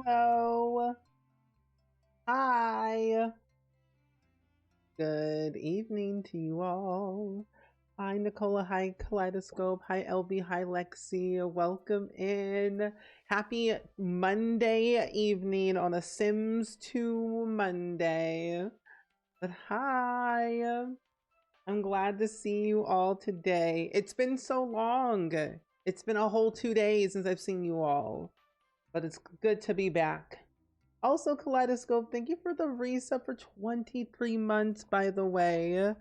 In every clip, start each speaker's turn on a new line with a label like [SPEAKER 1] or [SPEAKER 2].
[SPEAKER 1] Hello. Hi. Good evening to you all. Hi, Nicola. Hi, Kaleidoscope. Hi, LB. Hi, Lexi. Welcome in. Happy Monday evening on a Sims 2 Monday. But hi. I'm glad to see you all today. It's been so long. It's been a whole 2 days since I've seen you all. But it's good to be back. Also, Kaleidoscope, thank you for the resub for 23 months, by the way.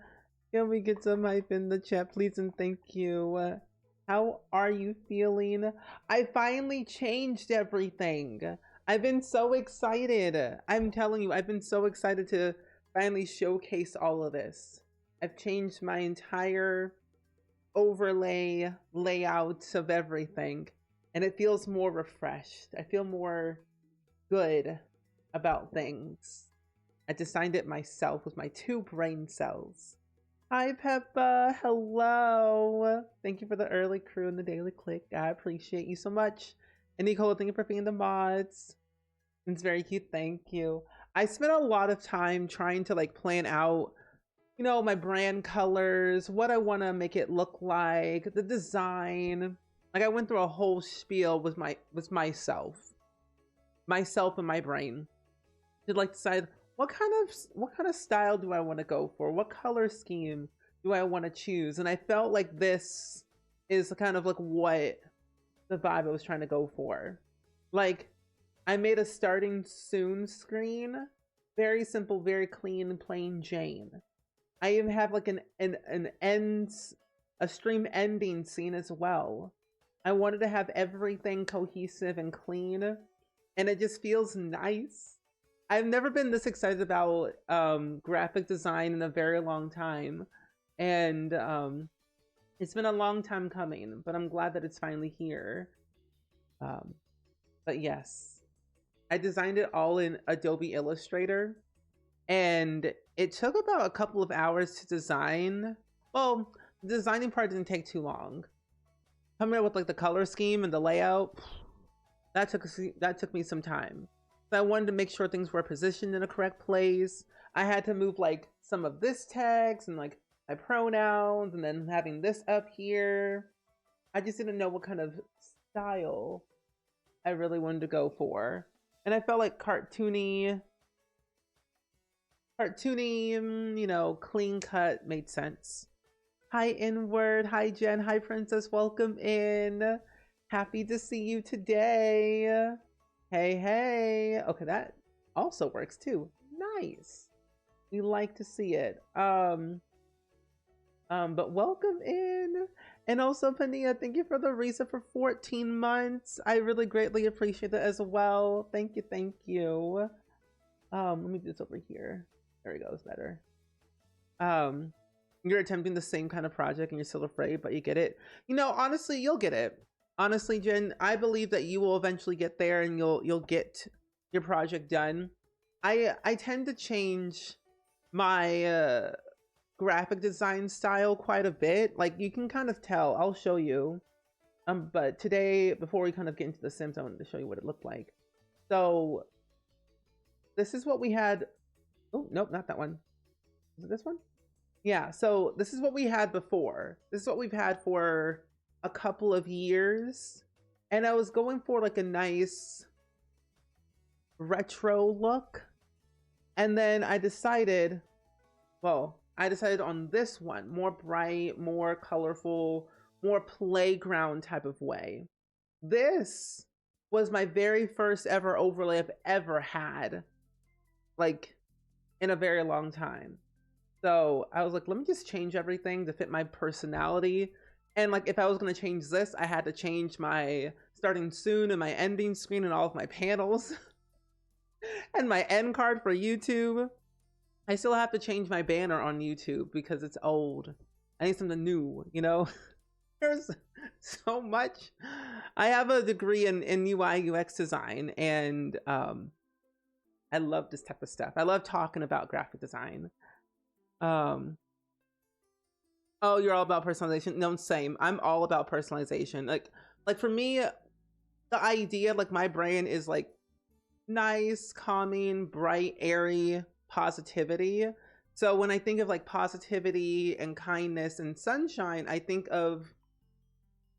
[SPEAKER 1] Can we get some hype in the chat, please, and thank you. How are you feeling? I finally changed everything. I've been so excited. I'm telling you, I've been so excited to finally showcase all of this. I've changed my entire overlay layout of everything, and it feels more refreshed. I feel more good about things. I designed it myself with my 2 brain cells. Hi, Peppa. Hello. Thank you for the early crew and the daily click. I appreciate you so much. And Nicole, thank you for being the mods. It's very cute. Thank you. I spent a lot of time trying to plan out, my brand colors, what I want to make it look like, the design. Like I went through a whole spiel with myself and my brain to decide what kind of style do I want to go for, what color scheme do I want to choose, and I felt like this is kind of what the vibe I was trying to go for. Like I made a starting soon screen, very simple, very clean, plain Jane. I even have an ends, a stream ending scene as well. I wanted to have everything cohesive and clean, and it just feels nice. I've never been this excited about graphic design in a very long time, and it's been a long time coming, but I'm glad that it's finally here. But yes, I designed it all in Adobe Illustrator, and it took about a couple of hours to design. Well, the designing part didn't take too long. Coming up with the color scheme and the layout, that took me some time. So I wanted to make sure things were positioned in a correct place. I had to move some of this text and my pronouns, and then having this up here. I just didn't know what kind of style I really wanted to go for. And I felt like cartoony, clean cut made sense. Hi, Inward. Hi, Jen. Hi, Princess. Welcome in. Happy to see you today. Hey, hey. Okay, that also works too. Nice. We like to see it. But welcome in. And also, Pania, thank you for the resub for 14 months. I really greatly appreciate that as well. Thank you, thank you. Let me do this over here. There we go, it's better. You're attempting the same kind of project and you're still afraid, but you get it. Honestly, you'll get it. Honestly, Jen, I believe that you will eventually get there and you'll get your project done. I tend to change my graphic design style quite a bit. Like you can kind of tell. I'll show you. But today, before we kind of get into the Sims, I wanted to show you what it looked like. So this is what we had. Oh, nope, not that one. Is it this one? Yeah, so this is what we had before. This is what we've had for a couple of years. And I was going for a nice retro look. And then I decided on this one, more bright, more colorful, more playground type of way. This was my very first ever overlay I've ever had, in a very long time. So I was like, let me just change everything to fit my personality. And if I was going to change this, I had to change my starting soon and my ending screen and all of my panels and my end card for YouTube. I still have to change my banner on YouTube because it's old. I need something new, There's so much. I have a degree in UI UX design, and I love this type of stuff. I love talking about graphic design. Oh, you're all about personalization? No, same. I'm all about personalization. Like for me, the idea, my brain is nice, calming, bright, airy positivity. So when I think of like positivity and kindness and sunshine, I think of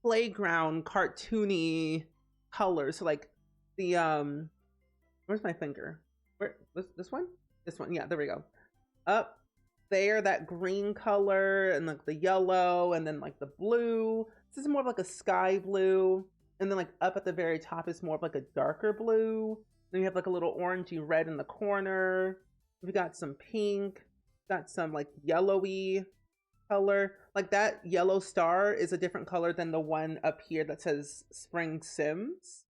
[SPEAKER 1] playground cartoony colors. So like the where's my finger? Where this one? This one. Yeah, there we go. Up there, that green color and like the yellow and then like the blue. This is more of like a sky blue. And then like up at the very top is more of like a darker blue. Then you have like a little orangey red in the corner. We got some pink, got some like yellowy color. Like that yellow star is a different color than the one up here that says SpringSims.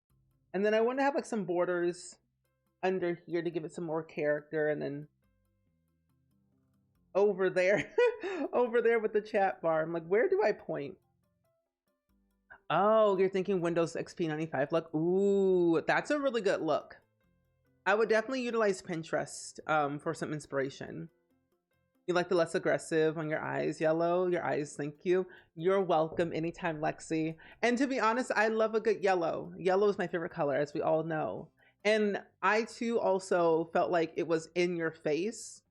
[SPEAKER 1] And then I want to have like some borders under here to give it some more character. And then over there, over there with the chat bar, I'm like, where do I point? Oh, you're thinking Windows XP 95 look. Ooh, that's a really good look. I would definitely utilize Pinterest for some inspiration. You like the less aggressive on your eyes, yellow? Your eyes, thank you. You're welcome anytime, Lexi. And to be honest, I love a good yellow. Yellow is my favorite color, as we all know. And I too also felt like it was in your face.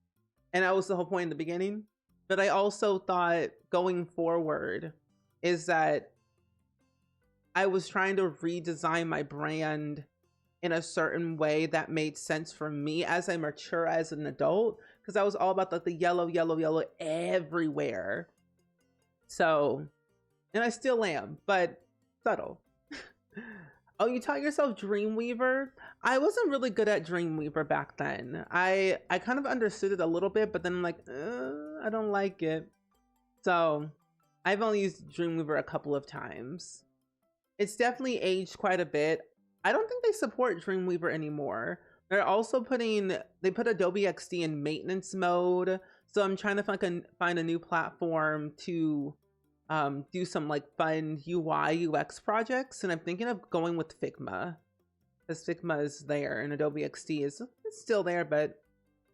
[SPEAKER 1] And that was the whole point in the beginning. But I also thought going forward is that I was trying to redesign my brand in a certain way that made sense for me as I mature as an adult, because I was all about like the yellow, yellow, yellow everywhere. So, and I still am, but subtle. Oh, you taught yourself Dreamweaver? I wasn't really good at Dreamweaver back then. I kind of understood it a little bit, but then I'm like, I don't like it. So I've only used Dreamweaver a couple of times. It's definitely aged quite a bit. I don't think they support Dreamweaver anymore. They're also they put Adobe XD in maintenance mode. So I'm trying to find a new platform to do some like fun UI UX projects. And I'm thinking of going with Figma, because Figma is there and Adobe XD is still there, but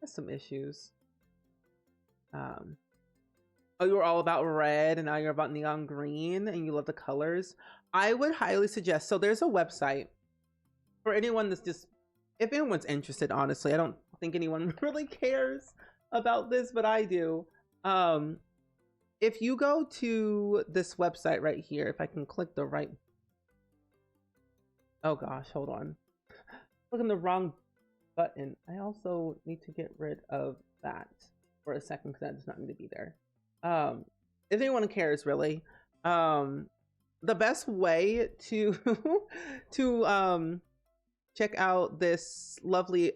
[SPEAKER 1] has some issues. Oh, you were all about red and now you're about neon green and you love the colors. I would highly suggest, so there's a website for anyone that's just, if anyone's interested, honestly. I don't think anyone really cares about this, but I do. If you go to this website right here, if I can click the right, oh gosh, hold on. Clicking the wrong button. I also need to get rid of that for a second because that does not need to be there. If anyone cares, really, the best way to check out this lovely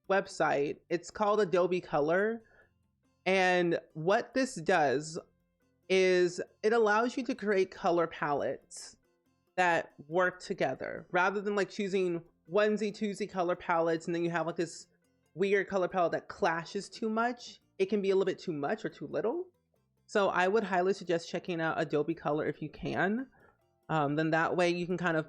[SPEAKER 1] website, it's called Adobe Color. And what this does is it allows you to create color palettes that work together rather than like choosing onesie twosie color palettes and then you have like this weird color palette that clashes too much. It can be a little bit too much or too little. So I would highly suggest checking out Adobe Color if you can. Then that way you can kind of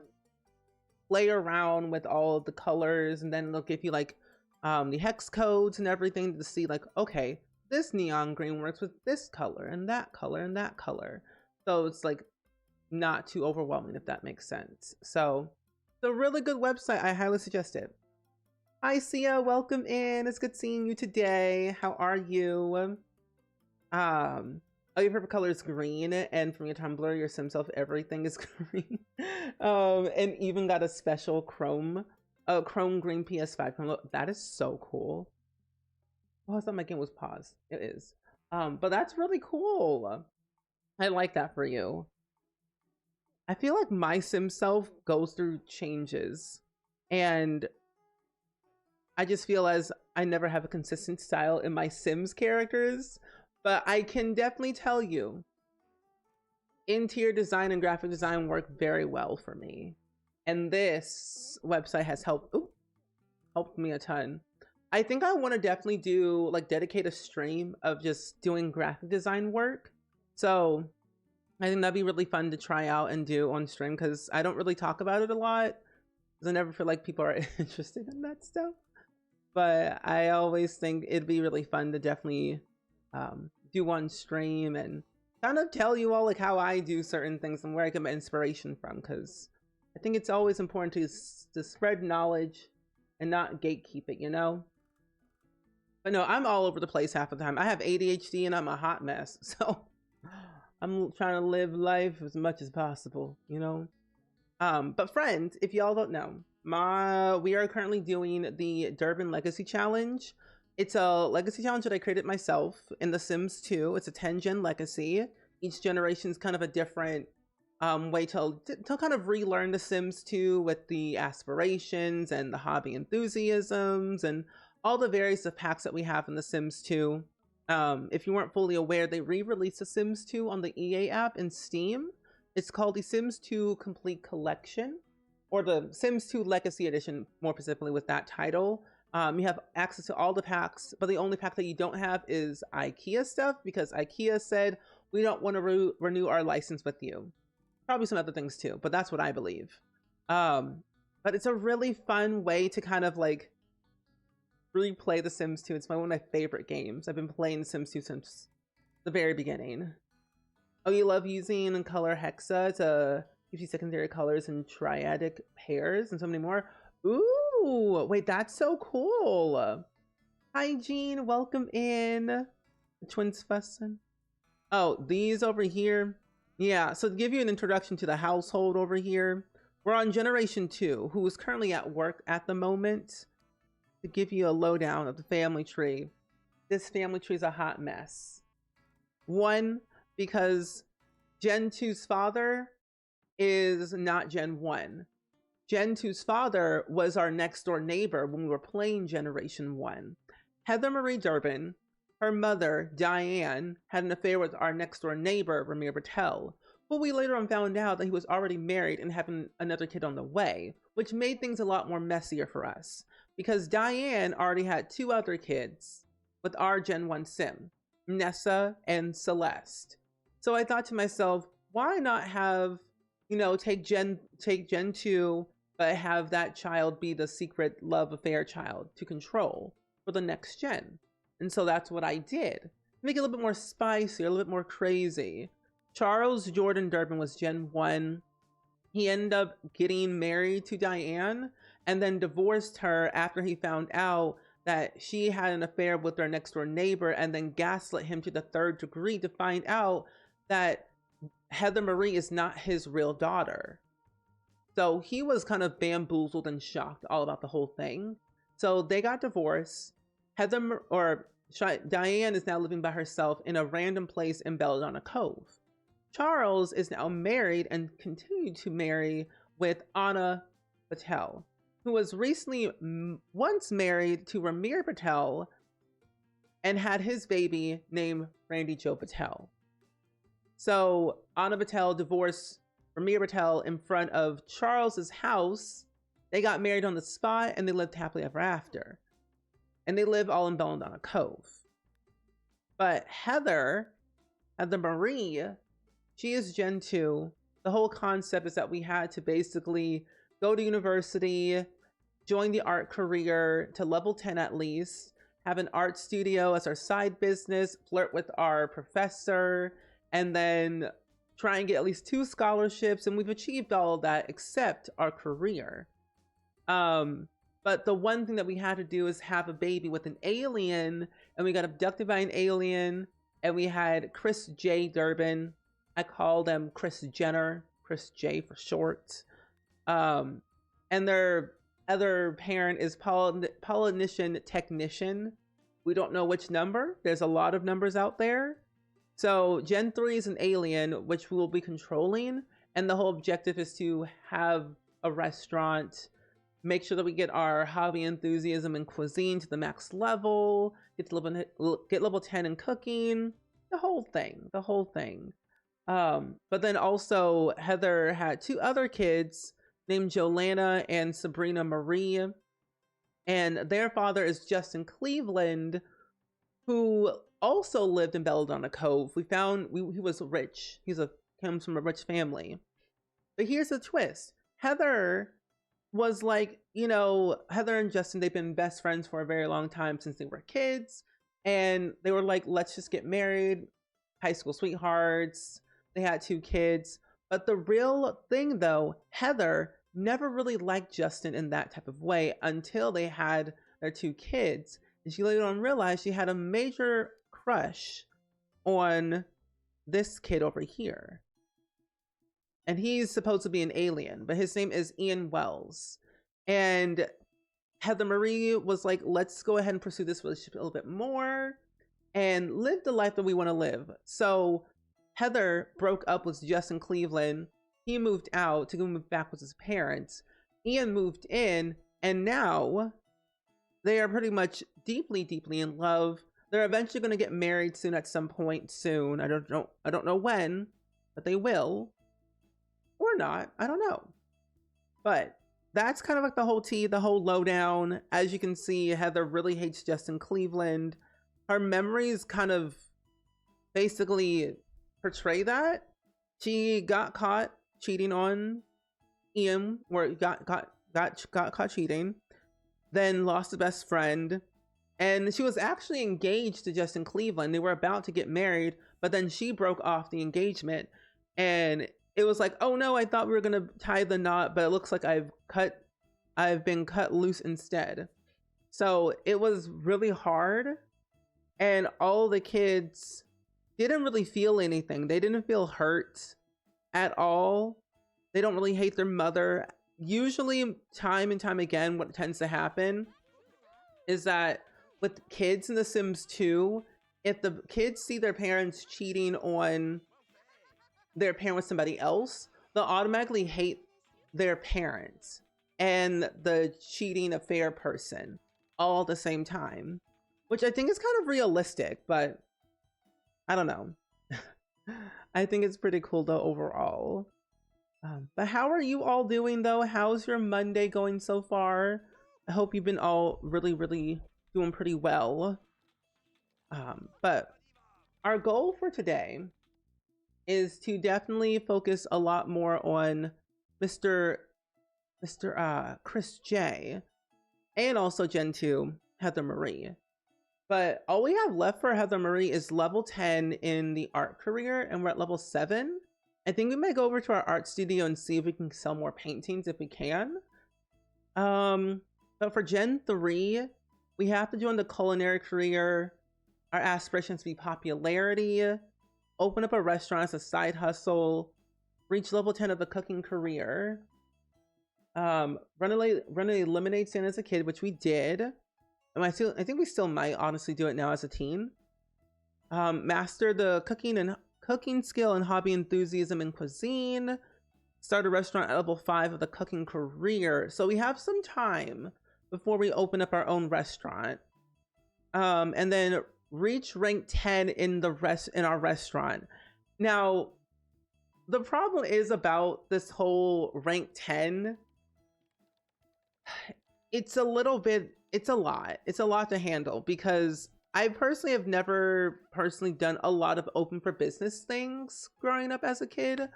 [SPEAKER 1] play around with all of the colors, and then they'll give you like the hex codes and everything to see like, okay, this neon green works with this color and that color and that color. So it's like not too overwhelming, if that makes sense. So it's a really good website. I highly suggest it. Hi, Sia. Welcome in. It's good seeing you today. How are you? Oh, your favorite color is green, and from your Tumblr, your sim self, everything is green. And even got a special chrome green PS5. That is so cool. Oh, I thought my game was paused. It is. But that's really cool. I like that for you. I feel like my sim self goes through changes, and I just feel as I never have a consistent style in my Sims characters. But I can definitely tell you, interior design and graphic design work very well for me. And this website has helped me a ton. I think I want to definitely do like dedicate a stream of just doing graphic design work. So I think that'd be really fun to try out and do on stream, because I don't really talk about it a lot because I never feel like people are interested in that stuff. But I always think it'd be really fun to definitely do one stream and kind of tell you all like how I do certain things and where I get my inspiration from, because I think it's always important to spread knowledge and not gatekeep it, you know? But no, I'm all over the place half the time. I have ADHD and I'm a hot mess. So I'm trying to live life as much as possible, you know? But friends, if y'all don't know, we are currently doing the Durbin Legacy Challenge. It's a legacy challenge that I created myself in The Sims 2. It's a 10-gen legacy. Each generation is kind of a different way to kind of relearn The Sims 2 with the aspirations and the hobby enthusiasms and all the various packs that we have in The Sims 2. If you weren't fully aware, they re-released The Sims 2 on the EA app in Steam. It's called the Sims 2 Complete Collection, or the Sims 2 Legacy Edition, more specifically with that title. You have access to all the packs, but the only pack that you don't have is IKEA stuff, because IKEA said, we don't want to renew our license with you. Probably some other things too, but that's what I believe. But it's a really fun way to kind of like replay The Sims 2. It's one of my favorite games. I've been playing The Sims 2 since the very beginning. Oh, you love using color hexa to give you secondary colors and triadic pairs and so many more. Ooh, wait, that's so cool. Hi, Jean, welcome in. The twins fussing. Oh, these over here. Yeah, so to give you an introduction to the household over here, we're on generation 2, who is currently at work at the moment. To give you a lowdown of the family tree, this family tree is a hot mess. One, because Gen 2's father is not Gen 1. Gen 2's father was our next door neighbor when we were playing Generation 1. Heather Marie Durbin, her mother, Diane, had an affair with our next door neighbor, Ramir Patel, but we later on found out that he was already married and having another kid on the way, which made things a lot more messier for us, because Diane already had 2 other kids with our Gen 1 sim, Nessa and Celeste. So I thought to myself, why not have, you know, take Gen 2, but have that child be the secret love affair child to control for the next gen. And so that's what I did. Make it a little bit more spicy, a little bit more crazy. Charles Jordan Durbin was Gen 1. He ended up getting married to Diane and then divorced her after he found out that she had an affair with their next door neighbor, and then gaslit him to the 3rd degree to find out that Heather Marie is not his real daughter. So he was kind of bamboozled and shocked all about the whole thing. So they got divorced. Diane is now living by herself in a random place in Belladonna Cove. Charles is now married and continued to marry with Anna Patel, who was recently once married to Ramir Patel and had his baby named Randy Joe Patel. So Anna Patel divorced Ramir Patel in front of Charles's house. They got married on the spot and they lived happily ever after. And they live all in Belladonna Cove. But Heather Marie, she is Gen 2. The whole concept is that we had to basically go to university, join the art career to level 10 at least, have an art studio as our side business, flirt with our professor, and then try and get at least 2 scholarships. And we've achieved all of that except our career. But the one thing that we had to do is have a baby with an alien, and we got abducted by an alien, and we had Chris J. Durbin. I called him Chris Jenner, Chris J for short. And their other parent is Polynesian Technician. We don't know which number. There's a lot of numbers out there. So Gen 3 is an alien, which we will be controlling. And the whole objective is to have a restaurant, make sure that we get our hobby enthusiasm and cuisine to the max level, get level 10 in cooking, the whole thing. But then also Heather had 2 other kids named Jolana and Sabrina Marie. And their father is Justin Cleveland, who also lived in Belladonna Cove. We found he was rich. Comes from a rich family. But here's the twist. Heather was like, you know, Heather and Justin, they've been best friends for a very long time since they were kids. And they were like, let's just get married. High school sweethearts. They had 2 kids. But the real thing though, Heather never really liked Justin in that type of way until they had their 2 kids. And she later on realized she had a major crush on this kid over here. And he's supposed to be an alien, but his name is Ian Wells. And Heather Marie was like, let's go ahead and pursue this relationship a little bit more and live the life that we want to live. So Heather broke up with Justin Cleveland. He moved out to go move back with his parents. Ian moved in, and now they are pretty much deeply, deeply in love. They're eventually going to get married soon at some point soon. I don't know when, but they will. Or not. I don't know. But that's kind of like the whole tea, the whole lowdown. As you can see, Heather really hates Justin Cleveland. Her memories kind of basically portray that. She got caught cheating on Ian, or got caught cheating, then lost a best friend. And she was actually engaged to Justin Cleveland. They were about to get married, but then she broke off the engagement. And it was like, oh no, I thought we were gonna tie the knot, but it looks like I've been cut loose instead. So it was really hard. And all the kids didn't really feel anything. They didn't feel hurt at all. They don't really hate their mother. Usually, time and time again, what tends to happen is that with kids in The Sims 2, if the kids see their parents cheating on their parent with somebody else, they'll automatically hate their parents and the cheating affair person all at the same time, which I think is kind of realistic, but I don't know. I think it's pretty cool though overall. But how are you all doing though? How's your Monday going so far? I hope you've been all really, really doing pretty well. But our goal for today is to definitely focus a lot more on Mr. Chris J, and also Gen 2, Heather Marie. But all we have left for Heather Marie is level 10 in the art career, and we're at level 7. I think we might go over to our art studio and see if we can sell more paintings if we can. But for Gen 3, we have to join the culinary career. Our aspirations be popularity, open up a restaurant as a side hustle, reach level 10 of the cooking career, run a lemonade stand as a kid, which we did. And I think we still might honestly do it now as a teen. Master the cooking skill and hobby enthusiasm in cuisine. Start a restaurant at level 5 of the cooking career. So we have some time before we open up our own restaurant. And then reach rank 10 in our restaurant. Now, the problem is about this whole rank 10. It's a lot to handle, because I personally have never done a lot of open for business things growing up as a kid,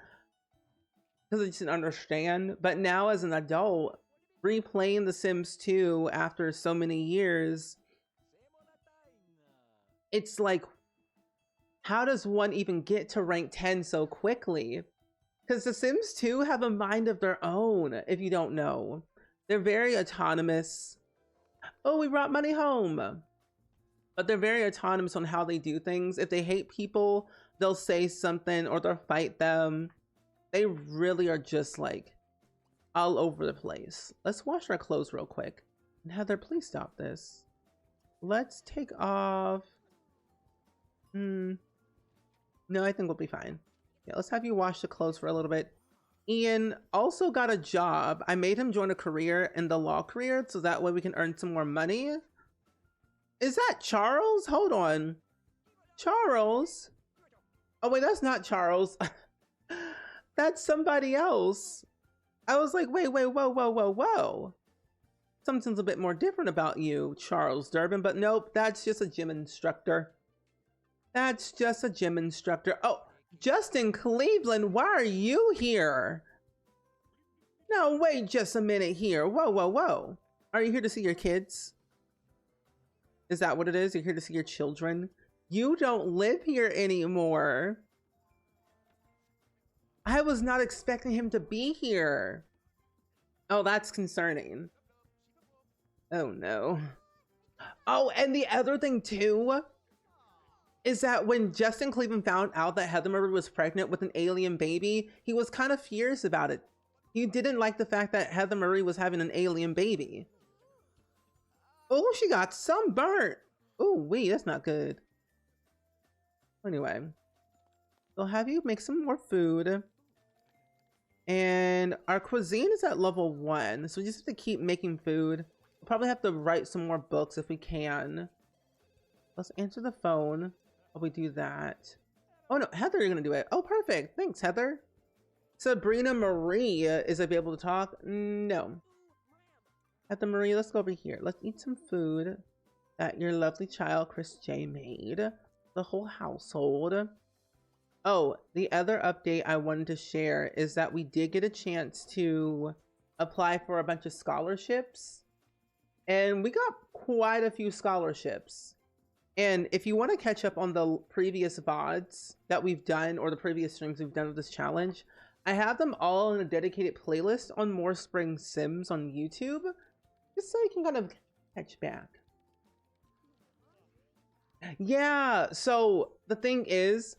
[SPEAKER 1] because I just didn't understand. But now as an adult, replaying The Sims 2 after so many years, it's like, how does one even get to rank 10 so quickly? Because The Sims 2 have a mind of their own, if you don't know. They're very autonomous. Oh, we brought money home. But they're very autonomous on how they do things. If they hate people, they'll say something or they'll fight them. They really are just like all over the place. Let's wash our clothes real quick. And Heather, please stop this. Let's take off. No, I think we'll be fine. Yeah, let's have you wash the clothes for a little bit. Ian also got a job. I made him join a career in the law career, so that way we can earn some more money. Is that Charles? Hold on. Charles? Oh wait, that's not Charles. That's somebody else. I was like, wait, whoa. Something's a bit more different about you, Charles Durbin, but nope, that's just a gym instructor. That's just a gym instructor. Oh, Justin Cleveland, why are you here? No, wait just a minute here. Whoa. Are you here to see your kids? Is that what it is? You're here to see your children? You don't live here anymore. I was not expecting him to be here. Oh, that's concerning. Oh no. Oh, and the other thing too is that when Justin Cleveland found out that Heather Marie was pregnant with an alien baby, he was kind of fierce about it. He didn't like the fact that Heather Marie was having an alien baby. Oh, she got sunburnt. Oh, wait, that's not good. Anyway, they'll have you make some more food. And our cuisine is at level 1, so we just have to keep making food. We'll probably have to write some more books if we can. Let's answer the phone while we do that. Oh no, Heather, you're gonna do it. Oh, perfect. Thanks, Heather. Sabrina Marie is able to talk. No. Heather Marie, let's go over here. Let's eat some food that your lovely child, Chris J, made. The whole household. Oh, the other update I wanted to share is that we did get a chance to apply for a bunch of scholarships. And we got quite a few scholarships. And if you want to catch up on the previous VODs that we've done, or the previous streams we've done of this challenge, I have them all in a dedicated playlist on More SpringSims on YouTube, just so you can kind of catch back. Yeah, so the thing is,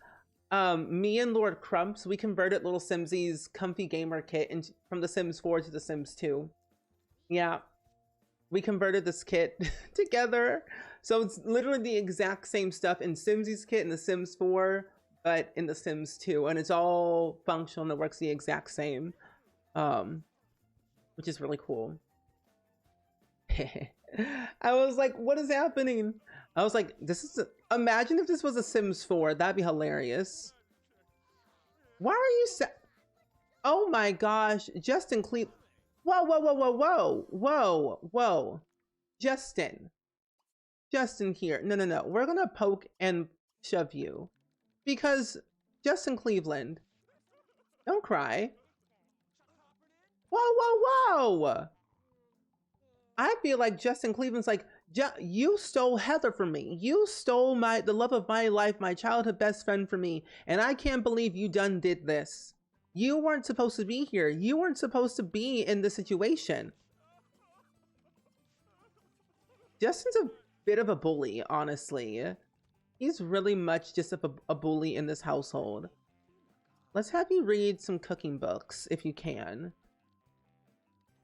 [SPEAKER 1] me and Lord Crumps, we converted Little Simsy's comfy gamer kit from The Sims 4 to The Sims 2. Yeah, we converted this kit together. So it's literally the exact same stuff in Simsy's kit in The Sims 4, but in The Sims 2. And it's all functional and it works the exact same, which is really cool. I was like, what is happening? I was like, imagine if this was a Sims 4, that'd be hilarious. Why are you oh my gosh, Justin Cleveland. Whoa, whoa, whoa, whoa, whoa, whoa, whoa. Justin here. No. We're gonna poke and shove you because Justin Cleveland, don't cry. Whoa, whoa, whoa. I feel like Justin Cleveland's like, you stole Heather from me. You stole the love of my life, my childhood best friend from me. And I can't believe you did this. You weren't supposed to be here. You weren't supposed to be in this situation. Justin's a bit of a bully, honestly. He's really much just a bully in this household. Let's have you read some cooking books if you can.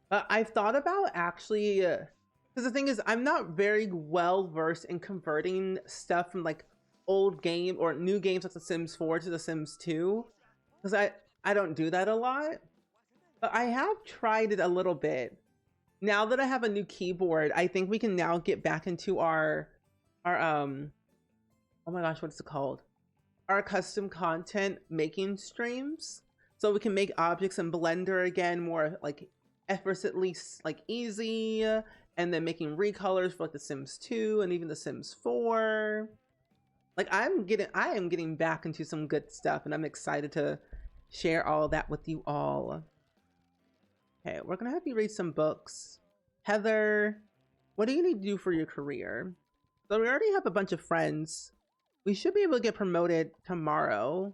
[SPEAKER 1] I've thought about actually, because the thing is, I'm not very well versed in converting stuff from like old game or new games like The Sims 4 to The Sims 2, because I don't do that a lot. But I have tried it a little bit. Now that I have a new keyboard, I think we can now get back into our oh my gosh, what's it called? Our custom content making streams. So we can make objects in Blender again, more like effortlessly, like easy, and then making recolors for like The Sims 2 and even The Sims 4. Like I am getting back into some good stuff, and I'm excited to share all of that with you all. Okay, we're gonna have you read some books. Heather, what do you need to do for your career? So we already have a bunch of friends. We should be able to get promoted tomorrow.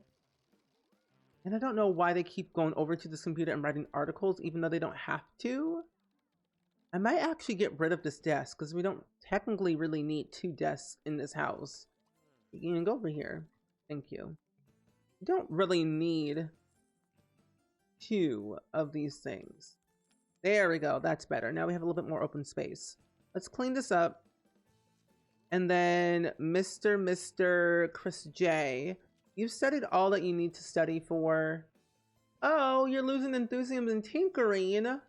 [SPEAKER 1] And I don't know why they keep going over to this computer and writing articles, even though they don't have to. I might actually get rid of this desk, because we don't technically really need 2 desks in this house. You can go over here. Thank you. You don't really need 2 of these things. There we go. That's better. Now we have a little bit more open space. Let's clean this up. And then Mr. Chris J, you've studied all that you need to study for. Oh, you're losing enthusiasm in tinkering.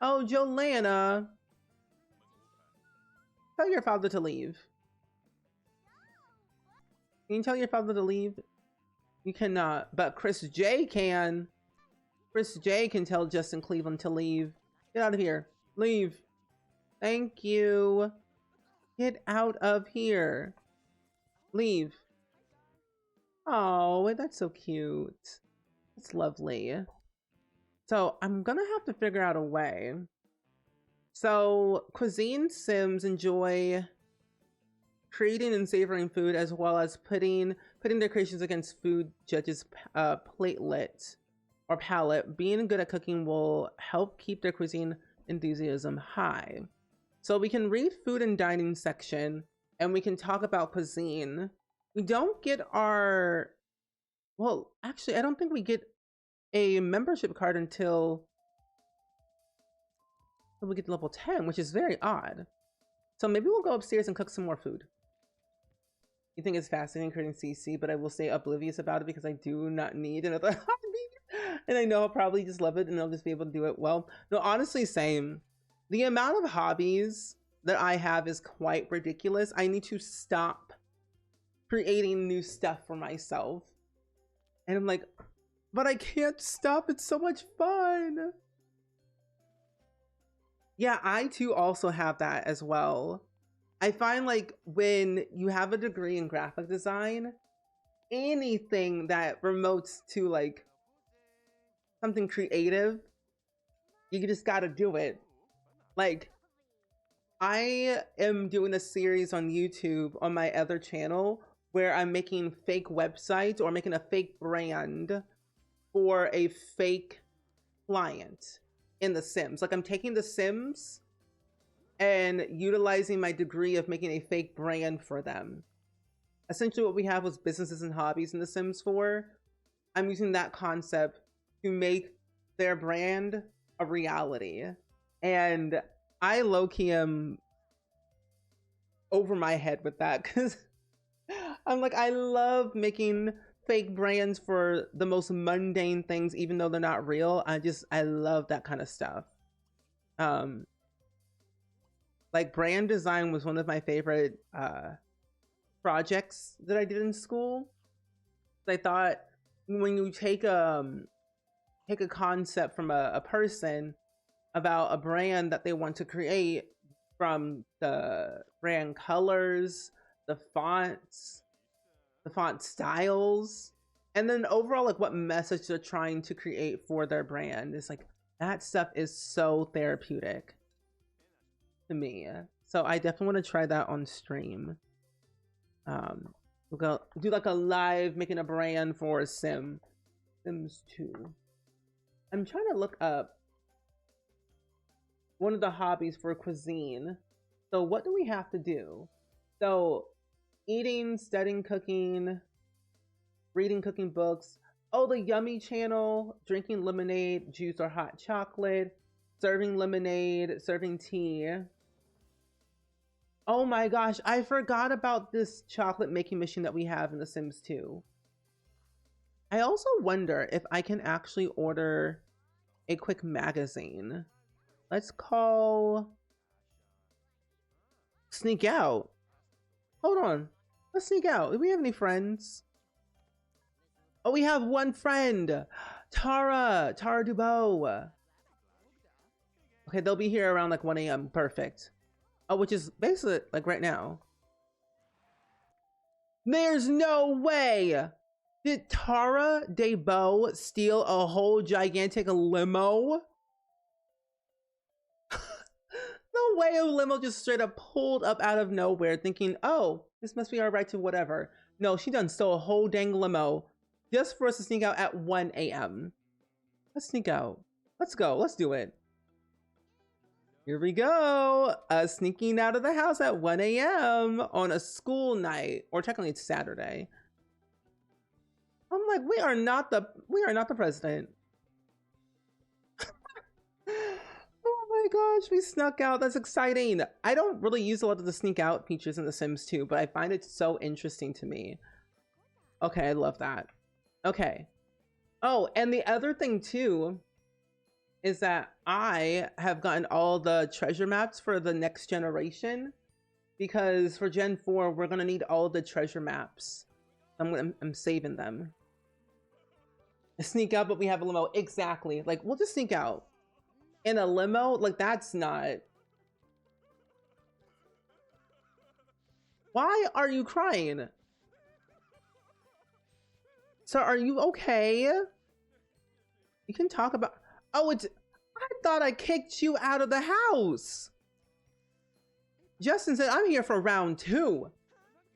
[SPEAKER 1] Oh, Jolana. Tell your father to leave. Can you tell your father to leave? You cannot, but Chris J can. Chris J can tell Justin Cleveland to leave. Get out of here. Leave. Thank you. Get out of here. Leave. Oh, that's so cute. That's lovely. So I'm gonna have to figure out a way. So Cuisine Sims enjoy creating and savoring food, as well as putting their creations against food judges' platelet. or palate, being good at cooking will help keep their cuisine enthusiasm high. So we can read food and dining section and we can talk about cuisine. We don't get our, well, actually, I don't think we get a membership card until we get to level 10, which is very odd. So maybe we'll go upstairs and cook some more food. You think it's fascinating creating CC, but I will stay oblivious about it because I do not need another hobby. And I know I'll probably just love it and I'll just be able to do it well. No, honestly, same. The amount of hobbies that I have is quite ridiculous. I need to stop creating new stuff for myself. And I'm like, but I can't stop. It's so much fun. Yeah, I too also have that as well. I find like when you have a degree in graphic design, anything that promotes to like something creative, you just gotta do it. Like, I am doing a series on YouTube on my other channel where I'm making fake websites or making a fake brand for a fake client in The Sims. Like, I'm taking The Sims and utilizing my degree of making a fake brand for them. Essentially what we have was businesses and hobbies in The Sims 4. I'm using that concept to make their brand a reality. And I low-key am over my head with that because I'm like, I love making fake brands for the most mundane things, even though they're not real. I love that kind of stuff. Like brand design was one of my favorite projects that I did in school. I thought when you take a concept from a person about a brand that they want to create, from the brand colors, the fonts, the font styles, and then overall like what message they're trying to create for their brand, it's like that stuff is so therapeutic to me. So I definitely want to try that on stream. We'll go do like a live making a brand for Sims 2. I'm trying to look up one of the hobbies for cuisine. So what do we have to do? So eating, studying, cooking, reading, cooking books. Oh, the Yummy channel, drinking lemonade, juice, or hot chocolate, serving lemonade, serving tea. Oh my gosh, I forgot about this chocolate making machine that we have in The Sims 2. I also wonder if I can actually order a quick magazine. Let's call Sneak Out. Hold on. Let's sneak out. Do we have any friends? Oh, we have one friend. Tara Dubow. Okay, they'll be here around like 1 a.m. Perfect. Oh, which is basically like right now. There's no way. Did Tara Dubow steal a whole gigantic limo? No way a limo just straight up pulled up out of nowhere thinking, oh, this must be our right to whatever. No, she done stole a whole dang limo just for us to sneak out at 1 a.m. Let's sneak out. Let's go. Let's do it. Here we go. Sneaking out of the house at 1 a.m. on a school night, or technically it's Saturday. I'm like, we are not the president. Oh my gosh, we snuck out. That's exciting. I don't really use a lot of the sneak out features in The Sims 2, but I find it so interesting to me. Okay, I love that. Okay. Oh, and the other thing too is that I have gotten all the treasure maps for the next generation, because for Gen 4, we're going to need all the treasure maps. I'm saving them. Sneak out, but we have a limo. Exactly. Like, we'll just sneak out. In a limo? Like, that's not... Why are you crying? So, are you okay? You can talk about... Oh, it's... I thought I kicked you out of the house. Justin said, I'm here for round 2.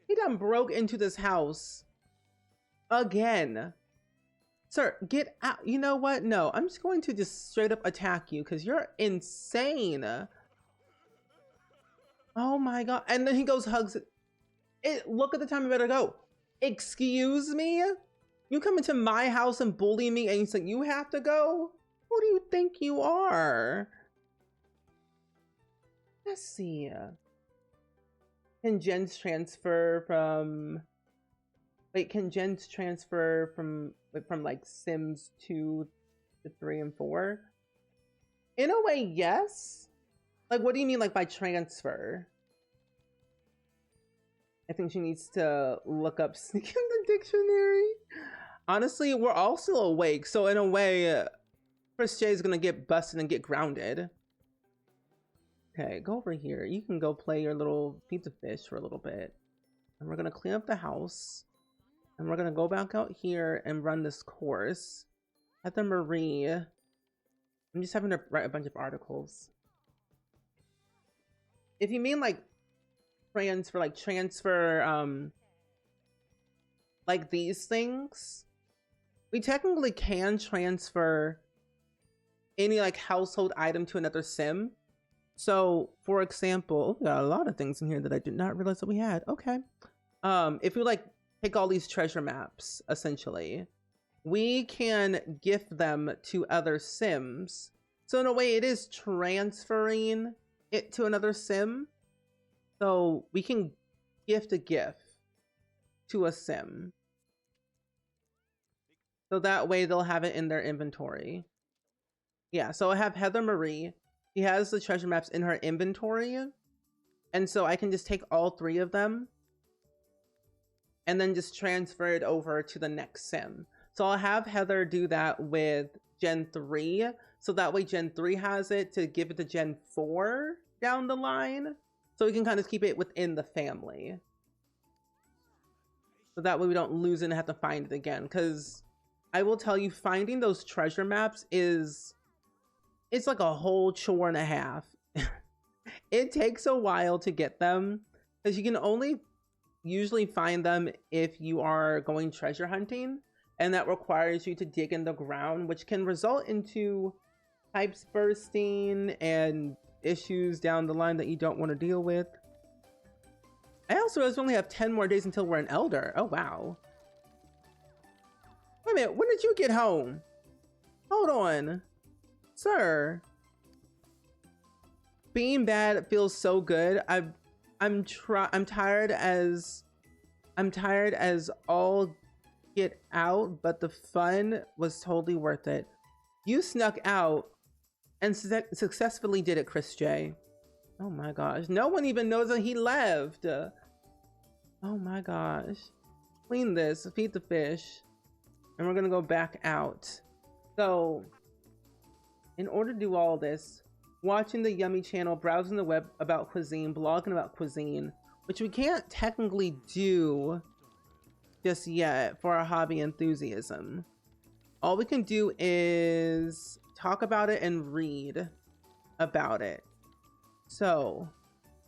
[SPEAKER 1] He done broke into this house. Again. Sir, get out. You know what? No, I'm just going to just straight up attack you because you're insane. Oh my God. And then he goes, hugs it. Look at the time, I better go. Excuse me? You come into my house and bully me and you say you have to go? Who do you think you are? Let's see. Can gens transfer from... Wait, can gens transfer from like Sims 2 to 3 and 4? In a way, yes. Like, what do you mean, like, by transfer? I think she needs to look up sneak in the dictionary. Honestly, we're all still awake, so in a way, Chris J is gonna get busted and get grounded. Okay, go over here. You can go play your little pizza fish for a little bit. And we're gonna clean up the house. And we're gonna go back out here and run this course. Heather Marie. I'm just having to write a bunch of articles. If you mean like transfer like these things, we technically can transfer any like household item to another sim. So for example, we got a lot of things in here that I did not realize that we had. Okay. If we like take all these treasure maps, essentially, we can gift them to other sims. So in a way, it is transferring it to another sim. So we can gift a gift to a sim. So that way they'll have it in their inventory. Yeah, so I have Heather Marie. She has the treasure maps in her inventory. And so I can just take all 3 of them and then just transfer it over to the next sim. So I'll have Heather do that with Gen 3. So that way Gen 3 has it to give it to Gen 4 down the line. So we can kind of keep it within the family. So that way we don't lose it and have to find it again. Because I will tell you, finding those treasure maps it's like a whole chore and a half. It takes a while to get them because you can only usually find them if you are going treasure hunting, and that requires you to dig in the ground, which can result into pipes bursting and issues down the line that you don't want to deal with. I also realized we only have 10 more days until we're an elder. Oh wow. Wait a minute, when did you get home? Hold on. Sir, being bad feels so good. I'm tired as all get out, but the fun was totally worth it. You snuck out and successfully did it, Chris J. Oh my gosh, no one even knows that he left. Oh my gosh. Clean this, feed the fish, and we're gonna go back out. So in order to do all this, watching the Yummy channel, browsing the web about cuisine, blogging about cuisine, which we can't technically do just yet for our hobby enthusiasm. All we can do is talk about it and read about it. So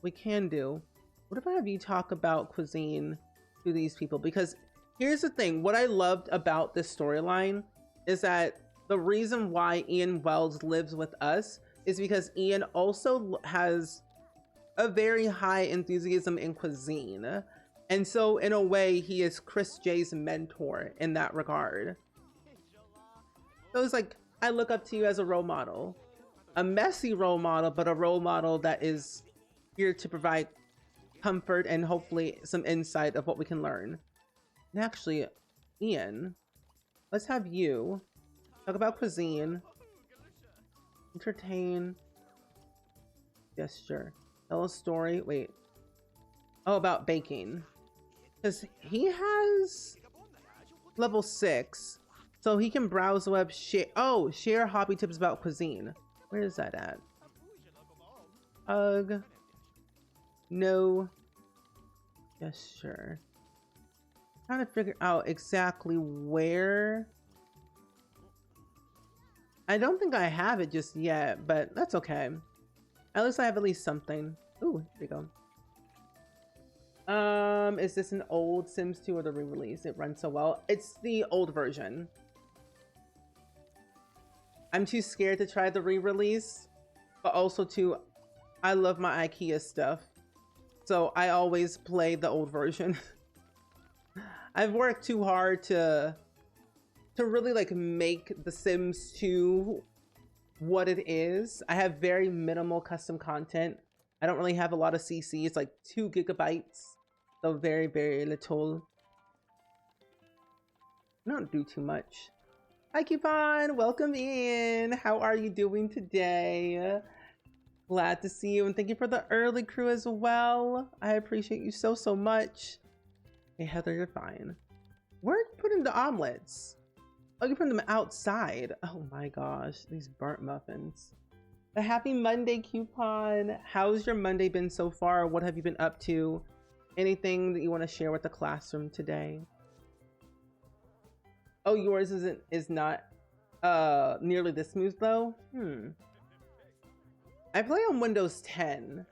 [SPEAKER 1] we can do, what if I have you talk about cuisine to these people? Because here's the thing, what I loved about this storyline is that the reason why Ian Wells lives with us is because Ian also has a very high enthusiasm in cuisine. And so in a way, he is Chris J's mentor in that regard. So it's like, I look up to you as a role model. A messy role model, but a role model that is here to provide comfort and hopefully some insight of what we can learn. And actually, Ian, let's have you talk about cuisine, entertain, gesture, tell a story. Wait, oh, about baking, because he has level 6, so he can browse the web. Share hobby tips about cuisine. Where is that at? No gesture. Trying to figure out exactly where. I don't think I have it just yet, but that's okay. At least I have at least something. Ooh, there you go. Is this an old Sims 2 or the re-release? It runs so well. It's the old version. I'm too scared to try the re-release, but also too, I love my IKEA stuff. So I always play the old version. I've worked too hard to really like make The Sims 2 what it is. I have very minimal custom content. I don't really have a lot of CC. It's like 2 gigabytes. So very, very little. I don't do too much. Hi, Coupon. Welcome in. How are you doing today? Glad to see you. And thank you for the early crew as well. I appreciate you so, so much. Hey, Heather, you're fine. Where are you putting the omelets? Oh, you're putting them outside. Oh my gosh, these burnt muffins. A happy Monday, Coupon. How's your Monday been so far? What have you been up to? Anything that you want to share with the classroom today? Oh, yours is not nearly this smooth though? I play on Windows 10.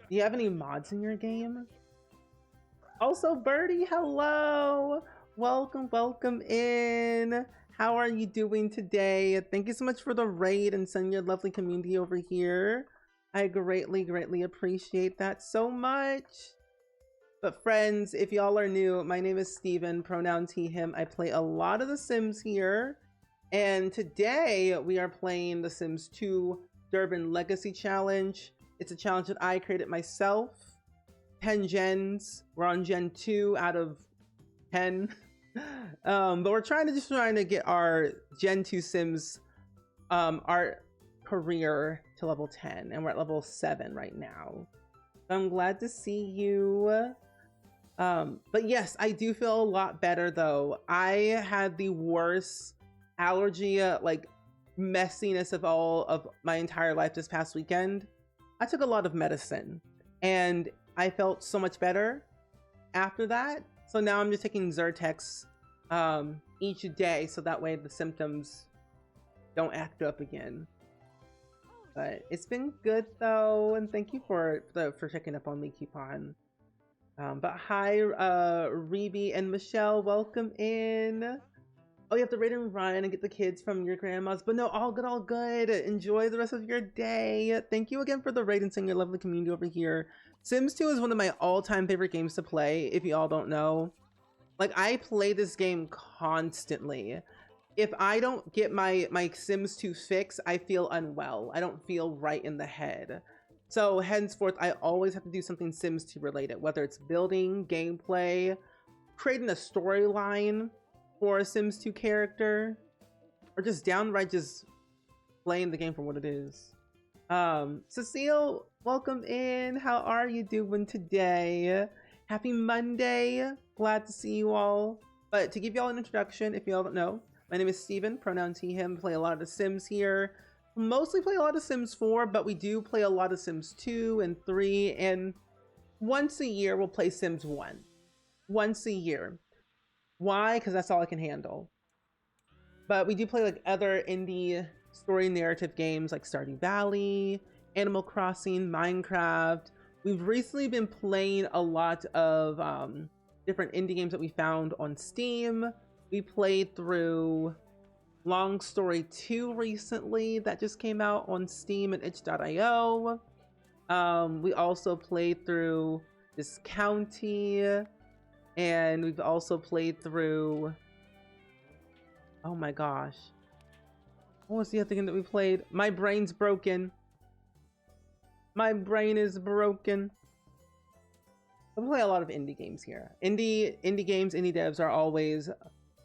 [SPEAKER 1] Do you have any mods in your game? Also, Birdie, hello! Welcome, welcome in. How are you doing today? Thank you so much for the raid and sending your lovely community over here. I greatly, greatly appreciate that so much. But friends, if y'all are new, my name is Steven, pronouns he, him. I play a lot of The Sims here. And today we are playing The Sims 2 Durbin Legacy Challenge. It's a challenge that I created myself. 10 gens. We're on Gen 2 out of 10. But we're trying to get our Gen 2 Sims our career to level 10, and we're at level 7 right now. I'm glad to see you. But yes, I do feel a lot better though. I had the worst allergy like messiness of all of my entire life this past weekend. I took a lot of medicine and I felt so much better after that. So now I'm just taking Zyrtex each day, so that way the symptoms don't act up again. But it's been good though, and thank you for checking up on me, Coupon. But hi, Rebe and Michelle, welcome in. Oh, you have to raid and run and get the kids from your grandma's, but no, all good, all good. Enjoy the rest of your day. Thank you again for the raid and seeing your lovely community over here. Sims 2 is one of my all-time favorite games to play, if you all don't know. Like, I play this game constantly. If I don't get my Sims 2 fix, I feel unwell. I don't feel right in the head. So henceforth, I always have to do something Sims 2 related, whether it's building, gameplay, creating a storyline for a Sims 2 character, or just downright just playing the game for what it is. Cecile, welcome in. How are you doing today? Happy Monday. Glad to see you all. But to give y'all an introduction, if y'all don't know, my name is Steven, pronouns he, him. Play a lot of The Sims here. Mostly play a lot of Sims 4, but we do play a lot of Sims 2 and 3, and once a year we'll play Sims 1. Once a year. Why? Because that's all I can handle. But we do play like other indie story narrative games like Stardew Valley, Animal Crossing, Minecraft. We've recently been playing a lot of different indie games that we found on Steam. We played through Long Story 2 recently that just came out on Steam and itch.io. We also played through This County, and we've also played through, oh my gosh, what was the other game that we played? My brain's broken. My brain is broken. I play a lot of indie games here. Indie games, indie devs are always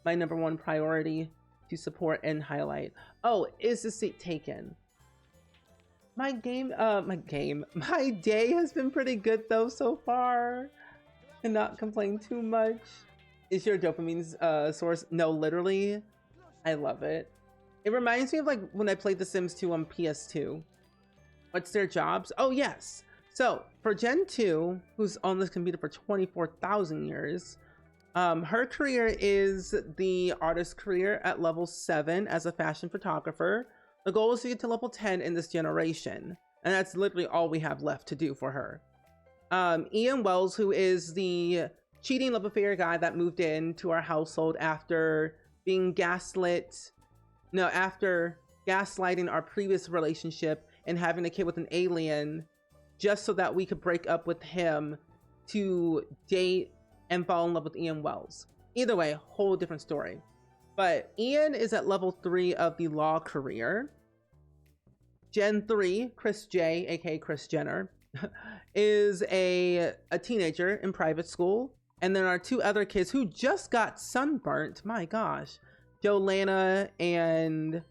[SPEAKER 1] my #1 priority to support and highlight. Oh, is the seat taken? My day has been pretty good though so far. Cannot complain too much. Is your dopamine source? No, literally, I love it. It reminds me of like when I played The Sims 2 on PS2. What's their jobs? Oh yes. So for Gen 2, who's on this computer for 24,000 years, her career is the artist career at level 7 as a fashion photographer. The goal is to get to level 10 in this generation, and that's literally all we have left to do for her. Ian Wells, who is the cheating love affair guy that moved into our household after being gaslit no, after gaslighting our previous relationship and having a kid with an alien, just so that we could break up with him to date and fall in love with Ian Wells. Either way, whole different story. But Ian is at level 3 of the law career. Gen 3, Chris J, aka Chris Jenner, is a teenager in private school. And then our 2 other kids who just got sunburnt, my gosh, Jolana and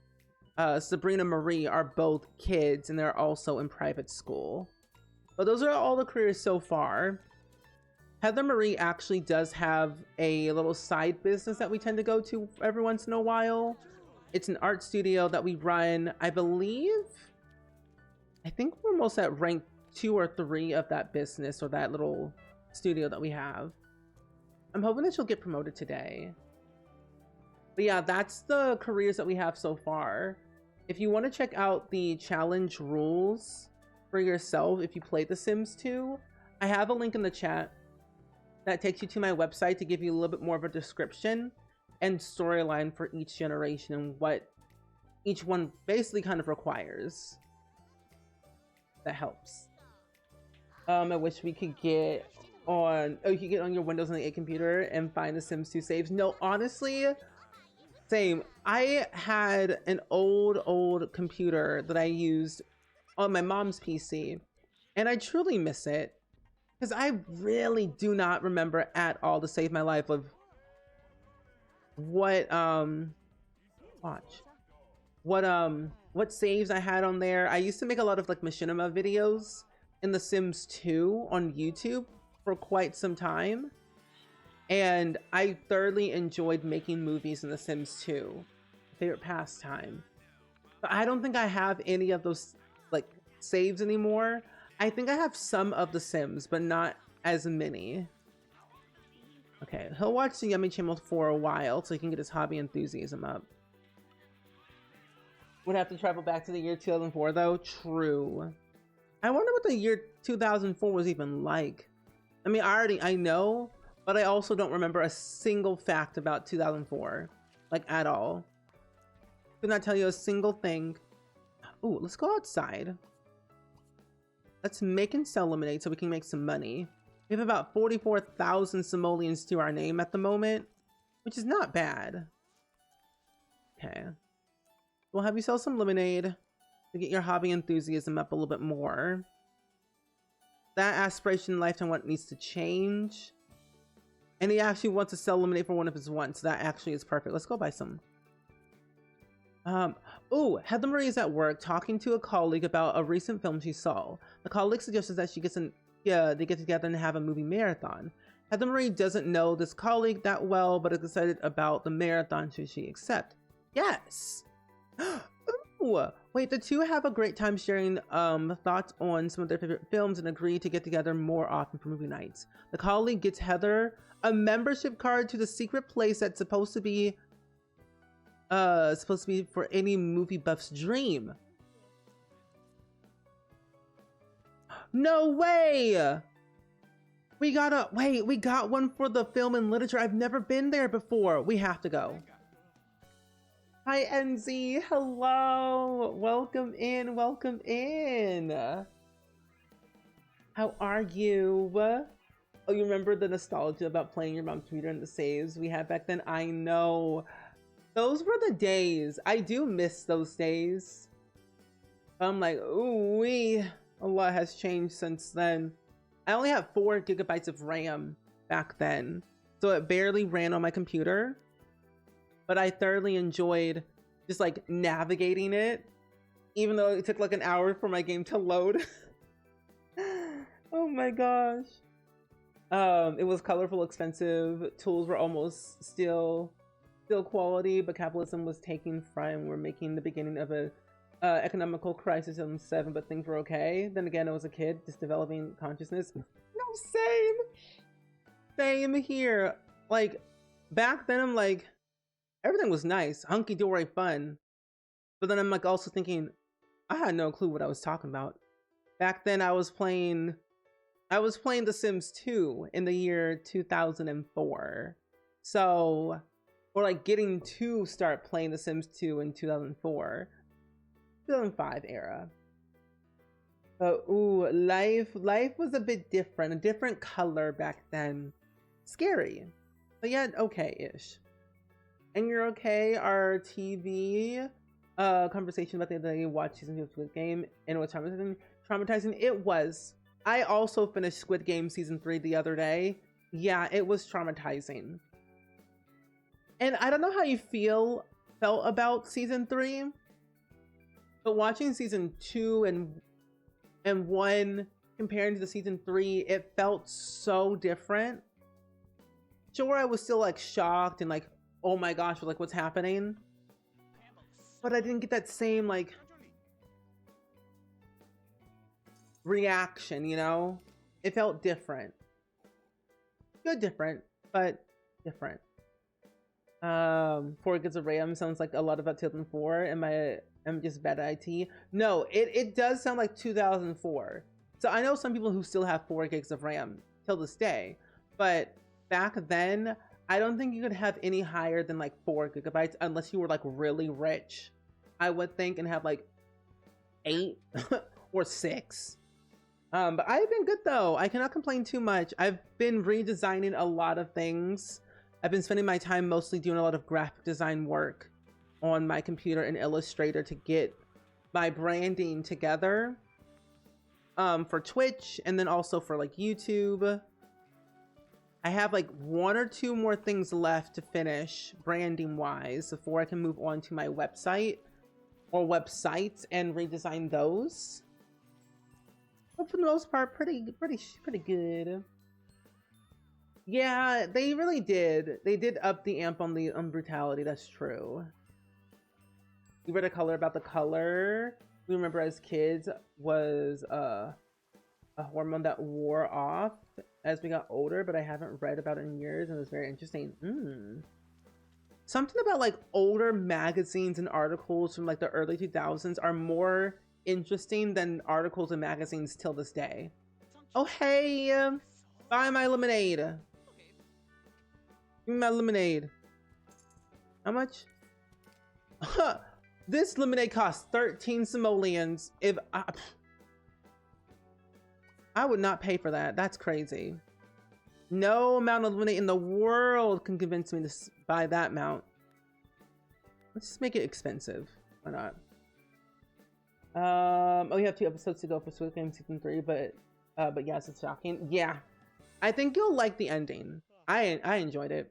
[SPEAKER 1] Sabrina Marie are both kids, and they're also in private school. But those are all the careers so far. Heather Marie actually does have a little side business that we tend to go to every once in a while. It's an art studio that we run, I think we're almost at rank 2 or 3 of that business, or that little studio that we have. I'm hoping that she'll get promoted today. But yeah, that's the careers that we have so far. If you want to check out the challenge rules for yourself, if you play The Sims 2, I have a link in the chat that takes you to my website to give you a little bit more of a description and storyline for each generation and what each one basically kind of requires. That helps. I wish we could get on, you can get on your Windows 98 computer and find the Sims 2 saves. No, honestly, same. I had an old computer that I used on my mom's PC, and I truly miss it because I really do not remember at all to save my life of what what saves I had on there. I used to make a lot of like machinima videos in The Sims 2 on YouTube for quite some time, and I thoroughly enjoyed making movies in The Sims 2. Favorite pastime. But I don't think I have any of those like saves anymore. I think I have some of The Sims, but not as many. Okay, he'll watch the Yummy channel for a while so he can get his hobby enthusiasm up. Would have to travel back to the year 2004 though. True. I wonder what the year 2004 was even like. I mean, I know, but I also don't remember a single fact about 2004, like at all. Could not tell you a single thing. Ooh, let's go outside. Let's make and sell lemonade so we can make some money. We have about 44,000 simoleons to our name at the moment, which is not bad. Okay. We'll have you sell some lemonade to get your hobby enthusiasm up a little bit more. That aspiration in lifetime what needs to change. And he actually wants to sell lemonade for one of his wants, so that actually is perfect. Let's go buy some. Oh, Heather Marie is at work talking to a colleague about a recent film she saw. The colleague suggested that they get together and have a movie marathon. Heather Marie doesn't know this colleague that well, but is excited about the marathon should she accept. Yes! Ooh, wait, the two have a great time sharing thoughts on some of their favorite films and agree to get together more often for movie nights. The colleague gets Heather a membership card to the secret place that's supposed to be for any movie buff's dream. No way! We got one for the film and literature. I've never been there before. We have to go. Hi, NZ. Hello. Welcome in. Welcome in. How are you? Oh, you remember the nostalgia about playing your mom's computer and the saves we had back then? I know. Those were the days. I do miss those days. I'm like, ooh, a lot has changed since then. I only have 4 gigabytes of RAM back then, so it barely ran on my computer. But I thoroughly enjoyed just like navigating it, even though it took like an hour for my game to load. Oh my gosh. It was colorful, expensive. Tools were almost still quality, but capitalism was taking front. We're making the beginning of a economical crisis in 7, but things were okay. Then again, I was a kid just developing consciousness. No, same here. Like back then, I'm like, everything was nice, hunky-dory fun. But then I'm like also thinking, I had no clue what I was talking about. Back then I was playing The Sims 2 in the year 2004. So or like getting to start playing The Sims 2 in 2004, 2005 era. But ooh, life was a bit different, a different color back then. Scary, but yet okay-ish. And you're okay. Our TV conversation about the other day, watched season 2 of Squid Game, and it was traumatizing. It was. I also finished Squid Game season 3 the other day. Yeah, it was traumatizing. And I don't know how you felt about season 3, but watching season 2 and 1 comparing to the season 3, it felt so different. Sure, I was still like shocked and like, oh my gosh, like what's happening? But I didn't get that same like reaction, you know? It felt different. Good different, but different. 4 Gigs of RAM sounds like a lot about 2004. I'm just bad at IT. No, it does sound like 2004. So I know some people who still have 4 gigs of RAM till this day, but back then, I don't think you could have any higher than like 4 gigabytes unless you were like really rich, I would think, and have like 8 or 6. But I've been good though. I cannot complain too much. I've been redesigning a lot of things. I've been spending my time mostly doing a lot of graphic design work on my computer and Illustrator to get my branding together for Twitch, and then also for like YouTube. I have like 1 or 2 more things left to finish branding wise before I can move on to my website or websites and redesign those. But for the most part, pretty good. Yeah, they really did. They did up the amp on the brutality. That's true. You read a color about the color. We remember as kids was a hormone that wore off as we got older, but I haven't read about it in years, and it was very interesting. Something about like older magazines and articles from like the early 2000s are more interesting than articles and magazines till this day. Oh hey, buy my lemonade. Give me my lemonade. How much? This lemonade costs 13 simoleons. If I would not pay for that. That's crazy. No amount of lemonade in the world can convince me to buy that amount. Let's just make it expensive. Why not? Oh, we have 2 episodes to go for Squid Game season 3, but yes, it's shocking. Yeah, I think you'll like the ending. I enjoyed it.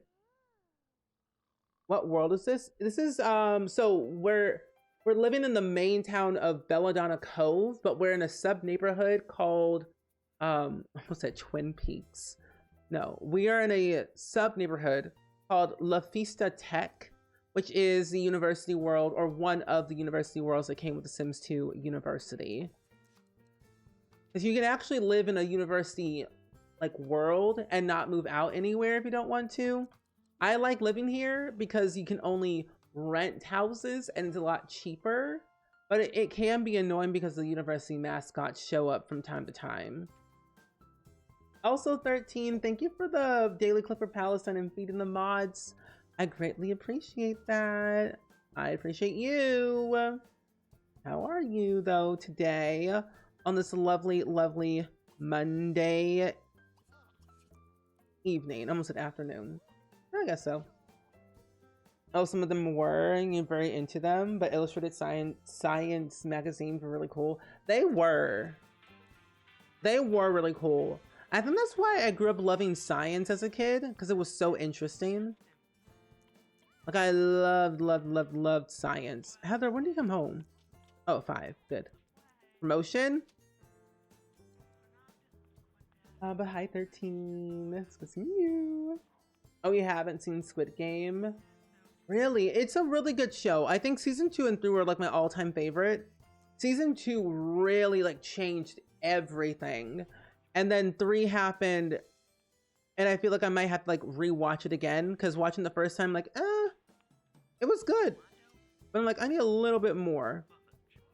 [SPEAKER 1] What world is this? This is so we're living in the main town of Belladonna Cove, but we're in a sub neighborhood called I almost said Twin Peaks. No, we are in a sub neighborhood called La Fiesta Tech, which is the university world, or one of the university worlds that came with the Sims 2 University. Because you can actually live in a university like world and not move out anywhere if you don't want to. I like living here because you can only rent houses and it's a lot cheaper, but it can be annoying because the university mascots show up from time to time. Also 13, thank you for the Daily Clip for Palestine and feeding the mods. I greatly appreciate that. I appreciate you. How are you though today on this lovely, lovely Monday evening? Almost an afternoon. I guess so. Oh, some of them were, and you're very into them, but Illustrated Science magazines were really cool. They were really cool. I think that's why I grew up loving science as a kid, because it was so interesting. Like I loved science. Heather, when do you come home? Oh, 5. Good. Promotion? But hi 13. It's good seeing you. Oh, you haven't seen Squid Game? Really? It's a really good show. I think season 2 and 3 were like my all-time favorite. Season 2 really like changed everything. And then 3 happened, and I feel like I might have to like rewatch it again, because watching the first time, like, it was good. But I'm like, I need a little bit more.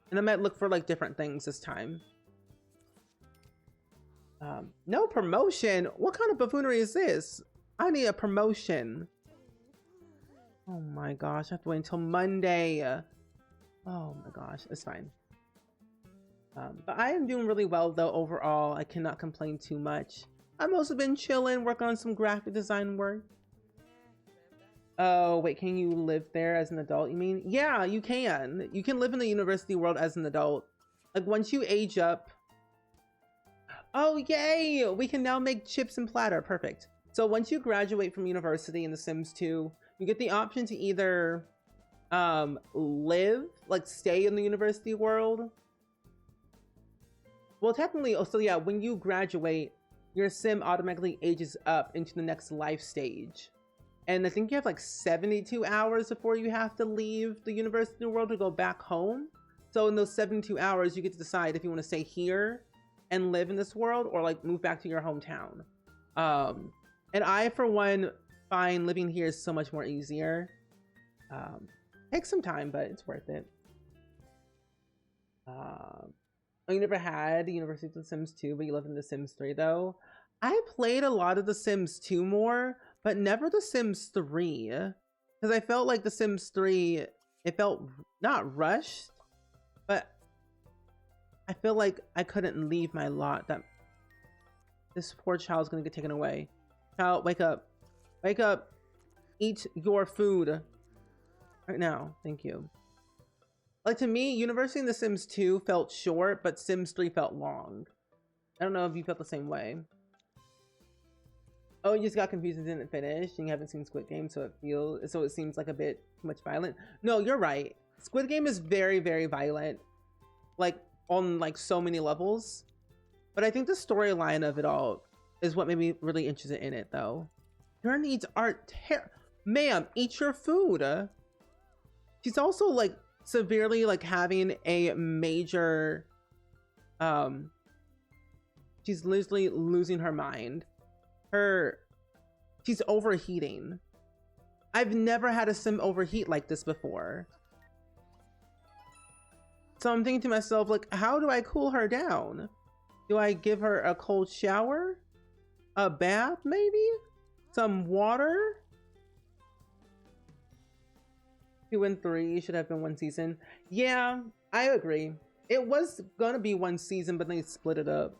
[SPEAKER 1] And I might look for like different things this time. No promotion? What kind of buffoonery is this? I need a promotion. Oh my gosh, I have to wait until Monday. Oh my gosh, it's fine. But I am doing really well though overall. I cannot complain too much. I've also been chilling, working on some graphic design work. Oh, wait, can you live there as an adult, you mean? Yeah, you can. You can live in the university world as an adult. Like, once you age up... Oh, yay! We can now make chips and platter. Perfect. So once you graduate from university in The Sims 2, you get the option to either live, like stay in the university world. Well, technically, oh, so yeah, when you graduate, your sim automatically ages up into the next life stage. And I think you have like 72 hours before you have to leave the university world to go back home. So in those 72 hours, you get to decide if you want to stay here and live in this world or like move back to your hometown. And I, for one, find living here is so much more easier. Takes some time, but it's worth it. You never had University of The Sims 2, but you live in The Sims 3 though. I played a lot of The Sims 2 more, but never The Sims 3. Because I felt like The Sims 3, it felt not rushed, but I feel like I couldn't leave my lot. That this poor child's gonna get taken away. Child, wake up. Wake up. Eat your food. Right now. Thank you. Like, to me, University in The Sims 2 felt short, but Sims 3 felt long. I don't know if you felt the same way. Oh, you just got confused and didn't finish, and you haven't seen Squid Game, so it seems like a bit too much violent. No, you're right. Squid Game is very, very violent, like on like so many levels. But I think the storyline of it all is what made me really interested in it, though. Your needs are ma'am, eat your food. She's also like severely like having a major she's literally losing her mind. She's overheating. I've never had a sim overheat like this before. So I'm thinking to myself, like, how do I cool her down? Do I give her a cold shower? A bath, maybe? Some water? 2 and 3 should have been one season. Yeah, I agree. It was gonna be one season, but they split it up.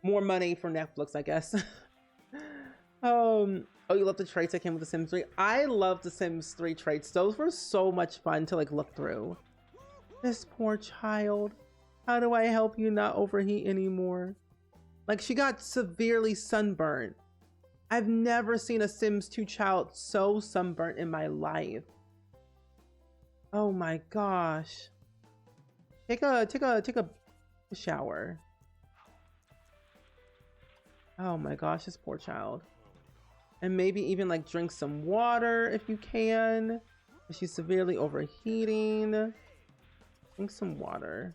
[SPEAKER 1] More money for Netflix, I guess. Oh, you love the traits that came with The Sims 3? I love The Sims 3 traits. Those were so much fun to like look through. This poor child. How do I help you not overheat anymore? Like, she got severely sunburnt. I've never seen a Sims 2 child so sunburnt in my life. Oh my gosh. Take a shower. Oh my gosh, this poor child. And maybe even like drink some water if you can. She's severely overheating. Drink some water.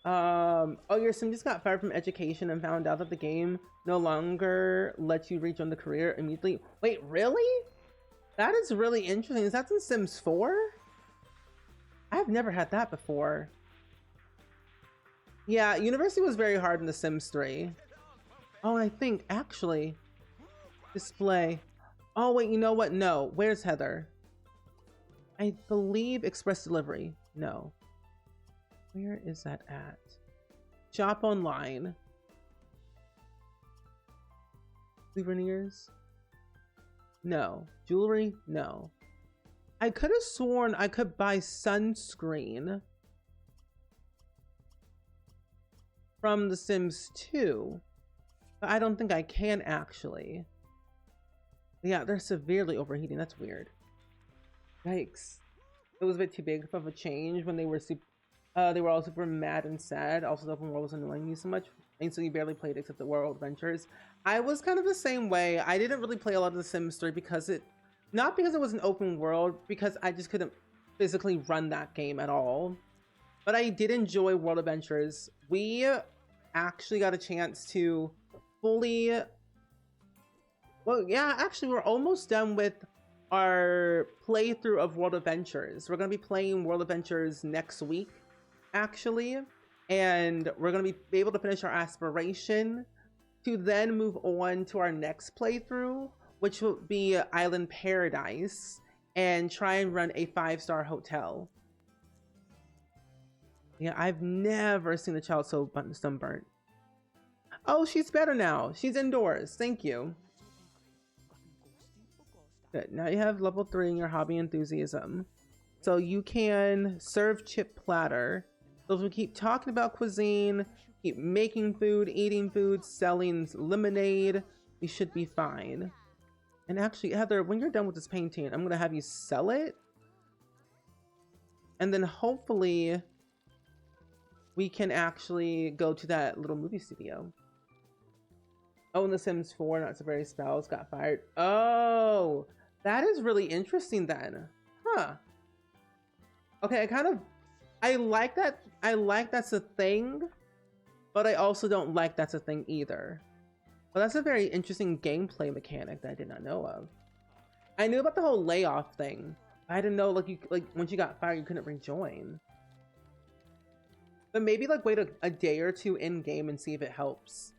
[SPEAKER 1] Oh, your sim just got fired from education and found out that the game no longer lets you rejoin the career immediately. Wait, really? That is really interesting. Is that in Sims 4? I've never had that before. Yeah, university was very hard in The Sims 3. Oh, and I think actually display. Oh wait, you know what? No, where's Heather? I believe express delivery. No. Where is that at? Shop online. Souvenirs? No. Jewelry? No. I could have sworn I could buy sunscreen from The Sims 2, but I don't think I can actually. Yeah, they're severely overheating. That's weird. Yikes. It was a bit too big of a change when they were all super mad and sad. Also, the open world was annoying you so much, and so you barely played except the World Adventures. I was kind of the same way. I didn't really play a lot of The Sims 3 because not because it was an open world, because I just couldn't physically run that game at all. But I did enjoy World Adventures. We actually got a chance to fully... Well, yeah, actually, we're almost done with our playthrough of World Adventures. We're going to be playing World Adventures next week, actually. And we're going to be able to finish our aspiration to then move on to our next playthrough, which would be Island Paradise, and try and run a 5-star hotel. Yeah, I've never seen a child so sunburnt. Oh, she's better now. She's indoors. Thank you. Good. Now you have level 3 in your hobby enthusiasm. So you can serve chip platter. So if we keep talking about cuisine, keep making food, eating food, selling lemonade, we should be fine. And actually, Heather, when you're done with this painting, I'm going to have you sell it. And then hopefully we can actually go to that little movie studio. Oh, and The Sims 4, not so very spells, got fired. Oh, that is really interesting then. Huh. Okay, I like that. I like that's a thing, but I also don't like that's a thing either. But that's a very interesting gameplay mechanic that I did not know of. I knew about the whole layoff thing. I didn't know like once you got fired, you couldn't rejoin. But maybe like wait a day or two in game and see if it helps.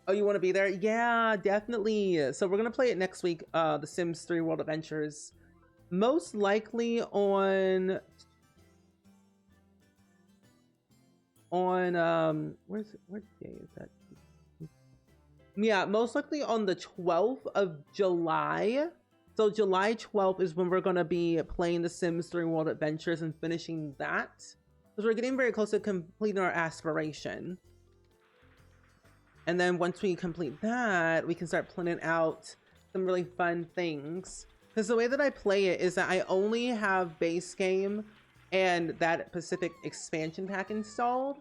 [SPEAKER 1] Oh, you want to be there? Yeah, definitely. So we're gonna play it next week. The Sims 3 World Adventures, most likely on what day is that? Yeah, most likely on the 12th of July. So July 12th is when we're going to be playing The Sims 3 World Adventures and finishing that. Because we're getting very close to completing our aspiration. And then once we complete that, we can start planning out some really fun things. Because the way that I play it is that I only have base game and that Pacific expansion pack installed.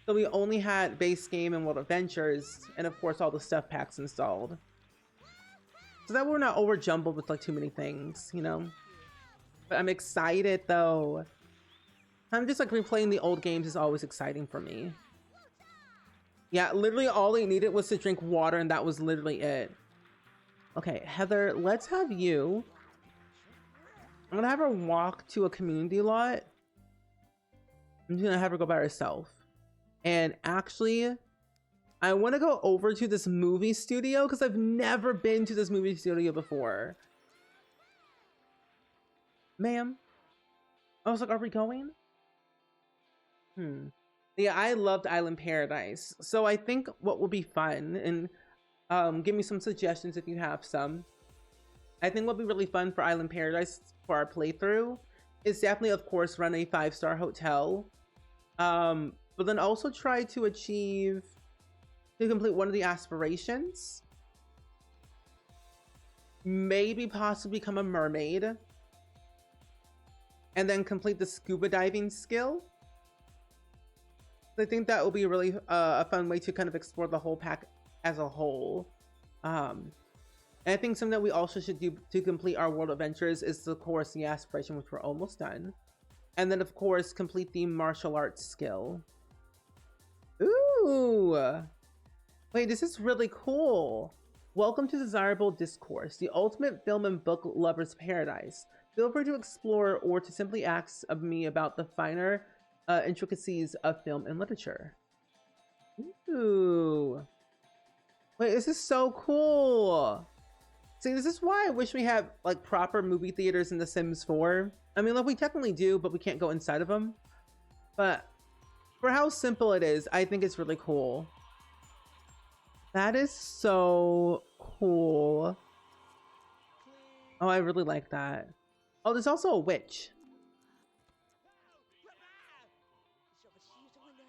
[SPEAKER 1] So we only had base game and World Adventures, and of course all the stuff packs installed. So that we're not over jumbled with like too many things, you know? But I'm excited though. I'm just like replaying the old games is always exciting for me. Yeah, literally all they needed was to drink water and that was literally it. Okay, Heather, let's have you. I'm gonna have her walk to a community lot. I'm just gonna have her go by herself. And actually, I want to go over to this movie studio because I've never been to this movie studio before. Ma'am? I was like, are we going? Yeah, I loved Island Paradise. So I think what will be fun, and give me some suggestions if you have some. I think what will be really fun for Island Paradise for our playthrough is definitely, of course, run a 5-star hotel. But then also try to complete one of the aspirations. Maybe possibly become a mermaid. And then complete the scuba diving skill. I think that will be really a fun way to kind of explore the whole pack as a whole. And I think something that we also should do to complete our world adventures is, of course, the aspiration, which we're almost done. And then, of course, complete the martial arts skill. Ooh! Wait, this is really cool. Welcome to Desirable Discourse, the ultimate film and book lover's paradise. Feel free to explore or to simply ask of me about the finer intricacies of film and literature. Ooh. Wait, this is so cool. See, this is why I wish we had like proper movie theaters in The Sims 4. I mean, like we technically do, but we can't go inside of them. But for how simple it is, I think it's really cool. That is so cool. Oh, I really like that. Oh, there's also a witch.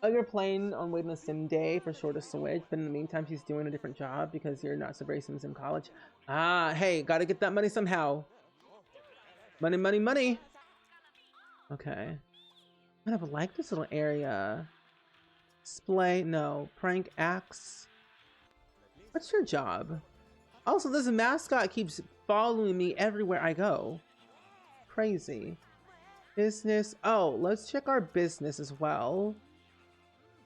[SPEAKER 1] Oh, you're playing on waiting a sim day for Short of Switch, but in the meantime, she's doing a different job because you're not so very Sims in college. Ah, hey, gotta get that money somehow. Money, money, money. Okay. I kind of like this little area. Display, no. Prank acts. What's your job? Also, this mascot keeps following me everywhere I go. Crazy. Business. Oh, let's check our business as well.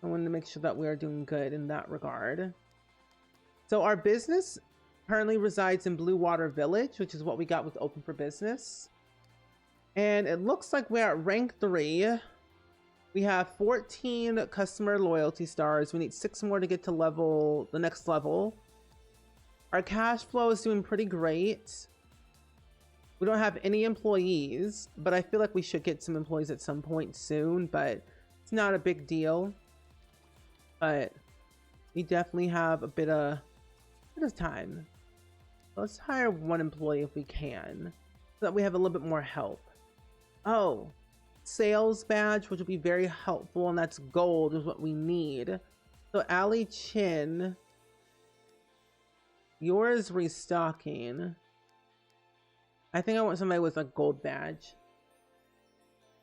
[SPEAKER 1] I want to make sure that we are doing good in that regard. So our business currently resides in Blue Water Village, which is what we got with Open for Business. And it looks like we're at rank 3. We have 14 customer loyalty stars. We need 6 more to get to the next level. Our cash flow is doing pretty great. We don't have any employees, but I feel like we should get some employees at some point soon, but it's not a big deal. But we definitely have a bit of time. Let's hire one employee if we can, so that we have a little bit more help. Oh, sales badge, which will be very helpful, and that's gold is what we need. So Ali Chin, yours restocking. I think I want somebody with a gold badge.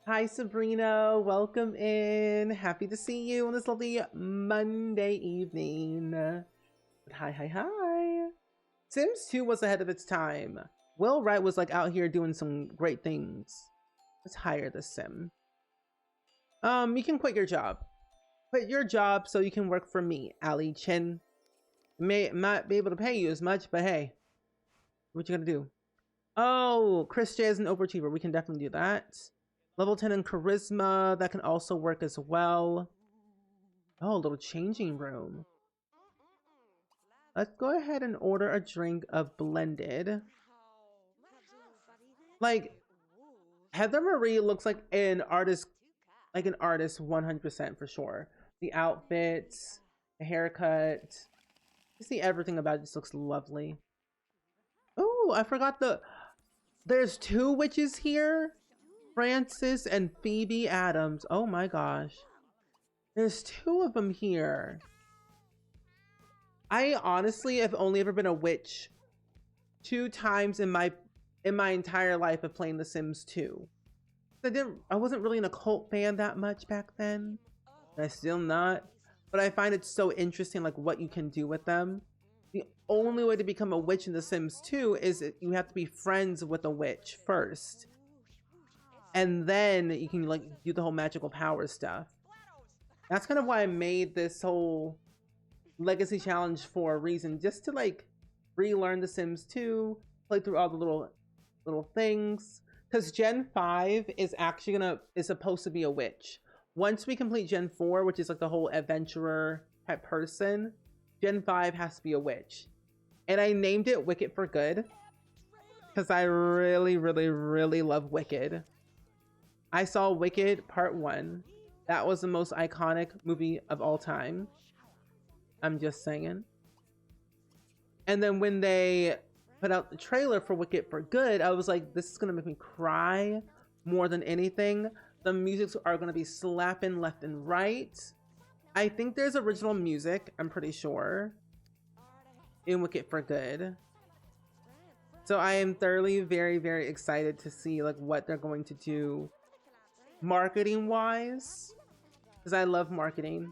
[SPEAKER 1] Hi Sabrina, welcome in. Happy to see you on this lovely Monday evening. Hi. Sims 2 was ahead of its time. Will Wright was like out here doing some great things. Let's hire the sim. You can quit your job. Quit your job so you can work for me, Ali Chin. May not be able to pay you as much, but hey, what you gonna do? Oh, Chris J is an overachiever. We can definitely do that. Level 10 in charisma, that can also work as well. Oh, a little changing room. Let's go ahead and order a drink of blended. Like, Heather Marie looks like an artist 100% for sure. The outfits, the haircut, you see everything about it just looks lovely. Oh, I forgot there's 2 witches here. Frances and Phoebe Adams. Oh my gosh. There's 2 of them here. I honestly have only ever been a witch 2 times in my entire life of playing The Sims 2. I wasn't really an occult fan that much back then. And I still not. But I find it so interesting like what you can do with them. The only way to become a witch in The Sims 2 is you have to be friends with a witch first. And then you can like do the whole magical power stuff. That's kind of why I made this whole legacy challenge for a reason, just to like relearn The Sims 2, play through all the little things. Because Gen 5 is supposed to be a witch. Once we complete Gen 4, which is like the whole adventurer type person, Gen 5 has to be a witch. And I named it Wicked for Good because I really love Wicked. I saw Wicked Part 1. That was the most iconic movie of all time. I'm just saying. And then when they put out the trailer for Wicked for Good, I was like, this is gonna make me cry more than anything. The musics are gonna be slapping left and right. I think there's original music, I'm pretty sure, in Wicked for Good. So I am thoroughly very excited to see like what they're going to do marketing wise, because I love marketing.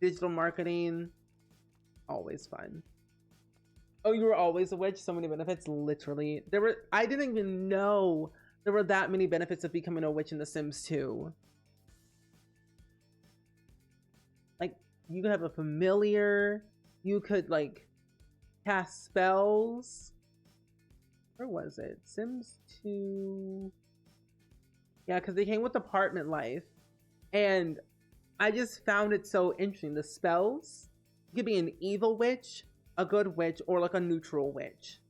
[SPEAKER 1] Digital marketing, always fun. Oh, you were always a witch? So many benefits. Literally. I didn't even know there were that many benefits of becoming a witch in The Sims 2. Like, you could have a familiar. You could, like, cast spells. Where was it? Sims 2. Yeah, because they came with apartment life. And I just found it so interesting. The spells. You could be an evil witch, a good witch, or like a neutral witch.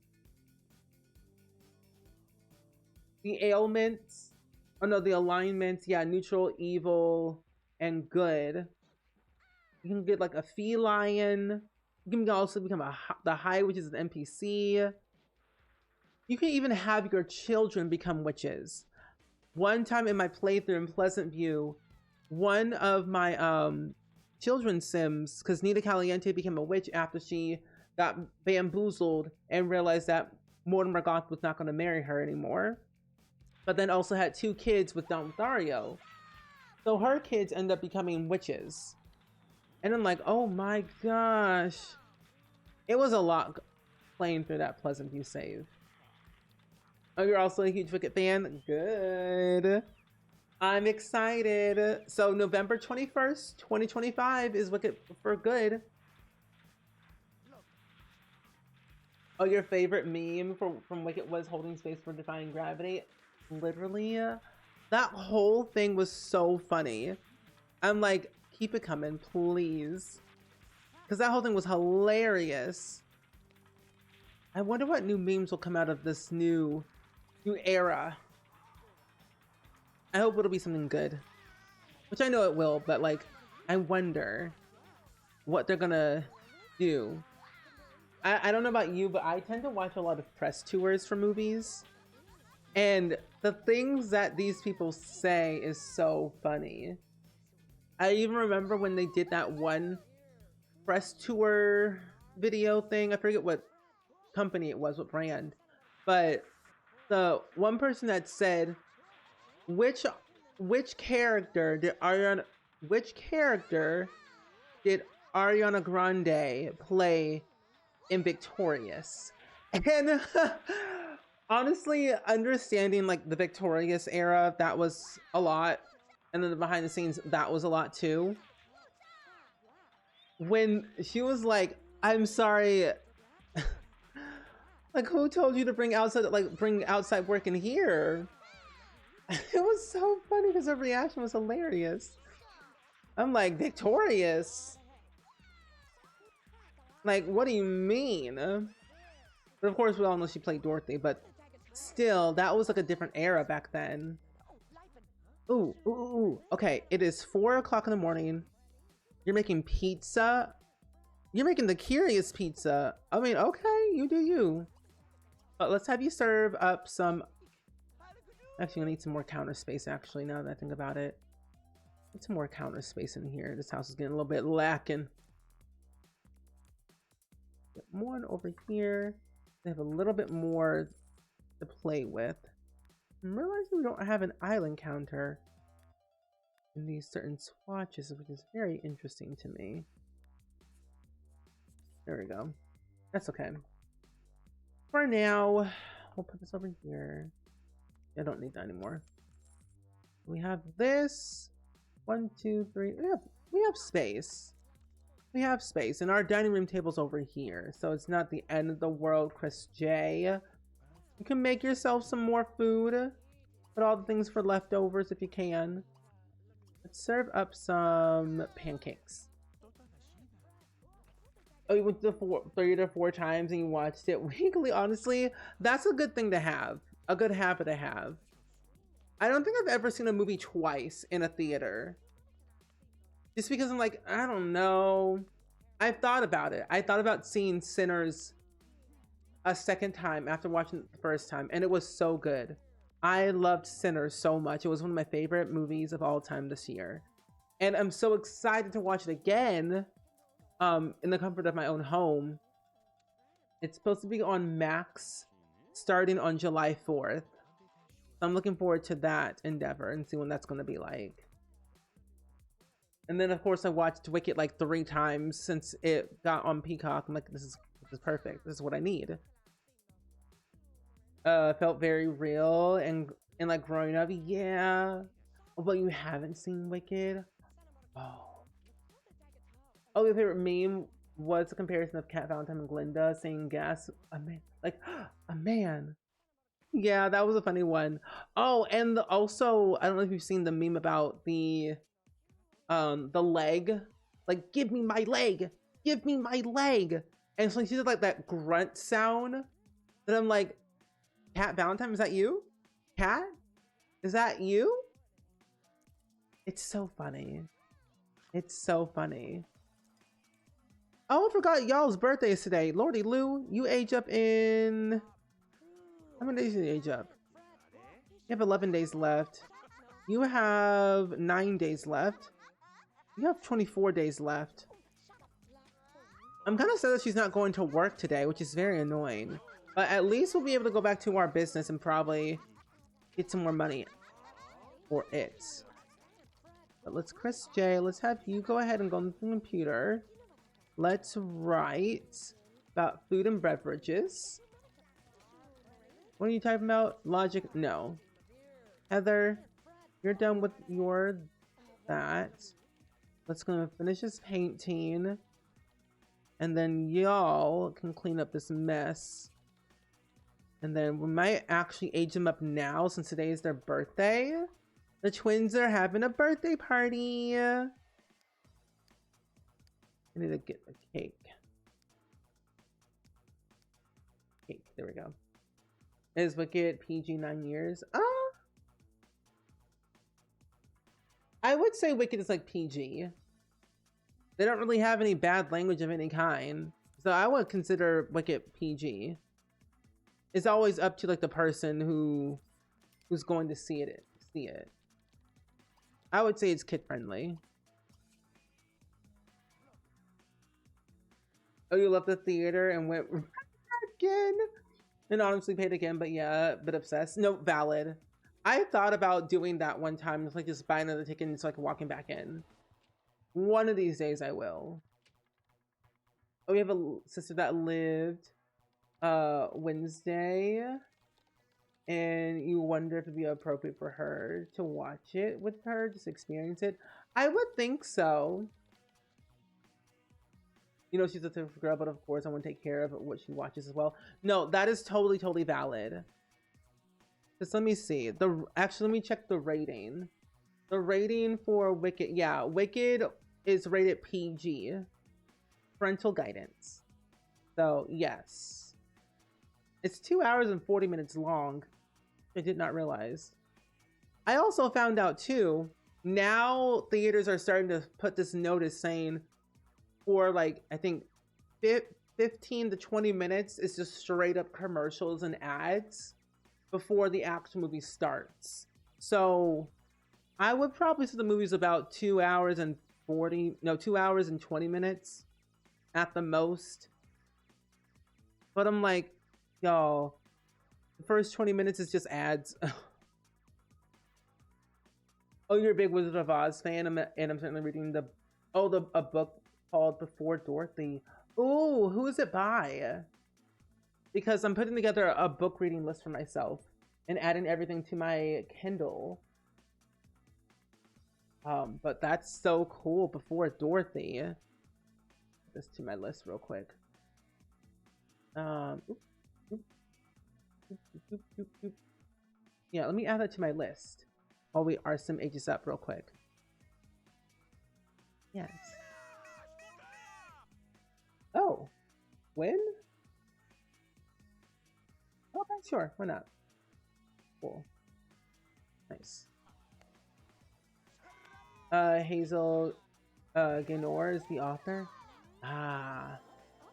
[SPEAKER 1] The ailments, the alignments, yeah, neutral, evil, and good. You can get like a feline. You can also become the high, which is an NPC. You can even have your children become witches. One time in my playthrough in Pleasant View, one of my children's Sims, because Nita Caliente became a witch after she got bamboozled and realized that Mortimer Goth was not going to marry her anymore. But then also had 2 kids with Don Lothario. So her kids end up becoming witches. And I'm like, oh my gosh. It was a lot playing through that Pleasant View save. Oh, you're also a huge Wicked fan? Good. I'm excited. So November 21st, 2025 is Wicked for Good. Oh, your favorite meme from Wicked was holding space for defying gravity? Literally, that whole thing was so funny. I'm like, keep it coming, please. Because that whole thing was hilarious. I wonder what new memes will come out of this new era. I hope it'll be something good, which I know it will, but like, I wonder what they're gonna do. I don't know about you, but I tend to watch a lot of press tours for movies, and the things that these people say is so funny. I even remember when they did that one press tour video thing. I forget what company it was, what brand, but the one person that said, which character did Ariana Grande play in Victorious? And honestly, understanding like the Victorious era, that was a lot, and then the behind the scenes, that was a lot too. When she was like, I'm sorry, like, who told you to bring outside work in here? It was so funny because her reaction was hilarious. I'm like, Victorious? Like, what do you mean? But of course, we all know she played Dorothy, but still, that was like a different era back then. Ooh, ooh, ooh. Okay, it is 4 o'clock in the morning. You're making pizza? You're making the curious pizza. I mean, okay, you do you. But let's have you serve up some... Actually, I need some more counter space, actually, now that I think about it. Need some more counter space in here. This house is getting a little bit lacking. Get one over here. They have a little bit more to play with. I'm realizing we don't have an island counter in these certain swatches, which is very interesting to me. There we go. That's okay. For now, we'll put this over here. I don't need that anymore. We have this. 1, 2, 3. We have space. We have space, and our dining room table's over here, so it's not the end of the world, Chris J. You can make yourself some more food. Put all the things for leftovers if you can. Let's serve up some pancakes. Oh, you went to 3 to 4 times and you watched it weekly. Honestly, that's a good thing to have. A good habit to have. I don't think I've ever seen a movie twice in a theater. Just because I'm like, I don't know. I've thought about it. I thought about seeing Sinners a second time after watching it the first time, and it was so good. I loved Sinners so much. It was one of my favorite movies of all time this year. And I'm so excited to watch it again in the comfort of my own home. It's supposed to be on Max starting on July 4th. I'm looking forward to that endeavor and see what that's going to be like. And then, of course, I watched Wicked like 3 times since it got on Peacock. I'm like, this is perfect. This is what I need. Felt very real and like growing up. Yeah. But you haven't seen Wicked? Oh, your favorite meme was a comparison of Cat Valentine and Glinda saying gas. A man, like a man. Yeah, that was a funny one. Oh, and also, I don't know if you've seen the meme about the leg. Like, give me my leg. Give me my leg. And so she did like that grunt sound. And I'm like, Cat Valentine, is that you? Cat? Is that you? It's so funny. It's so funny. Oh, I forgot y'all's birthday is today. Lordy Lou, you age up in... How many days do you age up? You have 11 days left. You have 9 days left. You have 24 days left. I'm kind of sad that she's not going to work today, which is very annoying. But at least we'll be able to go back to our business and probably get some more money for it. But let's, Chris J, let's have you go ahead and go on the computer. Let's write about food and beverages. What are you typing about? Logic? No. Heather, you're done with your that. Let's go finish this painting. And then y'all can clean up this mess. And then we might actually age them up now since today is their birthday. The twins are having a birthday party. I need to get the cake. Cake. There we go. Is Wicked PG 9 years? I would say Wicked is like PG. They don't really have any bad language of any kind. So I would consider Wicked PG. It's always up to like the person who's going to see it. I would say it's kid friendly. Oh, you left the theater and went again? And honestly paid again, but yeah, a bit obsessed. No, valid. I thought about doing that one time, like just buying another ticket and so I can walking back in. One of these days I will. Oh, we have a sister that lived Wednesday, and you wonder if it'd be appropriate for her to watch it with her, just experience it. I would think so. You know, she's a tough girl, but of course I want to take care of what she watches as well. No, that is totally valid. Just let me see. Actually, let me check the rating. The rating for Wicked, yeah, Wicked is rated PG. Parental guidance. So, yes. It's 2 hours and 40 minutes long. I did not realize. I also found out too, now theaters are starting to put this notice saying for like, I think 15 to 20 minutes is just straight up commercials and ads before the actual movie starts. So I would probably say the movie's about 2 hours and 2 hours and 20 minutes at the most. But I'm like, y'all, the first 20 minutes is just ads. Oh, you're a big Wizard of Oz fan, and I'm certainly reading a book called Before Dorothy. Ooh, who is it by? Because I'm putting together a book reading list for myself and adding everything to my Kindle. But that's so cool. Before Dorothy. Put this to my list real quick. Yeah, let me add that to my list while we are some ages up real quick. Yes. Oh, when? Okay, sure, why not? Cool. Nice. Hazel Gaynor is the author. Ah.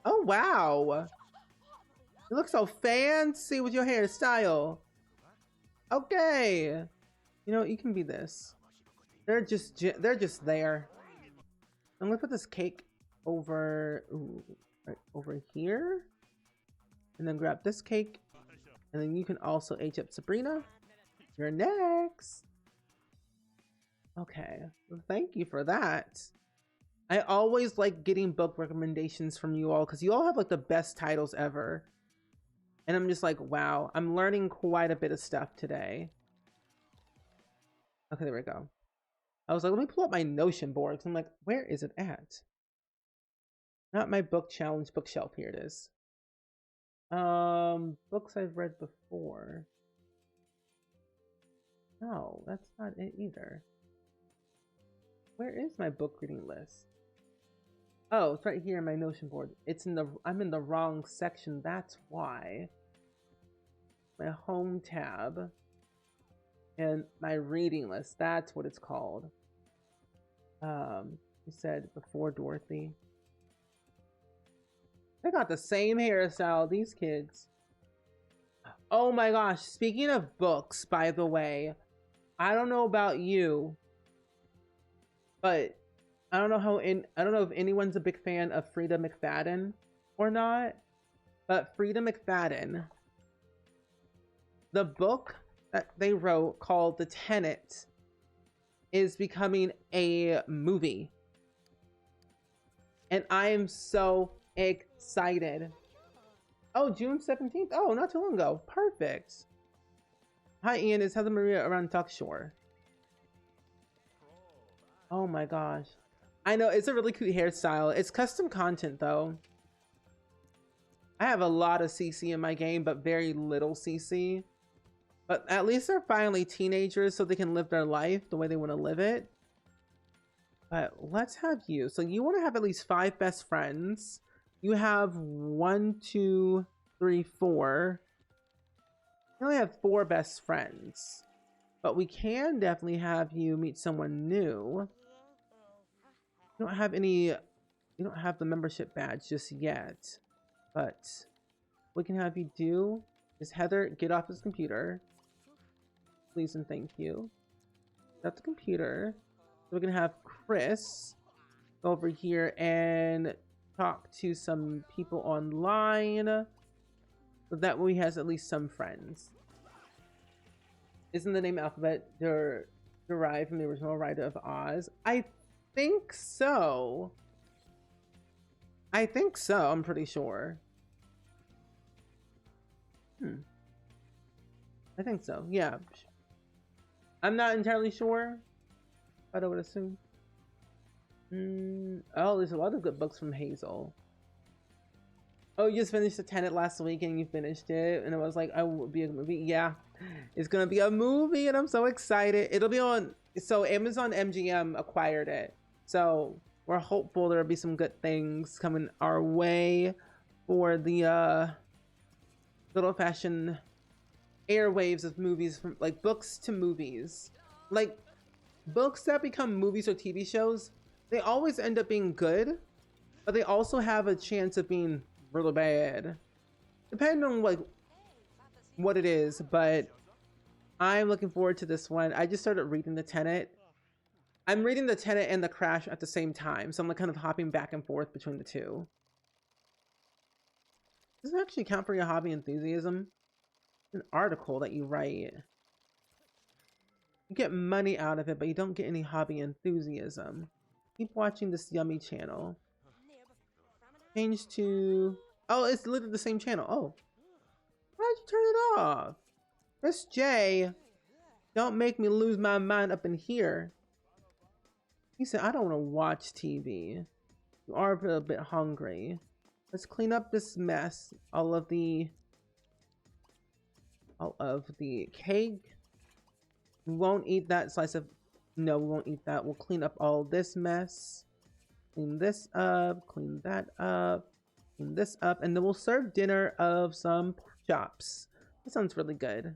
[SPEAKER 1] Oh, wow. You look so fancy with your hairstyle. Okay. You know, you can be this. They're just there. I'm gonna put this cake over, right over here. And then grab this cake. And then you can also age up Sabrina. You're next. Okay. Well, thank you for that. I always like getting book recommendations from you all because you all have like the best titles ever. And I'm just like, wow, I'm learning quite a bit of stuff today. Okay, there we go. I was like, let me pull up my Notion board because I'm like, where is it at? Not my book challenge bookshelf. Here it is. Books I've read before. No, that's not it either. Where is my book reading list? Oh, it's right here in my Notion board. I'm in the wrong section, that's why. My home tab. And my reading list, that's what it's called. You said Before Dorothy. They got the same hairstyle, these kids. Oh my gosh, speaking of books, by the way, I don't know about you, but I don't know if anyone's a big fan of Frida McFadden or not, but Frida McFadden, the book that they wrote called The Tenet is becoming a movie. And I am so excited. Oh, June 17th? Oh, not too long ago. Perfect. Hi, Ian. It's Heather Maria around Tuck Shore. Oh my gosh. I know, it's a really cute hairstyle. It's custom content, though. I have a lot of CC in my game, but very little CC. But at least they're finally teenagers, so they can live their life the way they want to live it. But let's have you. So you want to have at least 5 best friends. You have 1, 2, 3, 4. We only have 4 best friends. But we can definitely have you meet someone new. You don't have any... You don't have the membership badge just yet. But what we can have you do is Heather, get off this computer. Please and thank you. Get off the computer. So we're going to have Chris go over here and talk to some people online. So that way he has at least some friends. Isn't the name Alphabet derived from the original writer of Oz? I think so. I think so. I'm pretty sure. I think so. Yeah. I'm not entirely sure, but I would assume. Oh, there's a lot of good books from Hazel. Oh, you just finished the Tenet last week and you finished it, and it was like, I would be a movie. Yeah, it's gonna be a movie, and I'm so excited. It'll be on. So Amazon MGM acquired it, so we're hopeful there'll be some good things coming our way for the little fashion airwaves of movies, from like books to movies. Like books that become movies or TV shows, they always end up being good, but they also have a chance of being really bad, depending on like what it is. But I'm looking forward to this one. I just started reading the Tenet. I'm reading the Tenet and the Crash at the same time, so I'm like kind of hopping back and forth between the two. Does it actually count for your hobby enthusiasm? An article that you write. You get money out of it, but you don't get any hobby enthusiasm. Keep watching this yummy channel. Change to... Oh, it's literally the same channel. Oh. Why'd you turn it off? Press J. Don't make me lose my mind up in here. He said, I don't want to watch TV. You are a bit hungry. Let's clean up this mess. All of the cake. We won't eat that slice of... No, we won't eat that. We'll clean up all this mess. Clean this up, clean that up, clean this up, and then we'll serve dinner of some pork chops. That sounds really good.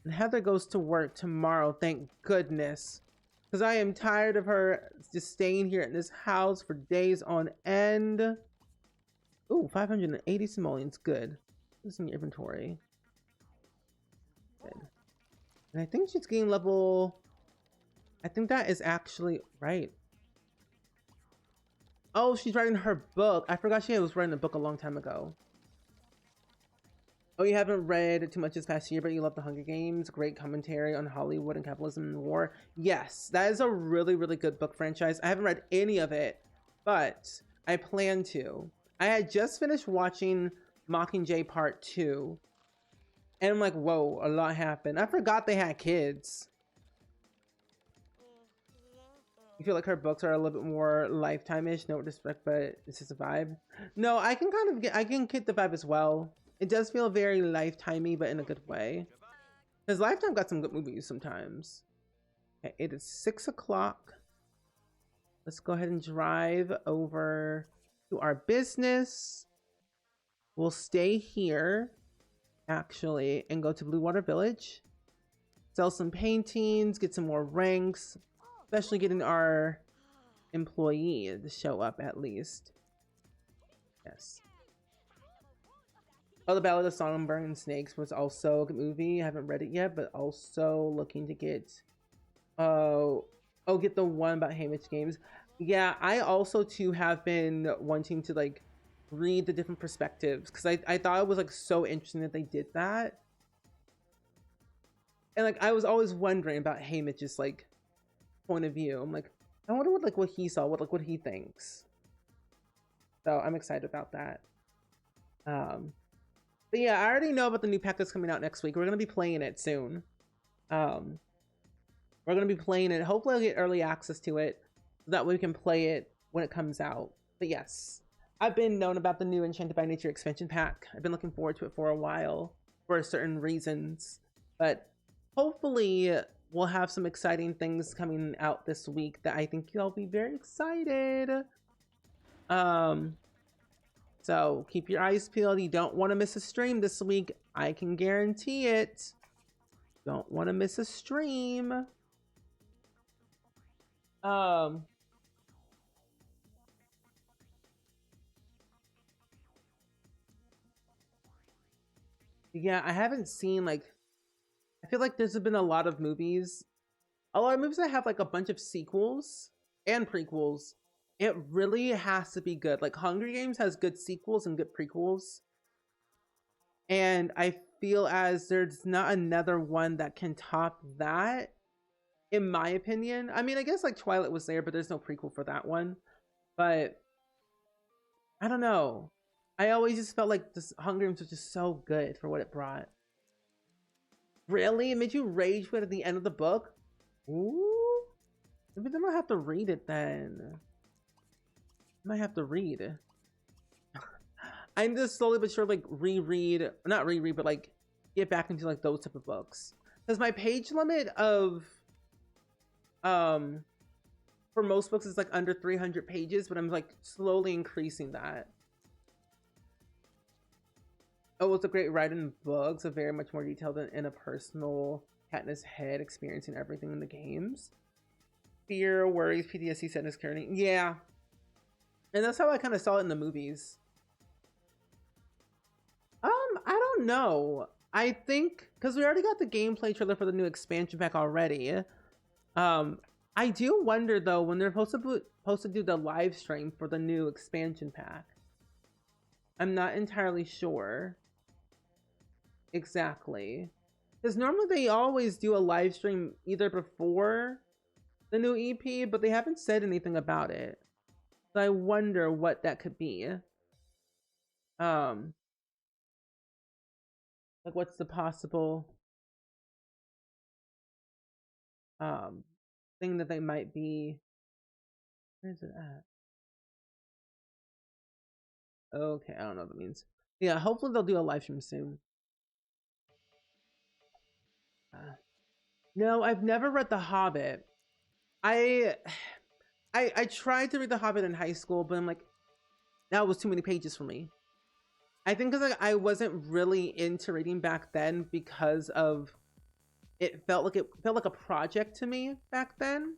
[SPEAKER 1] And Heather goes to work tomorrow, thank goodness. Because I am tired of her just staying here in this house for days on end. Ooh, 580 simoleons, good. What's in your inventory? Good. And I think she's getting level... I think that is actually right. Oh, she's writing her book. I forgot she was writing a book a long time ago. Oh, you haven't read too much this past year, but you love The Hunger Games. Great commentary on Hollywood and capitalism and war. Yes, that is a really, really good book franchise. I haven't read any of it, but I plan to. I had just finished watching Mockingjay Part 2. And I'm like, whoa, a lot happened. I forgot they had kids. You feel like her books are a little bit more Lifetime-ish, no disrespect, but it's just a vibe. No, I can kind of get, I can get the vibe as well. It does feel very Lifetime-y, but in a good way. Because Lifetime got some good movies sometimes. Okay, it is 6 o'clock. Let's go ahead and drive over to our business. We'll stay here, actually, and go to Blue Water Village. Sell some paintings, get some more ranks. Especially getting our employee to show up at least. Yes. Oh, The Ballad of Songbird and Snakes was also a good movie. I haven't read it yet, but also looking to get... get the one about Hamish Games. Yeah, I also too have been wanting to like read the different perspectives, because I thought it was like so interesting that they did that. And like I was always wondering about Hamish's like point of view. I'm like, I wonder what he saw, what he thinks. So I'm excited about that. But yeah, I already know about the new pack that's coming out next week. We're gonna be playing it soon. We're gonna be playing it. Hopefully I'll get early access to it so that way we can play it when it comes out. But yes, I've been known about the new Enchanted by Nature expansion pack. I've been looking forward to it for a while for certain reasons, but hopefully we'll have some exciting things coming out this week that I think you'll be very excited. So keep your eyes peeled. You don't want to miss a stream this week. I can guarantee it. Don't want to miss a stream. Yeah, I haven't seen, like, I feel like there's been a lot of movies that have like a bunch of sequels and prequels. It really has to be good. Like Hunger Games has good sequels and good prequels. And I feel as there's not another one that can top that, in my opinion. I mean, I guess like Twilight was there, but there's no prequel for that one. But I don't know. I always just felt like this Hunger Games was just so good for what it brought. Really? It made you rage quit at the end of the book? Ooh. Maybe then I'll have to read it then. I might have to read. I'm just slowly but sure like not reread, but like get back into like those type of books. Because my page limit of for most books is like under 300 pages, but I'm like slowly increasing that. Oh, it's a great write in books, so very much more detailed than in a personal Katniss head experiencing everything in the games. Fear, worries, PTSD, sadness, caring. Yeah. And that's how I kind of saw it in the movies. I don't know. I think because we already got the gameplay trailer for the new expansion pack already. I do wonder though when they're supposed to do the live stream for the new expansion pack. I'm not entirely sure exactly, because normally they always do a live stream either before the new EP, but they haven't said anything about it. So I wonder what that could be. Like what's the possible thing that they might be. Where's it at? Okay, I don't know what that means. Yeah, hopefully they'll do a live stream soon. No, I've never read The Hobbit. I tried to read The Hobbit in high school, but I'm like, that was too many pages for me. I think because like, I wasn't really into reading back then because of it felt like a project to me back then.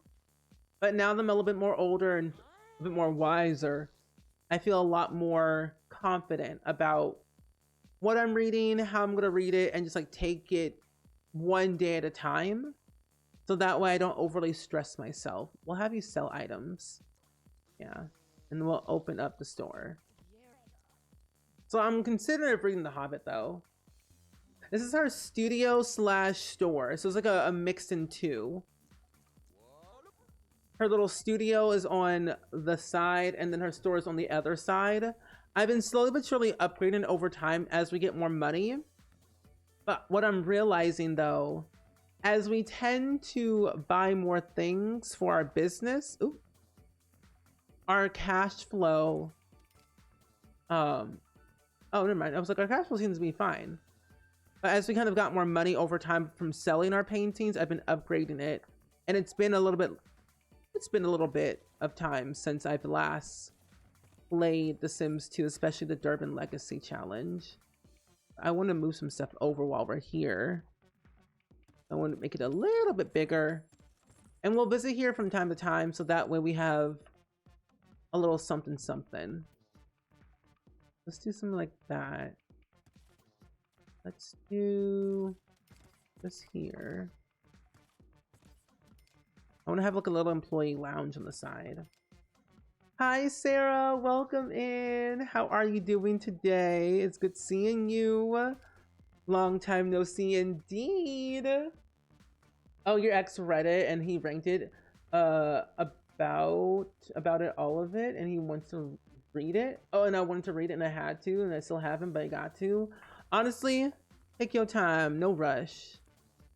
[SPEAKER 1] But now that I'm a little bit more older and a bit more wiser, I feel a lot more confident about what I'm reading, how I'm gonna read it, and just like take it one day at a time. So that way I don't overly stress myself. We'll have you sell items. Yeah. And we'll open up the store. So I'm considering reading The Hobbit though. This is our studio / store. So it's like a mixed in two. Her little studio is on the side and then her store is on the other side. I've been slowly but surely upgrading over time as we get more money. But what I'm realizing though, as we tend to buy more things for our business, our cash flow, oh, never mind. I was like, our cash flow seems to be fine. But as we kind of got more money over time from selling our paintings, I've been upgrading it. And it's been a little bit of time since I've last played The Sims 2, especially the Durbin Legacy Challenge. I want to move some stuff over while we're here. I want to make it a little bit bigger. And we'll visit here from time to time, so that way we have a little something something. Let's do something like that. Let's do this here. I want to have like a little employee lounge on the side. Hi, Sarah. Welcome in. How are you doing today? It's good seeing you. Long time no see indeed. Oh, your ex read it and he ranked it about it, all of it, and he wants to read it. Oh, and I wanted to read it and I had to, and I still haven't, but I got to. Honestly, take your time. No rush.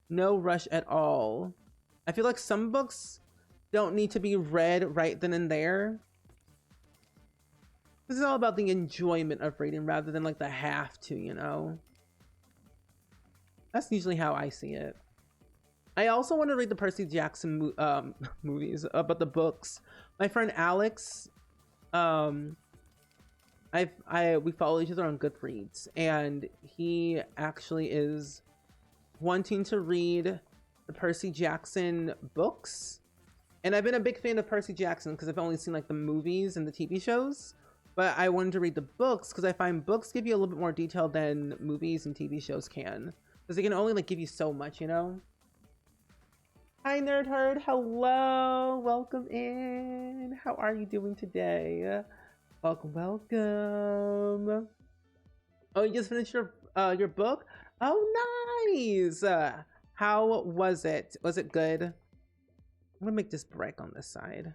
[SPEAKER 1] No rush at all. I feel like some books don't need to be read right then and there. This is all about the enjoyment of reading rather than like the have to, you know? That's usually how I see it. I also want to read the Percy Jackson movies, but the books. My friend Alex we follow each other on Goodreads, and he actually is wanting to read the Percy Jackson books. And I've been a big fan of Percy Jackson because I've only seen like the movies and the TV shows, but I wanted to read the books because I find books give you a little bit more detail than movies and TV shows can, because they can only like give you so much, you know. Hi Nerd Herd, hello, welcome in. How are you doing today? Welcome, welcome. Oh, you just finished your book? Oh, nice. How was it? Was it good? I'm gonna make this break on this side.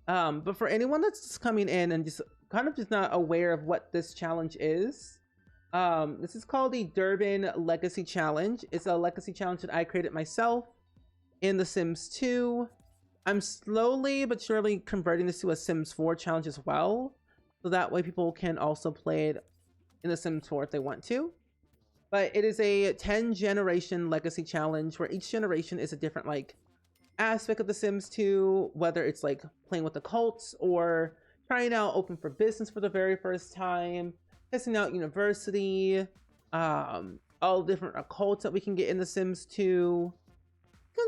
[SPEAKER 1] But for anyone that's just coming in and just kind of just not aware of what this challenge is, this is called the Durbin Legacy Challenge. It's a legacy challenge that I created myself in The Sims 2. I'm slowly but surely converting this to a Sims 4 challenge as well, so that way people can also play it in The Sims 4 if they want to. But it is a 10 generation legacy challenge where each generation is a different like aspect of The Sims 2, whether it's like playing with the cults or trying out open for business for the very first time, testing out university, all different cults that we can get in The Sims 2.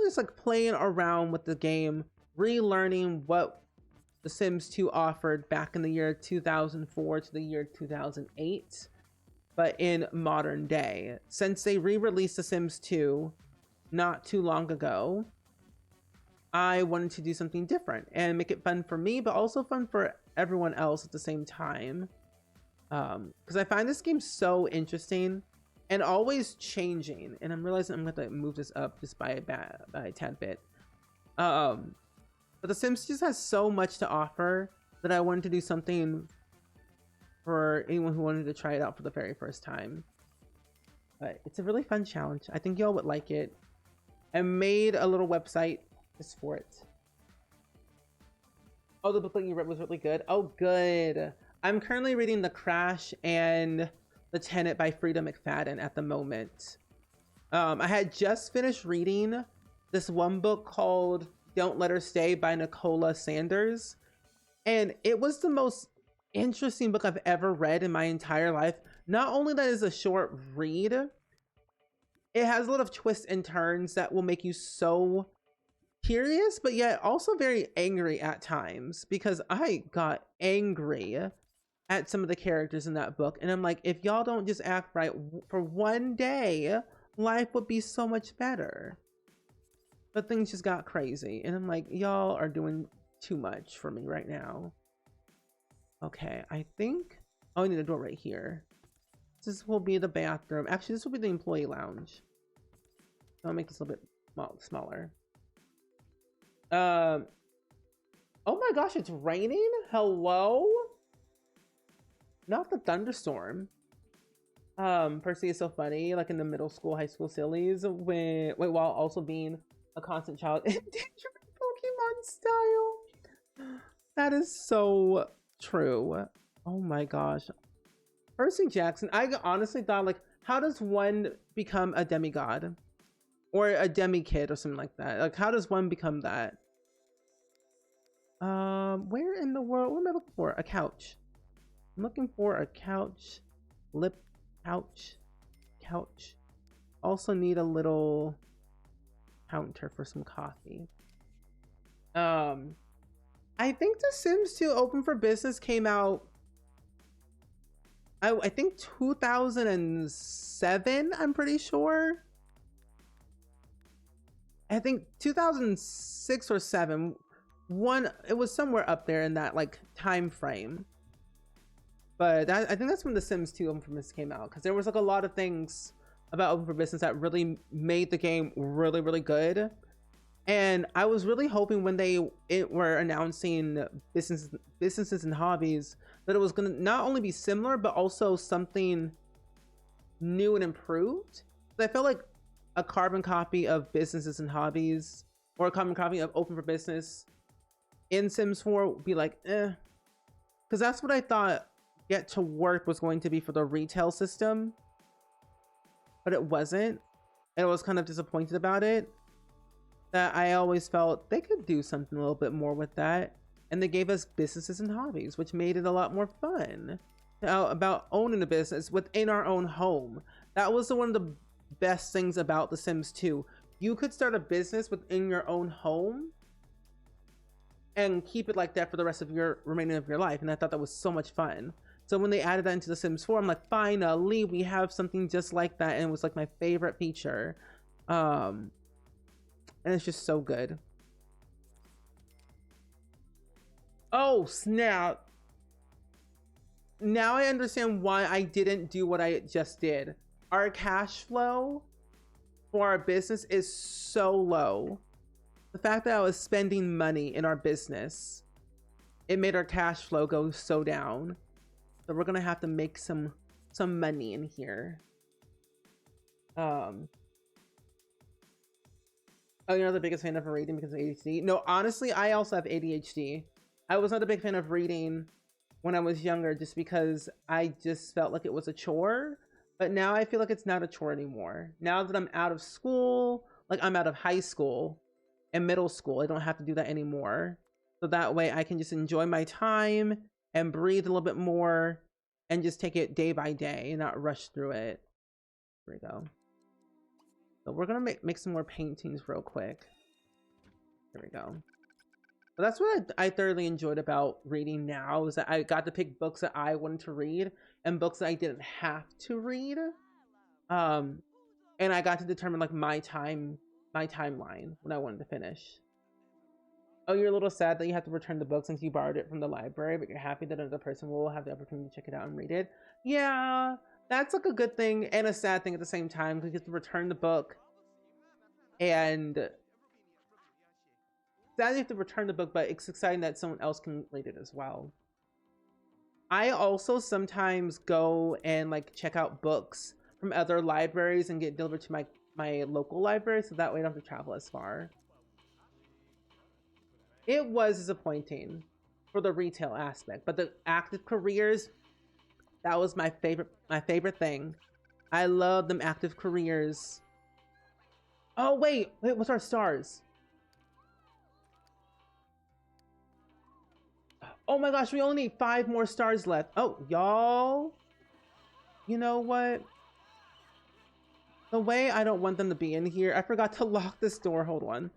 [SPEAKER 1] Just like playing around with the game, relearning what The Sims 2 offered back in the year 2004 to the year 2008, but in modern day. Since they re-released The Sims 2 not too long ago, I wanted to do something different and make it fun for me, but also fun for everyone else at the same time. Because I find this game so interesting and always changing, and I'm realizing I'm going to move this up just by a tad bit. But The Sims just has so much to offer that I wanted to do something for anyone who wanted to try it out for the very first time. But it's a really fun challenge. I think y'all would like it. I made a little website just for it. Oh, the book that you read was really good. Oh, good. I'm currently reading The Crash and The Tenant by Frida McFadden at the moment. I had just finished reading this one book called Don't Let Her Stay by Nicola Sanders, and it was the most interesting book I've ever read in my entire life. Not only that is a short read, it has a lot of twists and turns that will make you so curious, but yet also very angry at times, because I got angry at some of the characters in that book, and I'm like, if y'all don't just act right for one day, life would be so much better. But things just got crazy, and I'm like, y'all are doing too much for me right now. Okay, I think I need a door right here. This will be the bathroom. Actually, this will be the employee lounge. I'll make this a little bit smaller. Oh my gosh, it's raining? Hello? Not the thunderstorm. Percy is so funny, like in the middle school, high school sillies, while also being a constant child in Pokemon style. That is so true. Oh my gosh. Percy Jackson, I honestly thought, like, how does one become a demigod? Or a demi-kid or something like that? Like, how does one become that? Where in the world? What am I looking for? A couch. I'm looking for a couch. Lip couch. Couch. Also need a little counter for some coffee. I think The Sims 2 Open for Business came out, I think 2007, I'm pretty sure. I think 2006 or 7. It was somewhere up there in that like time frame. But I think that's when The Sims 2 Open for Business came out, because there was like a lot of things about Open for Business that really made the game really, really good. And I was really hoping when they were announcing businesses and hobbies that it was going to not only be similar, but also something new and improved. I felt like a carbon copy of businesses and hobbies, or a carbon copy of Open for Business in Sims 4 would be like, eh. Because that's what I thought Get to Work was going to be for the retail system. But it wasn't. And I was kind of disappointed about it. That I always felt they could do something a little bit more with that. and they gave us businesses and hobbies, which made it a lot more fun. About owning a business within our own home. That was one of the best things about The Sims 2. You could start a business within your own home and keep it like that for the rest of your remaining of your life. And I thought that was so much fun. So when they added that into The Sims 4, I'm like, finally, we have something just like that. And it was like my favorite feature. And it's just so good. Oh, snap. Now I understand why I didn't do what I just did. Our cash flow for our business is so low. The fact that I was spending money in our business, it made our cash flow go so down. So we're gonna have to make some money in here. Oh, you're not the biggest fan of reading because of ADHD? No, honestly, I also have ADHD. I was not a big fan of reading when I was younger just because I just felt like it was a chore. But now I feel like it's not a chore anymore. Now that I'm out of school, like I'm out of high school and middle school, I don't have to do that anymore. So that way I can just enjoy my time and breathe a little bit more and just take it day by day and not rush through it. Here we go. So we're gonna make some more paintings real quick. Here we go. But that's what I thoroughly enjoyed about reading now, is that I got to pick books that I wanted to read and books that I didn't have to read. And I got to determine like my timeline when I wanted to finish. Oh, you're a little sad that you have to return the book since you borrowed it from the library, but you're happy that another person will have the opportunity to check it out and read it. Yeah, that's like a good thing and a sad thing at the same time, because you have to return the book and sad you have to return the book, but it's exciting that someone else can read it as well. I also sometimes go and like check out books from other libraries and get delivered to my local library, so that way I don't have to travel as far. It was disappointing for the retail aspect, but the active careers, that was my favorite thing. I love them active careers. Oh wait, what's our stars? Oh my gosh, we only need 5 more stars left. Oh, y'all, you know what? The way I don't want them to be in here, I forgot to lock this door. Hold on.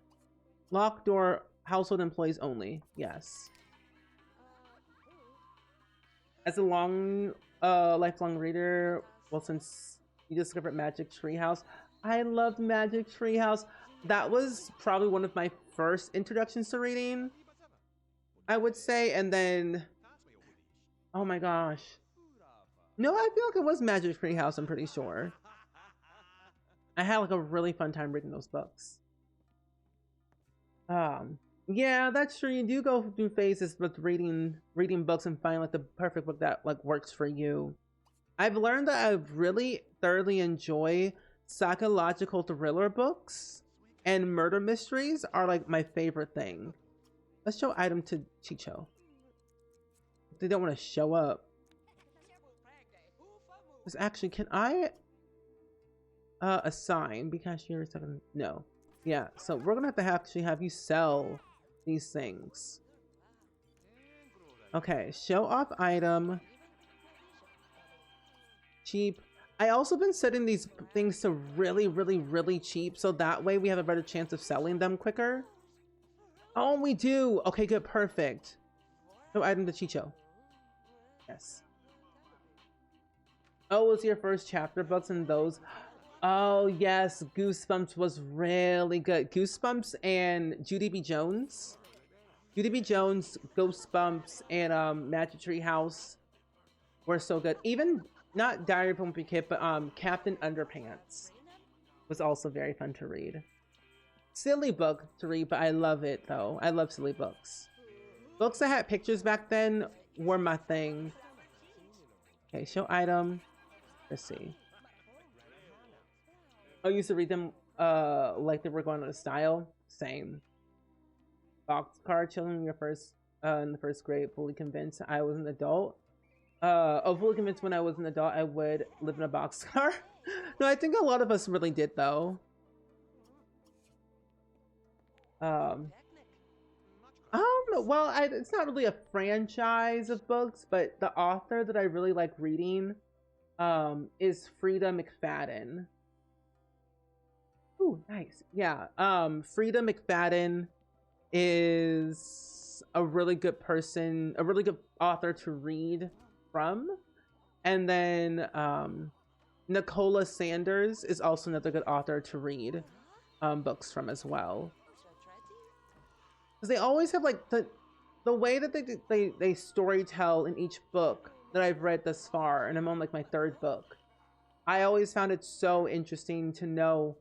[SPEAKER 1] Lock door, household employees only. Yes. As a lifelong reader, well, since you discovered Magic Treehouse, I loved Magic Treehouse. That was probably one of my first introductions to reading, I would say. And then, oh my gosh. No, I feel like it was Magic Treehouse, I'm pretty sure. I had like a really fun time reading those books. Yeah, that's true. You do go through phases with reading books and find like the perfect book that like works for you. I've learned that I really thoroughly enjoy psychological thriller books, and murder mysteries are like my favorite thing. Let's show item to Chicho. They don't want to show up. Because actually, can I assign? Be cashier a second. No. Yeah, so we're gonna actually have you sell these things. Okay, show off item. Cheap. I also been setting these things to really cheap, so that way we have a better chance of selling them quicker. Oh, we do. Okay, good, perfect. Show item to Chicho. Yes. Oh, was your first chapter books and those? Oh yes, Goosebumps was really good. Goosebumps and Judy B. Jones. Judy B. Jones, Goosebumps, and Magic Tree House were so good. Even not Diary of a Wimpy Kid, but Captain Underpants was also very fun to read. Silly book to read, but I love it though. I love silly books. Books that had pictures back then were my thing. Okay, show item. Let's see. I used to read them like they were going on a style. Same. Boxcar children in the first grade, fully convinced I was an adult. Fully convinced when I was an adult I would live in a boxcar. No, I think a lot of us really did though. Well, it's not really a franchise of books, but the author that I really like reading is Frida McFadden. Ooh, nice. Yeah. Frida McFadden is a really good person, a really good author to read from. And then Nicola Sanders is also another good author to read books from as well. Because they always have like the way that they story tell in each book that I've read thus far, and I'm on like my third book. I always found it so interesting to know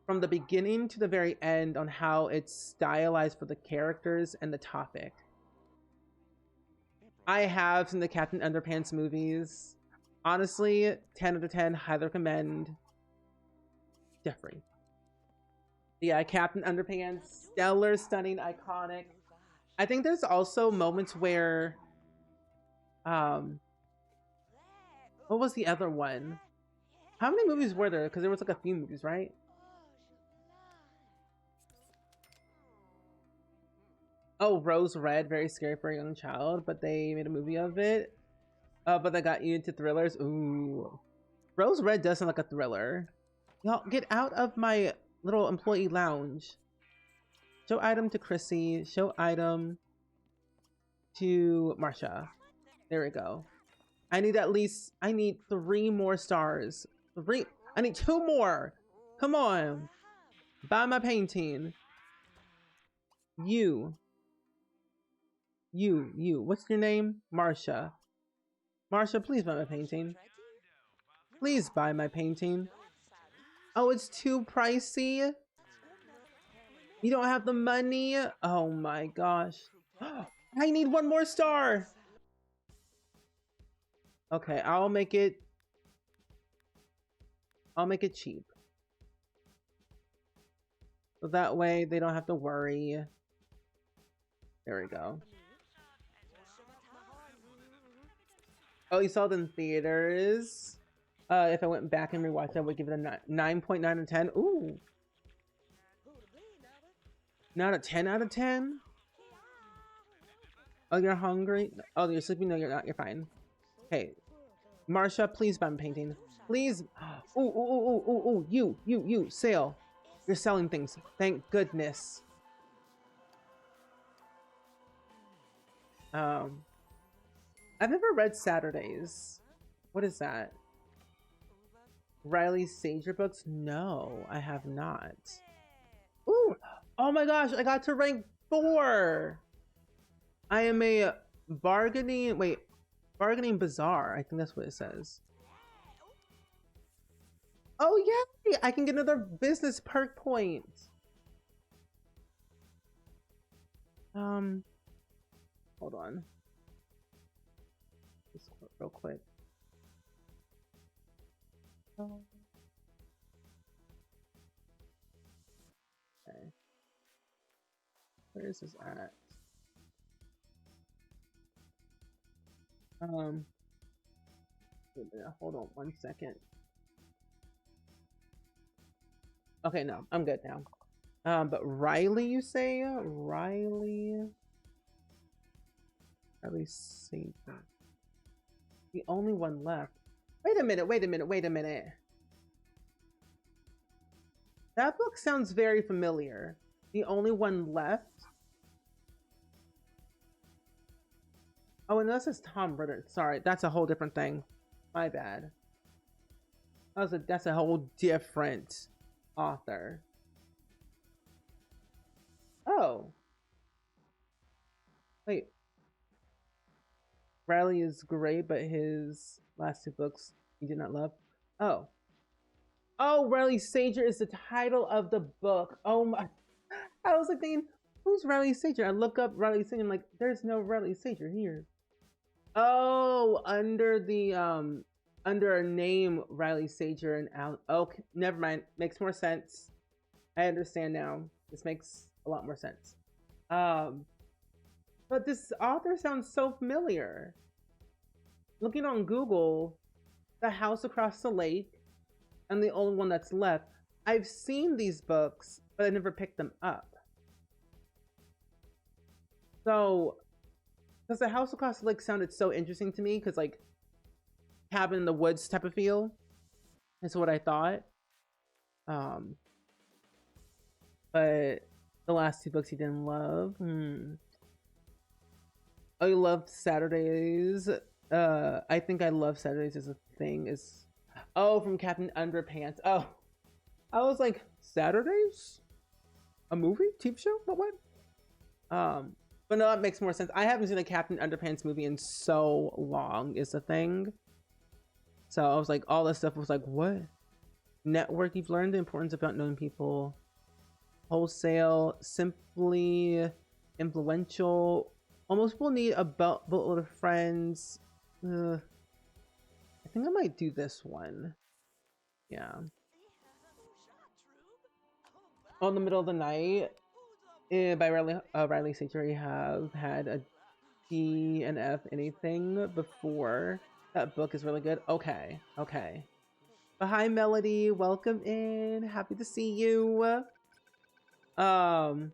[SPEAKER 1] from the beginning to the very end on how it's stylized for the characters and the topic. I have seen the Captain Underpants movies. Honestly, 10 out of 10, highly recommend. Jeffrey. Yeah, Captain Underpants, stellar, stunning, iconic. I think there's also moments where, what was the other one? How many movies were there? Because there was like a few movies, right? Oh, Rose Red, very scary for a young child, but they made a movie of it. But that got you into thrillers. Ooh, Rose Red does sound like a thriller. Y'all, get out of my little employee lounge. Show item to Chrissy. Show item to Marsha. There we go. I need 3 more stars. I need 2 more. Come on. Buy my painting. You. What's your name? Marsha. Marsha, please buy my painting. Please buy my painting. Oh, it's too pricey. You don't have the money. Oh my gosh. I need 1 more star. Okay, I'll make it cheap. So that way they don't have to worry. There we go. Oh, you saw it in theaters. If I went back and rewatched, I would give it a 9.9 out of 10. Ooh. Not a 10 out of 10? Oh, you're hungry? Oh, you're sleeping? No, you're not. You're fine. Hey, Marsha, please buy me painting. Please. Ooh. You. Sale. You're selling things. Thank goodness. I've never read Saturdays. What is that? Riley Sager books? No, I have not. Ooh! Oh my gosh, I got to rank 4! I am a bargaining bazaar. I think that's what it says. Oh yay! I can get another business perk point. Hold on. Just real quick. Okay. Where is this at? Wait a minute, hold on 1 second. Okay, no, I'm good now. But Riley, you say? Riley Sager. The only one left. Wait a minute. That book sounds very familiar. The only one left? Oh, and this is Tom Ritter. Sorry, that's a whole different thing. My bad. That's a whole different author. Oh. Wait. Riley is great, but his last 2 books he did not love. Oh. Oh, Riley Sager is the title of the book. Oh my. I was like thinking, who's Riley Sager? I look up Riley Sager and I'm like, there's no Riley Sager here. Oh, under a name Riley Sager and Al. Okay, never mind. Makes more sense. I understand now. This makes a lot more sense. But this author sounds so familiar. Looking on Google, The House Across the Lake, and the only one that's left. I've seen these books, but I never picked them up. So, because the House Across the Lake sounded so interesting to me, because like cabin in the woods type of feel is what I thought. Um, but the last two books you didn't love. Oh, you love Saturdays. I think I love Saturdays as a thing. Is from Captain Underpants. Oh, I was like, Saturdays? A movie? TV show? What? But no, that makes more sense. I haven't seen a Captain Underpants movie in so long, is the thing. So I was like, all this stuff was like, what? Network, you've learned the importance about knowing people. Wholesale, simply influential. Almost people need a boatload of friends. I think I might do this one. Yeah. Oh, in the middle of the night. By Riley Sager, have had a D and F anything before. That book is really good. Okay. But hi, Melody. Welcome in. Happy to see you. 5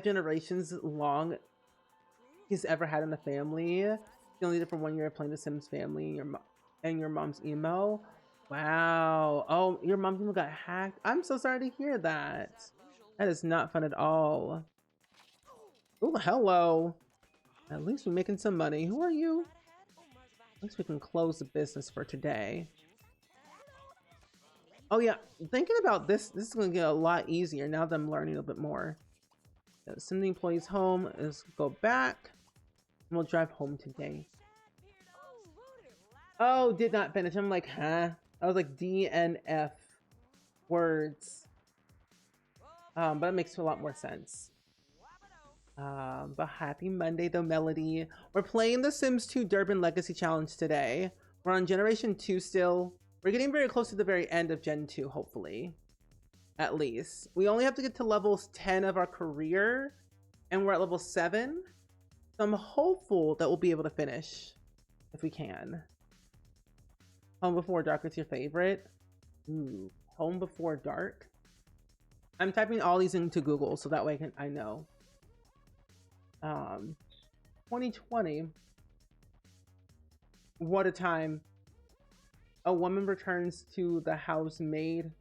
[SPEAKER 1] generations long he's ever had in the family. You only did it for 1 year playing the Sims family and your mom's email. Wow. Oh, your mom's email got hacked. I'm so sorry to hear that. That is not fun at all. Oh, hello. At least we're making some money. Who are you? At least we can close the business for today. Oh yeah, thinking about this is going to get a lot easier now that I'm learning a bit more. Send the employees home. Let's go back. And we'll drive home today. Oh, did not finish. I'm like, huh? I was like D and F words. But it makes a lot more sense. But happy Monday though, Melody. We're playing the Sims 2 Durbin Legacy Challenge today. We're on Generation 2 still. We're getting very close to the very end of Gen 2, hopefully. At least. We only have to get to levels 10 of our career, and we're at level 7. So I'm hopeful that we'll be able to finish, if we can. Home Before Dark is your favorite? Ooh, Home Before Dark? I'm typing all these into Google, so that way I know. 2020. What a time. A woman returns to the housemaid.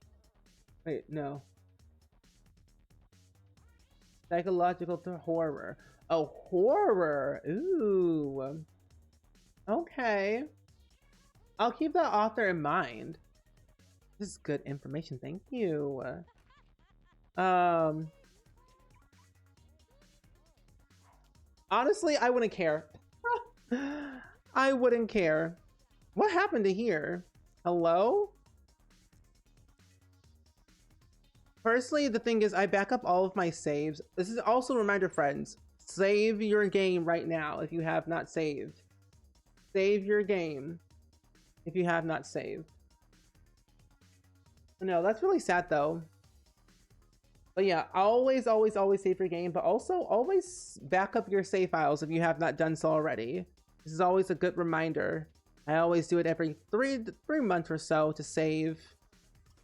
[SPEAKER 1] Wait, no. Psychological horror. Oh, horror. Ooh. Okay. I'll keep that author in mind. This is good information. Thank you. Honestly, I wouldn't care. I wouldn't care. What happened to here? Hello? Personally, the thing is, I back up all of my saves. This is also a reminder, friends. Save your game right now if you have not saved. Save your game if you have not saved. No, that's really sad though. But yeah, always save your game, but also always back up your save files if you have not done so already. This is always a good reminder. I always do it every three months or so to save,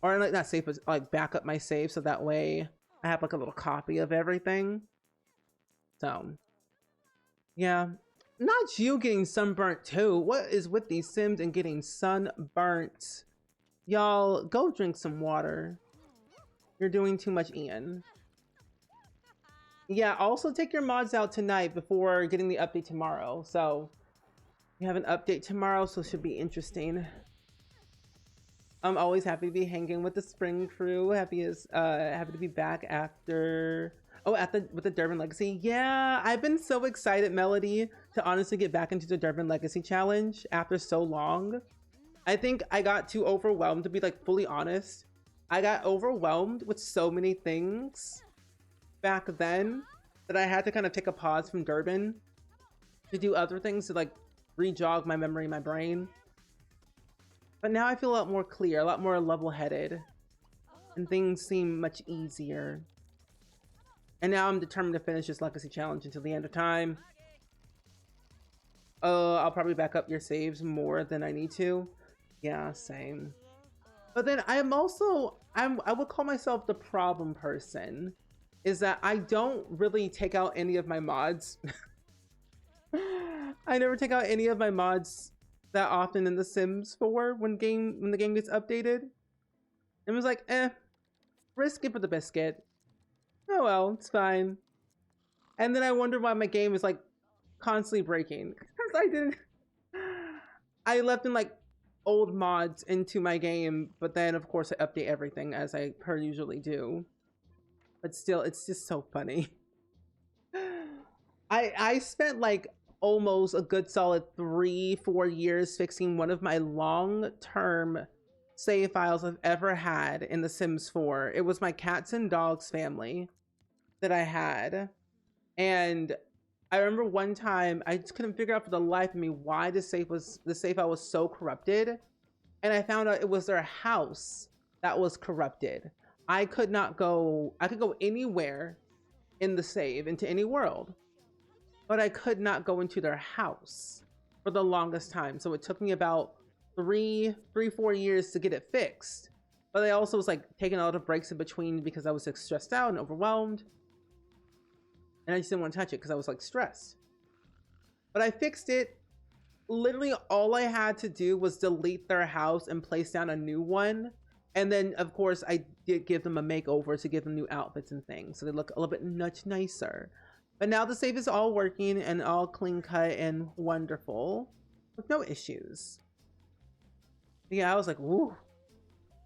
[SPEAKER 1] or like not save, but like back up my save so that way I have like a little copy of everything. So yeah, not you getting sunburnt too. What is with these Sims and getting sunburnt? Y'all go drink some water. You're doing too much, Ian. Yeah, also take your mods out tonight before getting the update tomorrow. So we have an update tomorrow, so it should be interesting. I'm always happy to be hanging with the spring crew. Happy to be back after with the Durbin Legacy. Yeah, I've been so excited, Melody, to honestly get back into the Durbin Legacy challenge after so long. I think I got too overwhelmed, to be like fully honest. I got overwhelmed with so many things back then that I had to kind of take a pause from Durbin to do other things to like re-jog my memory, my brain. But now I feel a lot more clear, a lot more level-headed, and things seem much easier. And now I'm determined to finish this Legacy Challenge until the end of time. I'll probably back up your saves more than I need to. Yeah, same. But then I would call myself the problem person is that I don't really take out any of my mods. I never take out any of my mods that often in The Sims 4 when the game gets updated. It was like, risk it for the biscuit. Oh well, it's fine. And then I wonder why my game is like constantly breaking. Because I didn't I left in like old mods into my game, but then of course I update everything as I per usually do. But still, it's just so funny. I spent like almost a good solid 3-4 years fixing one of my long-term save files I've ever had in The Sims 4. It was my cats and dogs family that I had. And I remember one time I just couldn't figure out for the life of me why the save file was so corrupted. And I found out it was their house that was corrupted. I could go anywhere in the save, into any world, but I could not go into their house for the longest time. So it took me about 4 years to get it fixed. But I also was like taking a lot of breaks in between because I was like stressed out and overwhelmed. And I just didn't want to touch it because I was like stressed. But I fixed it. Literally all I had to do was delete their house and place down a new one. And then of course I did give them a makeover to give them new outfits and things. So they look a little bit much nicer. But now the save is all working and all clean cut and wonderful with no issues. But yeah, I was like, woo.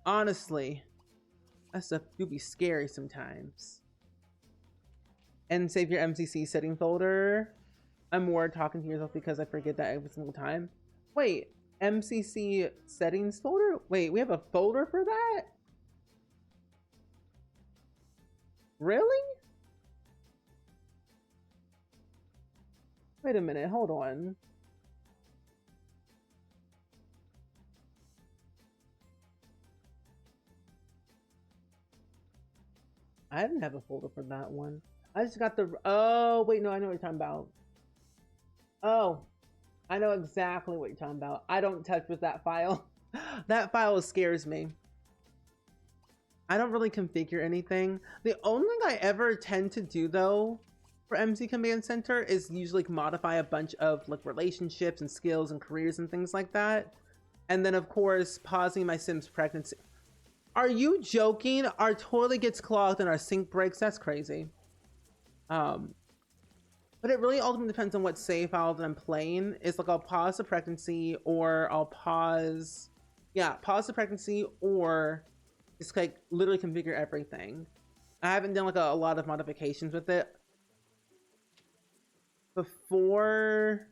[SPEAKER 1] Honestly, that stuff do be scary sometimes. And save your MCC setting folder. I'm more talking to yourself because I forget that every single time. Wait, MCC settings folder? Wait, we have a folder for that? Really? Wait a minute, hold on. I didn't have a folder for that one. I just got the, oh, wait, no, I know what you're talking about. Oh, I know exactly what you're talking about. I don't touch with that file. That file scares me. I don't really configure anything. The only thing I ever tend to do though for MC Command Center is usually modify a bunch of like relationships and skills and careers and things like that. And then of course, pausing my Sims pregnancy. Are you joking? Our toilet gets clogged and our sink breaks. That's crazy. But it really ultimately depends on what save file that I'm playing. It's like I'll pause the pregnancy or I'll pause the pregnancy or just like literally configure everything. I haven't done like a lot of modifications with it. Before,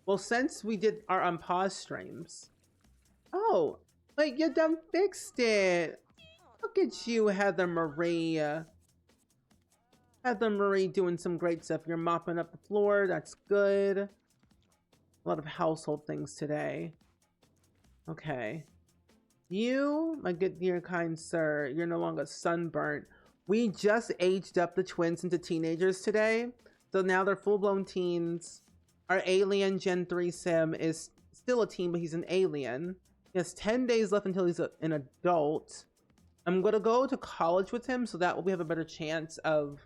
[SPEAKER 1] well, since we did our unpause streams. Oh, like you done fixed it. Look at you, Heather Marie. Heather Marie doing some great stuff. You're mopping up the floor. That's good. A lot of household things today. Okay. You, my good dear kind sir, you're no longer sunburnt. We just aged up the twins into teenagers today. So now they're full-blown teens. Our alien Gen 3 Sim is still a teen, but he's an alien. He has 10 days left until he's an adult. I'm going to go to college with him so that we have a better chance of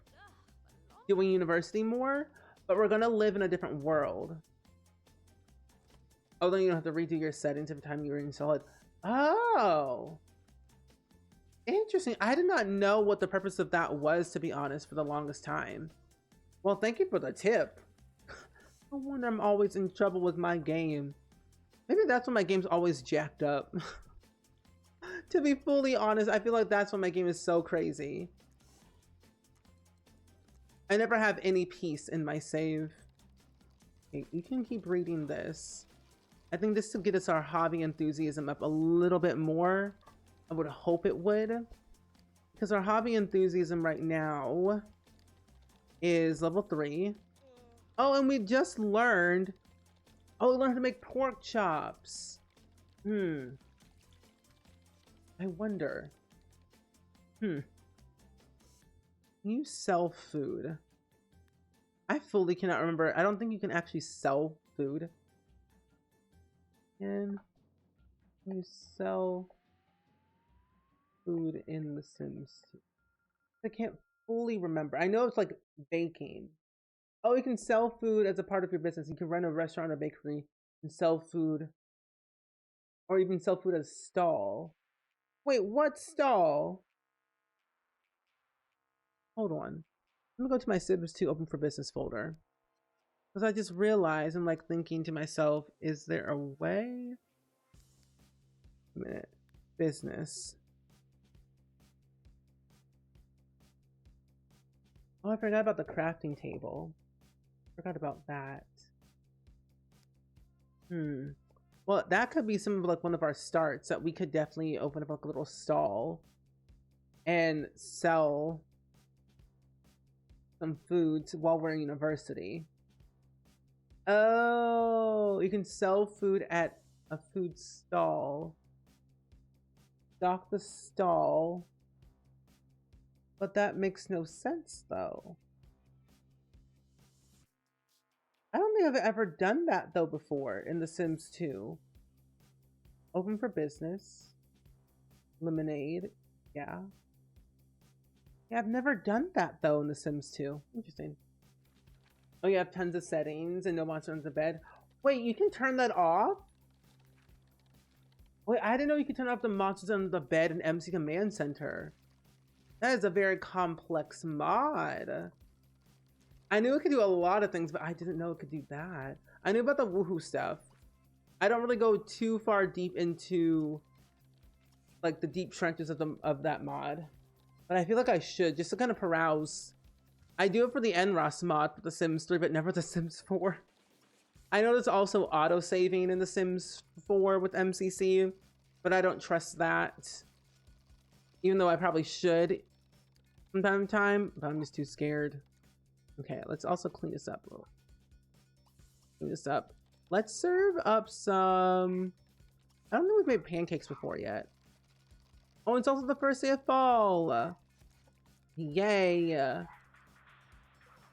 [SPEAKER 1] doing university more, but we're gonna live in a different world. Oh, then you don't have to redo your settings every time you reinstall it. Oh, interesting. I did not know what the purpose of that was, to be honest, for the longest time. Well, thank you for the tip. No wonder I'm always in trouble with my game. Maybe that's when my game's always jacked up. To be fully honest, I feel like that's when my game is so crazy. I never have any peace in my save. Okay, you can keep reading this. I think this will get us our hobby enthusiasm up a little bit more. I would hope it would. Because our hobby enthusiasm right now is level 3. Oh, and we just learned... Oh, we learned how to make pork chops. I wonder. Can you sell food? I fully cannot remember. I don't think you can actually sell food. Can you sell food in The Sims? I can't fully remember. I know it's like baking. Oh, you can sell food as a part of your business. You can run a restaurant or bakery and sell food, or even sell food as a stall. Wait, what stall? Hold on. Let me go to my Sims 2 open for business folder. Because I just realized I'm like thinking to myself, is there a way? A minute. Business. Oh, I forgot about the crafting table. Forgot about that. Well, that could be some of like one of our starts that we could definitely open up like a little stall and sell some foods while we're in university. Oh, you can sell food at a food stall. Stock the stall. But that makes no sense though. I don't think I've ever done that though before in The Sims 2. Open for business. Lemonade. Yeah. Yeah, I've never done that though in The Sims 2. Interesting. Oh, you have tons of settings and no monster on the bed. Wait, you can turn that off? Wait, I didn't know you could turn off the monsters on the bed in MC Command Center. That is a very complex mod. I knew it could do a lot of things, but I didn't know it could do that. I knew about the woohoo stuff. I don't really go too far deep into like the deep trenches of that mod, but I feel like I should just to kind of peruse. I do it for the NROS mod for The Sims 3, but never The Sims 4. I know there's also auto saving in The Sims 4 with MCC, but I don't trust that. Even though I probably should from time to time, but I'm just too scared. Okay, let's also clean this up a little. Clean this up. Let's serve up some... I don't think we've made pancakes before yet. Oh, it's also the first day of fall. Yay.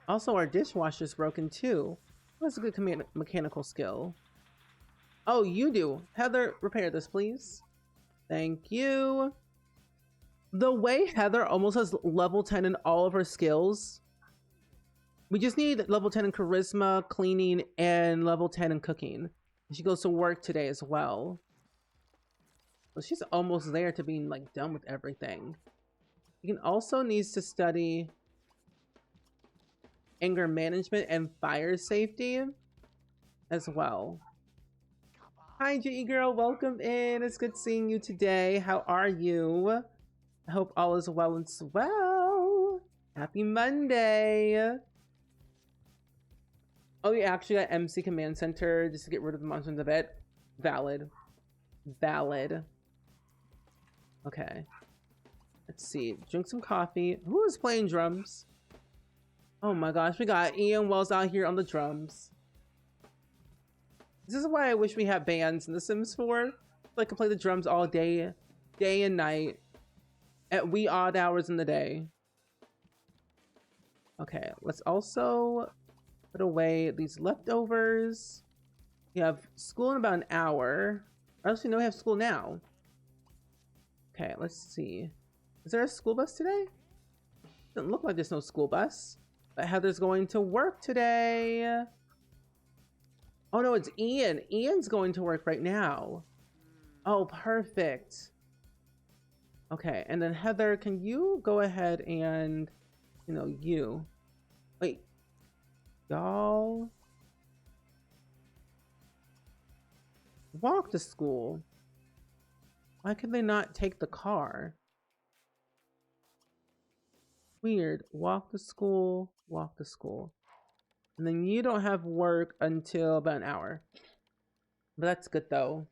[SPEAKER 1] Also, our dishwasher's broken too. That's a good mechanical skill. Oh, you do. Heather, repair this, please. Thank you. The way Heather almost has level 10 in all of her skills. We just need level 10 in charisma, cleaning, and level 10 in cooking. She goes to work today as well. So she's almost there to being like done with everything. You can also needs to study anger management and fire safety as well. Hi, GE girl, welcome in. It's good seeing you today. How are you? I hope all is well and swell. Happy Monday. Oh, you actually got MC Command Center just to get rid of the monsters in the bed. Valid. Valid. Okay. Let's see. Drink some coffee. Who is playing drums? Oh my gosh, we got Ian Wells out here on the drums. This is why I wish we had bands in The Sims 4. So I could play the drums all day, day and night, at wee odd hours in the day. Okay, let's also put away these leftovers. We have school in about an hour. Or actually, no, we have school now. Okay, let's see. Is there a school bus today? Doesn't look like there's no school bus. But Heather's going to work today. Oh no, it's Ian. Ian's going to work right now. Oh, perfect. Okay, and then Heather, can you go ahead and, you. Wait. Y'all. Walk to school. Why can they not take the car? Weird. Walk to school, walk to school. And then you don't have work until about an hour. But that's good though.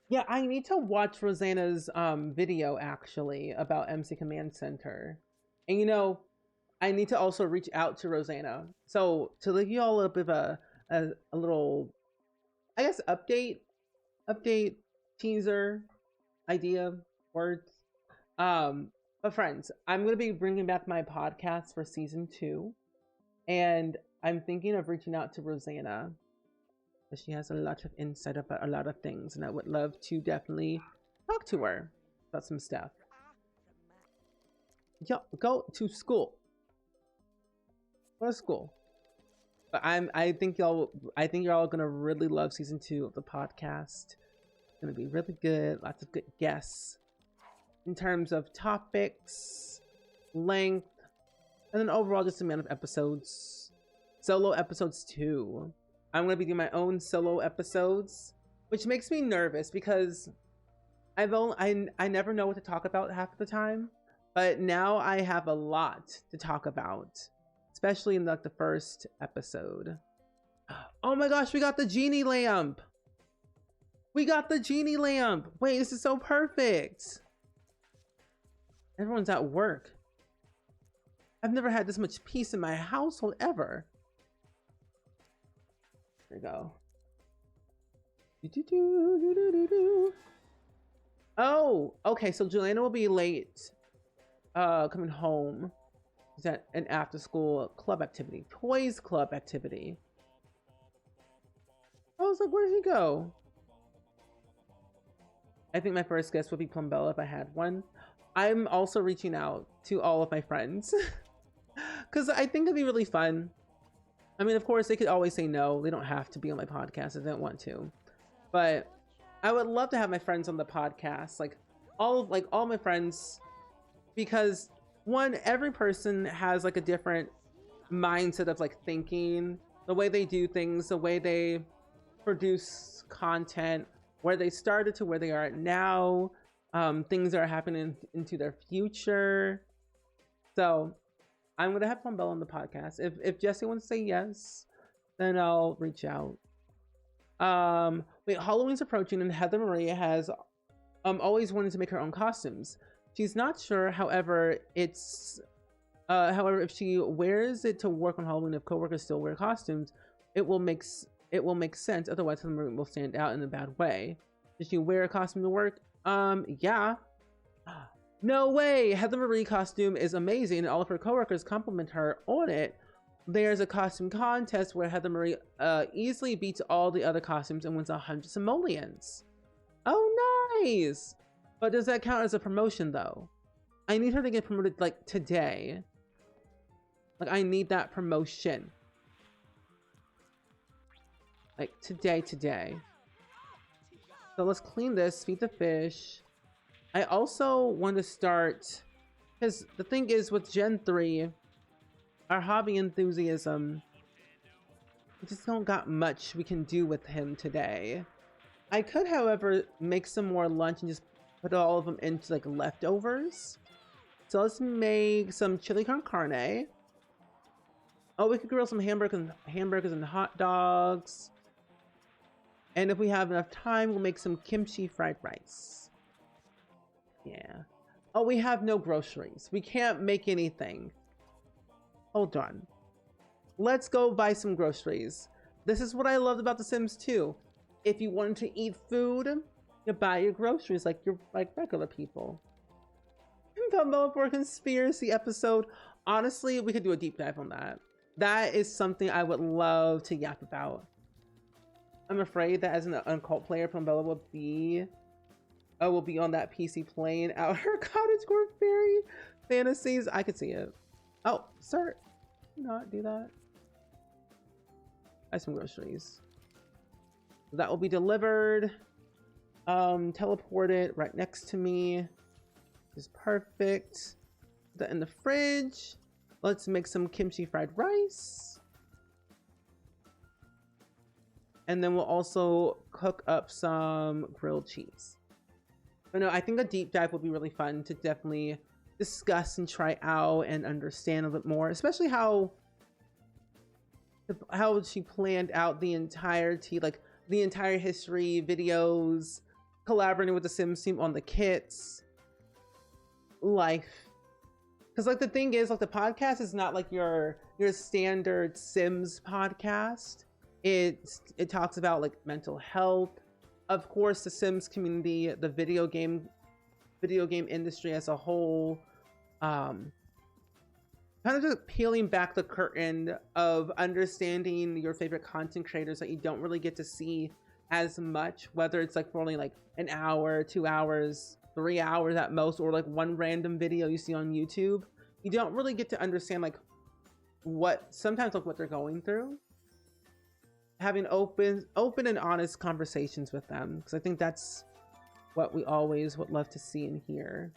[SPEAKER 1] Yeah, I need to watch Rosanna's video actually about MC Command Center. And I need to also reach out to Rosanna. So to give you all a bit of a little, I guess, update, teaser, idea, words. But friends, I'm going to be bringing back my podcast for season 2. And I'm thinking of reaching out to Rosanna. She has a lot of insight about a lot of things. And I would love to definitely talk to her about some stuff. go to school. Go to school. But I think you're all gonna really love season 2 of the podcast. It's gonna be really good. Lots of good guests in terms of topics, length, and then overall just amount of episodes. Solo episodes too. I'm gonna be doing my own solo episodes, which makes me nervous because I never know what to talk about half the time, but now I have a lot to talk about, especially in like the first episode. Oh my gosh, we got the genie lamp. We got the genie lamp. Wait, this is so perfect. Everyone's at work. I've never had this much peace in my household ever. There we go. Oh, okay, so Juliana will be late coming home. Is that an after school club activity? Toys club activity. I was like, where did he go? I think my first guest would be Plumbella if I had one. I'm also reaching out to all of my friends because I think it'd be really fun. I mean, of course, they could always say no. They don't have to be on my podcast if they don't want to. But I would love to have my friends on the podcast, like all my friends, because one, every person has like a different mindset of like thinking, the way they do things, the way they produce content, where they started to where they are now, things that are happening into their future. So I'm gonna have Plumbella on the podcast. If Jesse wants to say yes, then I'll reach out. Wait, Halloween's approaching and Heather Maria has always wanted to make her own costumes. She's not sure, however, if she wears it to work on Halloween, if coworkers still wear costumes, it will make sense. Otherwise, Heather Maria will stand out in a bad way. Did she wear a costume to work? Yeah. No way! Heather Marie costume is amazing and all of her coworkers compliment her on it. There's a costume contest where Heather Marie easily beats all the other costumes and wins 100 simoleons. Oh, nice! But does that count as a promotion though? I need her to get promoted like today. Like I need that promotion. Like today. So let's clean this, feed the fish. I also want to start, because the thing is with Gen 3, our hobby enthusiasm, we just don't got much we can do with him today. I could, however, make some more lunch and just put all of them into like leftovers. So let's make some chili con carne. Oh, we could grill some hamburgers and hot dogs. And if we have enough time, we'll make some kimchi fried rice. Yeah. Oh, we have no groceries. We can't make anything. Hold on. Let's go buy some groceries. This is what I loved about The Sims 2. If you wanted to eat food, you buy your groceries like you're like regular people. Plumbella for a conspiracy episode. Honestly, we could do a deep dive on that. That is something I would love to yap about. I'm afraid that as an uncult player, Plumbella will be on that PC playing out her cottagecore fairy fantasies. I could see it. Oh, sir, not do that. Buy some groceries. That will be delivered. Teleported right next to me. Is perfect. Put that in the fridge. Let's make some kimchi fried rice. And then we'll also cook up some grilled cheese. But no, I think a deep dive will be really fun to definitely discuss and try out and understand a bit more, especially how she planned out the entirety, like the entire history, videos, collaborating with the Sims team on the kits, life. Because like the thing is, like the podcast is not like your standard Sims podcast. It talks about like mental health, of course, the Sims community, the video game industry as a whole, kind of just peeling back the curtain of understanding your favorite content creators that you don't really get to see as much, whether it's like for only like an hour, 2 hours 3 hours at most, or like one random video you see on YouTube, you don't really get to understand like sometimes like what they're going through. Having open and honest conversations with them, because I think that's what we always would love to see and hear.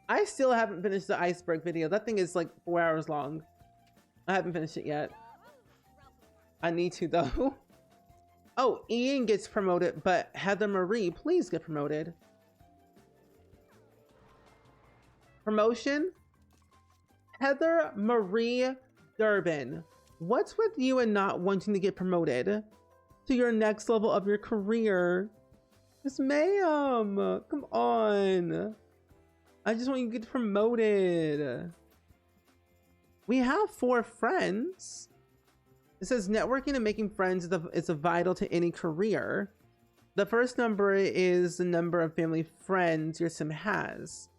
[SPEAKER 1] I still haven't finished the iceberg video. That thing is like 4 hours long. I haven't finished it yet. I need to though. Oh, Ian gets promoted, but Heather Marie, please get promoted. Promotion? Heather Marie Durbin. What's with you and not wanting to get promoted to your next level of your career? Miss ma'am, come on. I just want you to get promoted. We have 4 friends. It says networking and making friends is a vital to any career. The first number is the number of family friends your sim has.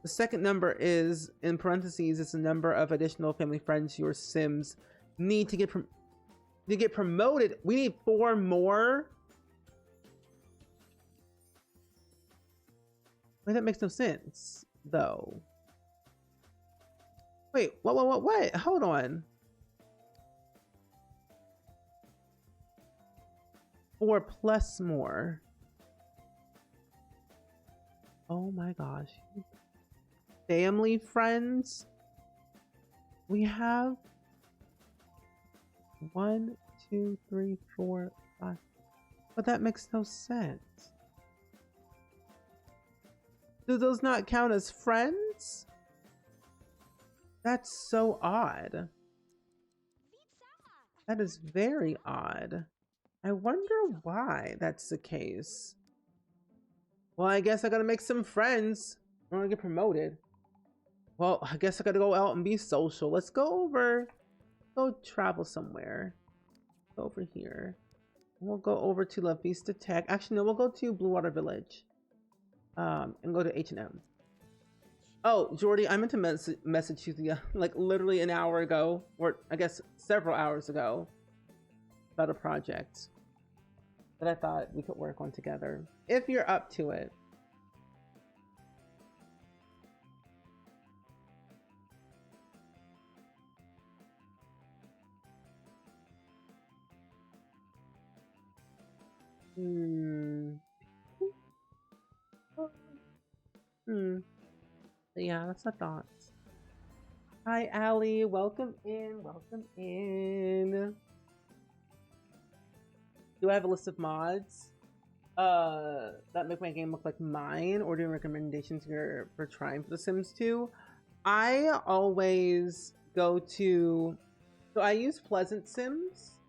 [SPEAKER 1] The second number is, in parentheses, it's the number of additional family friends your sims need to get promoted. We need 4 more. Wait, that makes no sense, though. Wait, what? Hold on. 4 plus more. Oh my gosh. Family friends. We have 1, 2, 3, 4, 5. But that makes no sense. Do those not count as friends? That's so odd. That is very odd. I wonder why that's the case. Well, I guess I gotta make some friends. I wanna get promoted. Well, I guess I gotta go out and be social. Let's go travel somewhere. Go over here. We'll go over to La Vista Tech. Actually, no, we'll go to Blue Water Village. And go to H&M. Oh, Jordy, I meant to message you like literally an hour ago, or I guess several hours ago, about a project that I thought we could work on together, if you're up to it. Yeah, that's my thoughts. Hi, Allie. Welcome in. Welcome in. Do I have a list of mods that make my game look like mine, or doing recommendations here for trying for The Sims 2? I always go to, so I use Pleasant Sims.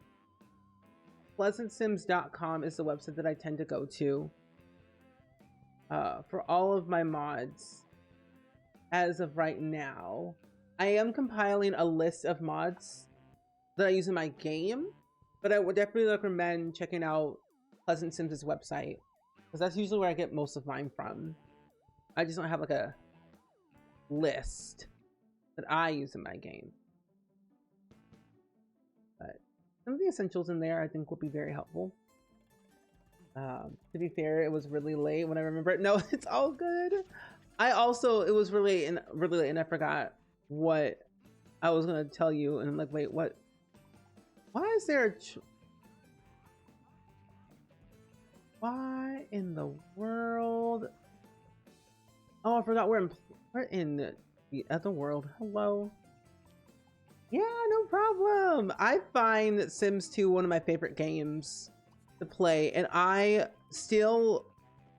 [SPEAKER 1] PleasantSims.com is the website that I tend to go to for all of my mods as of right now. I am compiling a list of mods that I use in my game, but I would definitely recommend checking out Pleasant Sims' website, because that's usually where I get most of mine from. I just don't have like a list that I use in my game. But some of the essentials in there I think will be very helpful. To be fair, it was really late when I remember it. No, it's all good. It was really late and I forgot what I was gonna tell you, and I'm like, wait, what? Why is there why in the world? Oh, I forgot we're in the other world. Hello. Yeah, no problem. I find Sims 2 one of my favorite games to play, and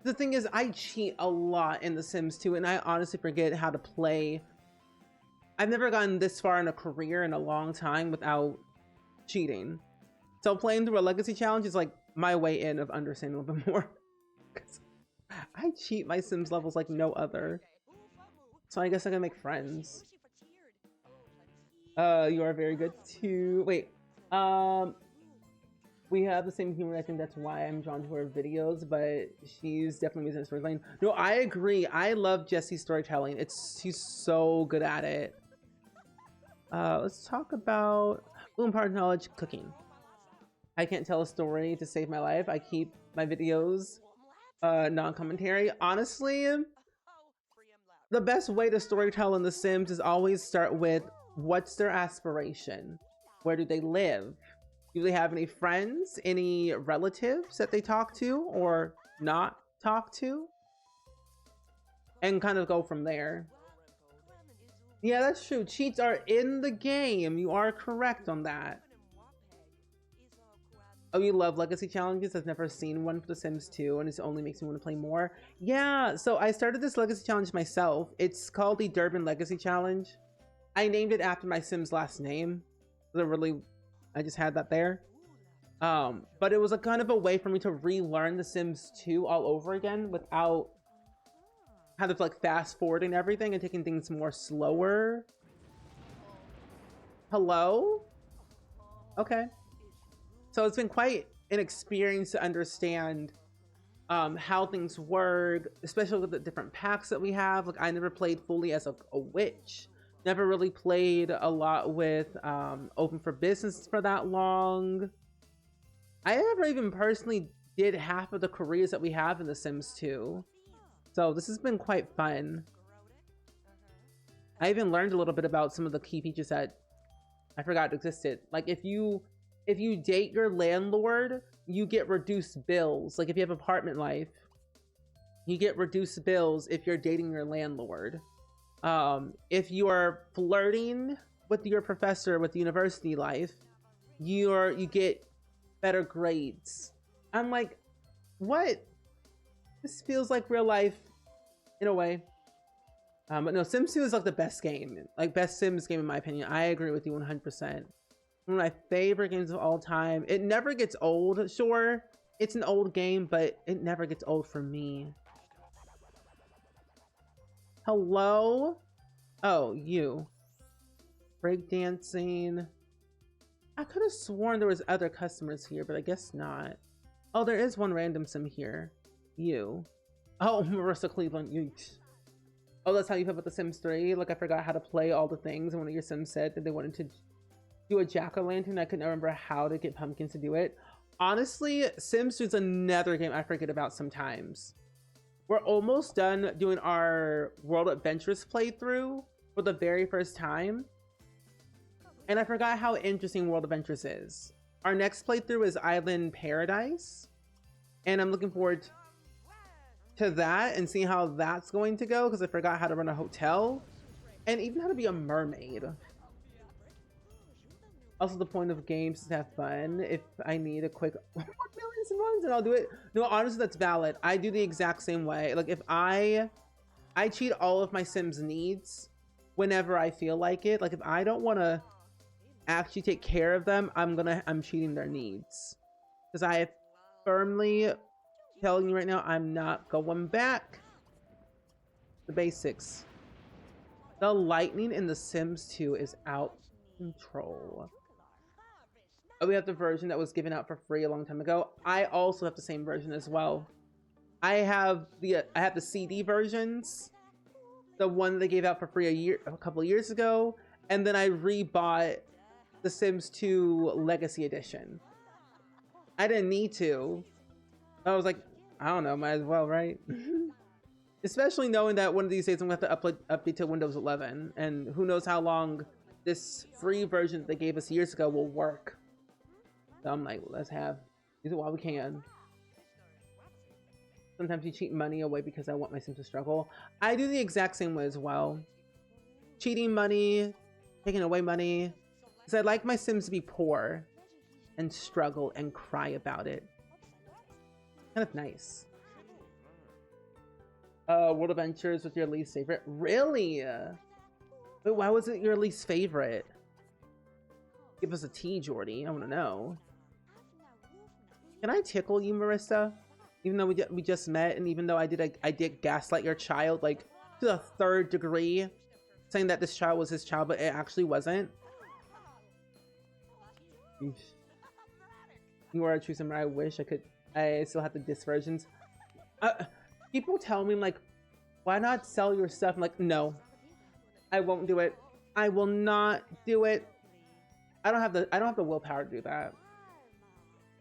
[SPEAKER 1] the thing is, I cheat a lot in The Sims 2, and I honestly forget how to play. I've never gotten this far in a career in a long time without cheating. So playing through a legacy challenge is like my way in of understanding a little bit more. I cheat my Sims levels like no other. So I guess I can make friends. You are very good too. Wait, we have the same humor. I think that's why I'm drawn to her videos, but she's definitely using storytelling. No, I agree. I love Jessie's storytelling. She's so good at it. Let's talk about part of knowledge, cooking. I can't tell a story to save my life. I keep my videos non-commentary. Honestly, the best way to storytell in The Sims is always start with what's their aspiration? Where do they live? Do they have any friends, any relatives that they talk to or not talk to? And kind of go from there. Yeah, that's true. Cheats are in the game. You are correct on that. Oh, you love legacy challenges? I've never seen one for The Sims 2, and it only makes me want to play more. Yeah, so I started this legacy challenge myself. It's called the Durbin Legacy Challenge. I named it after my Sim's last name. I just had that there. But it was a kind of a way for me to relearn The Sims 2 all over again without kind of like fast forwarding everything and taking things more slower. Hello? Okay. So it's been quite an experience to understand how things work, especially with the different packs that we have. Like I never played fully as a witch. Never really played a lot with Open for Business for that long. I never even personally did half of the careers that we have in The Sims 2. So this has been quite fun. I even learned a little bit about some of the key features that I forgot existed. Like if you date your landlord, you get reduced bills. Like if you have apartment life, you get reduced bills if you're dating your landlord. If you are flirting with your professor with university life, you get better grades. I'm like, what? This feels like real life in a way. But no, Sims 2 is like the best game, like best Sims game in my opinion. I agree with you 100%. One of my favorite games of all time. It never gets old. Sure, it's an old game, but it never gets old for me. Hello? Oh, you. Breakdancing. I could have sworn there was other customers here, but I guess not. Oh, there is one random Sim here. You. Oh, Marissa Cleveland. You. Oh, that's how you feel about The Sims 3? Like, I forgot how to play all the things, and one of your Sims said that they wanted to do a jack-o'-lantern. I couldn't remember how to get pumpkins to do it. Honestly, Sims 2 is another game I forget about sometimes. We're almost done doing our World Adventures playthrough for the very first time. And I forgot how interesting World Adventures is. Our next playthrough is Island Paradise. And I'm looking forward to that and seeing how that's going to go, because I forgot how to run a hotel and even how to be a mermaid. Also, the point of games is to have fun. If I need a quick millions and runs, and I'll do it. No, honestly, that's valid. I do the exact same way. Like if I cheat all of my Sims needs whenever I feel like it. Like if I don't want to actually take care of them, I'm cheating their needs, because I firmly telling you right now, I'm not going back. The basics. The lightning in The Sims 2 is out of control. Oh, we have the version that was given out for free a long time ago. I also have the same version as well. I have the CD versions, the one they gave out for free a couple of years ago, and then I rebought The Sims 2 Legacy Edition. I didn't need to. I was like, I don't know, might as well, right? Especially knowing that one of these days I'm going to have to update to Windows 11, and who knows how long this free version that they gave us years ago will work. So I'm like, let's use it while we can. Sometimes you cheat money away because I want my Sims to struggle. I do the exact same way as well. Cheating money, taking away money, because I like my Sims to be poor and struggle and cry about it. Kind of nice. World Adventures with your least favorite? Really? Wait, why was it your least favorite? Give us a tea, Jordy. I want to know. Can I tickle you, Marissa? Even though we just met, and even though I did gaslight your child like to the 3rd degree, saying that this child was his child, but it actually wasn't. You are a true samurai. I wish I still have the disc versions. People tell me, like, why not sell your stuff? I'm like, no, I won't do it. I will not do it. I don't have the willpower to do that.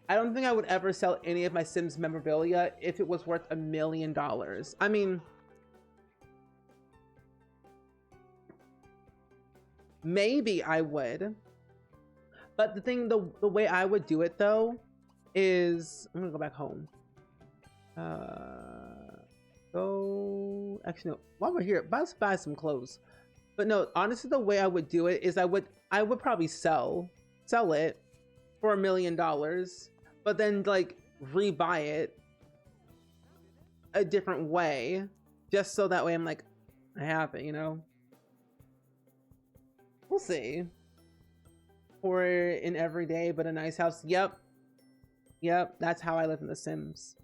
[SPEAKER 1] I don't think I would ever sell any of my Sims memorabilia if it was worth $1 million. I mean, maybe I would. But the way I would do it though is, I'm gonna go back home. Actually no, while we're here, let's buy some clothes. But no, honestly, the way I would do it is I would probably sell it for $1 million, but then like rebuy it a different way, just so that way I'm like, I have it, you know? We'll see. For an everyday but a nice house. Yep, that's how I live in The Sims.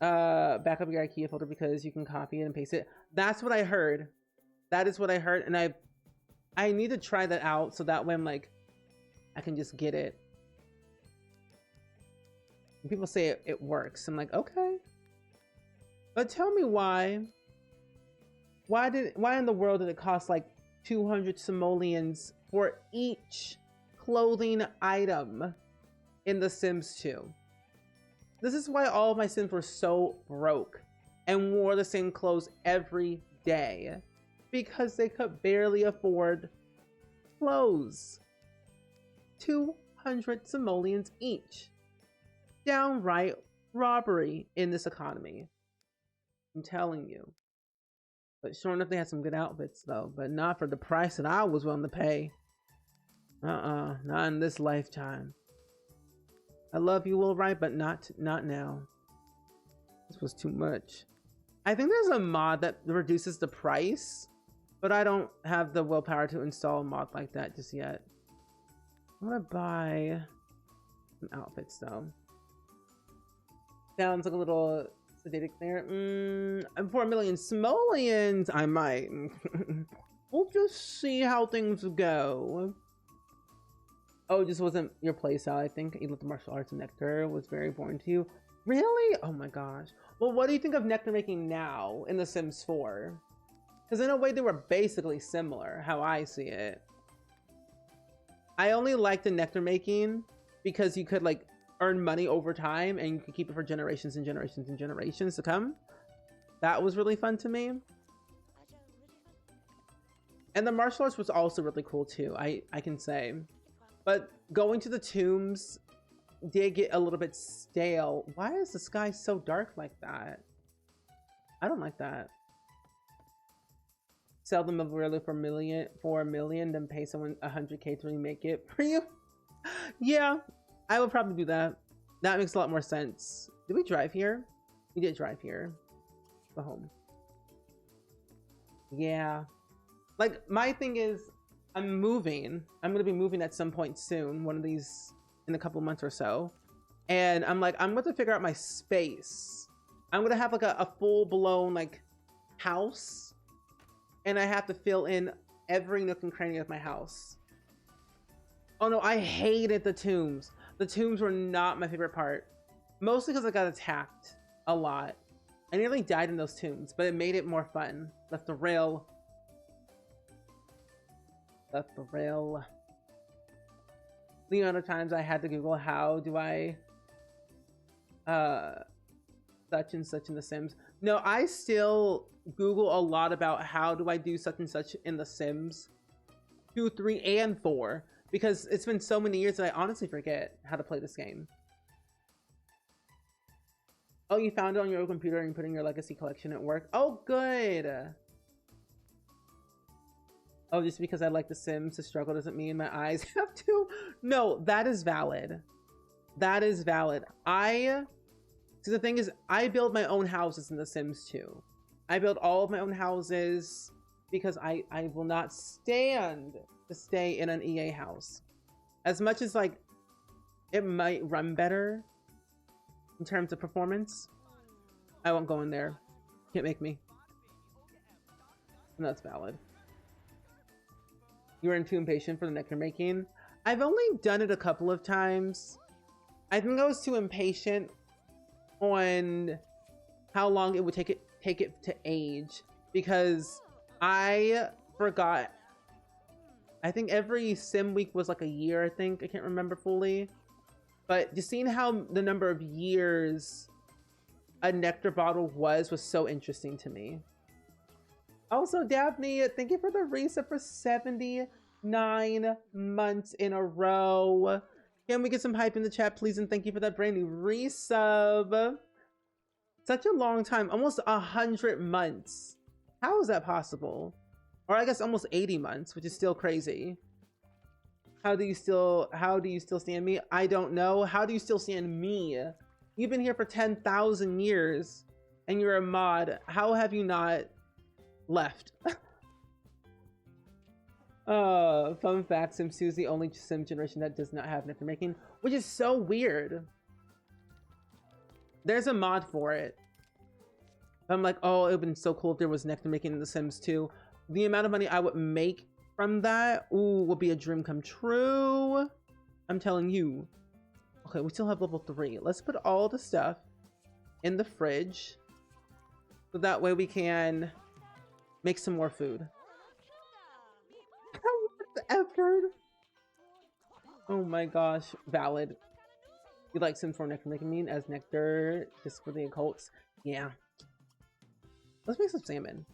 [SPEAKER 1] Back up your IKEA folder because you can copy it and paste it. That's what I heard. That is what I heard, and I need to try that out so that way I'm like, I can just get it. And people say it works. I'm like, okay. But tell me why in the world did it cost like 200 simoleons for each clothing item in The Sims 2? This is why all of my Sims were so broke and wore the same clothes every day, because they could barely afford clothes. 200 simoleons each. Downright robbery in this economy. I'm telling you. But sure enough, they had some good outfits though, but not for the price that I was willing to pay. Not in this lifetime. I love you, all right, but not now. This was too much. I think there's a mod that reduces the price, but I don't have the willpower to install a mod like that just yet. I'm gonna buy some outfits though. Sounds like a little sedated there. For $1 million simoleons, I might. We'll just see how things go. Oh, it just wasn't your playstyle, I think. You looked at martial arts and nectar was very boring to you. Really? Oh my gosh. Well, what do you think of nectar making now in The Sims 4? Because in a way, they were basically similar, how I see it. I only liked the nectar making because you could like earn money over time and you could keep it for generations and generations and generations to come. That was really fun to me. And the martial arts was also really cool too, I can say. But going to the tombs did get a little bit stale. Why is the sky so dark like that? I don't like that. Sell them really for $1 million, then pay someone $100K to remake it for you. Yeah, I would probably do that. That makes a lot more sense. Did we drive here? We did drive here. Go home. Yeah. Like, my thing is, I'm moving. I'm going to be moving at some point soon. One of these in a couple months or so. And I'm like, I'm going to figure out my space. I'm going to have like a full-blown like house. And I have to fill in every nook and cranny of my house. Oh no, I hated the tombs. The tombs were not my favorite part. Mostly because I got attacked a lot. I nearly died in those tombs, but it made it more fun. The thrill. The thrill. The amount of times I had to Google how do I such and such in The Sims. No, I still Google a lot about how do I do such and such in The Sims 2, 3, and 4. Because it's been so many years that I honestly forget how to play this game. Oh, you found it on your own computer and put in your legacy collection at work. Oh, good. Oh, just because I like The Sims, the struggle doesn't mean my eyes have to. No, that is valid. That is valid. See, the thing is, I build my own houses in The Sims 2. I build all of my own houses because I will not stand to stay in an EA house. As much as like it might run better in terms of performance, I won't go in there. Can't make me. And that's valid. You were too impatient for the nectar making. I've only done it a couple of times. I think I was too impatient on how long it would take it to age, because I forgot. I think every sim week was like a year, I think. I can't remember fully. But just seeing how the number of years a nectar bottle was so interesting to me. Also, Daphne, thank you for the resub for 79 months in a row. Can we get some hype in the chat, please? And thank you for that brand new resub. Such a long time, almost 100 months. How is that possible? Or I guess almost 80 months, which is still crazy. How do you still stand me? I don't know. How do you still stand me? You've been here for 10,000 years and you're a mod. How have you not left? Fun fact, Sim 2 is the only Sim generation that does not have nectar making, which is so weird. There's a mod for it. I'm like, oh, it would have been so cool if there was nectar making in The Sims 2. The amount of money I would make from that, ooh, would be a dream come true. I'm telling you. Okay, we still have level 3. Let's put all the stuff in the fridge. So that way we can make some more food. The effort. Oh my gosh, valid. You like Sims 4 nectar making mean as nectar just for the occults? Yeah. Let's make some salmon.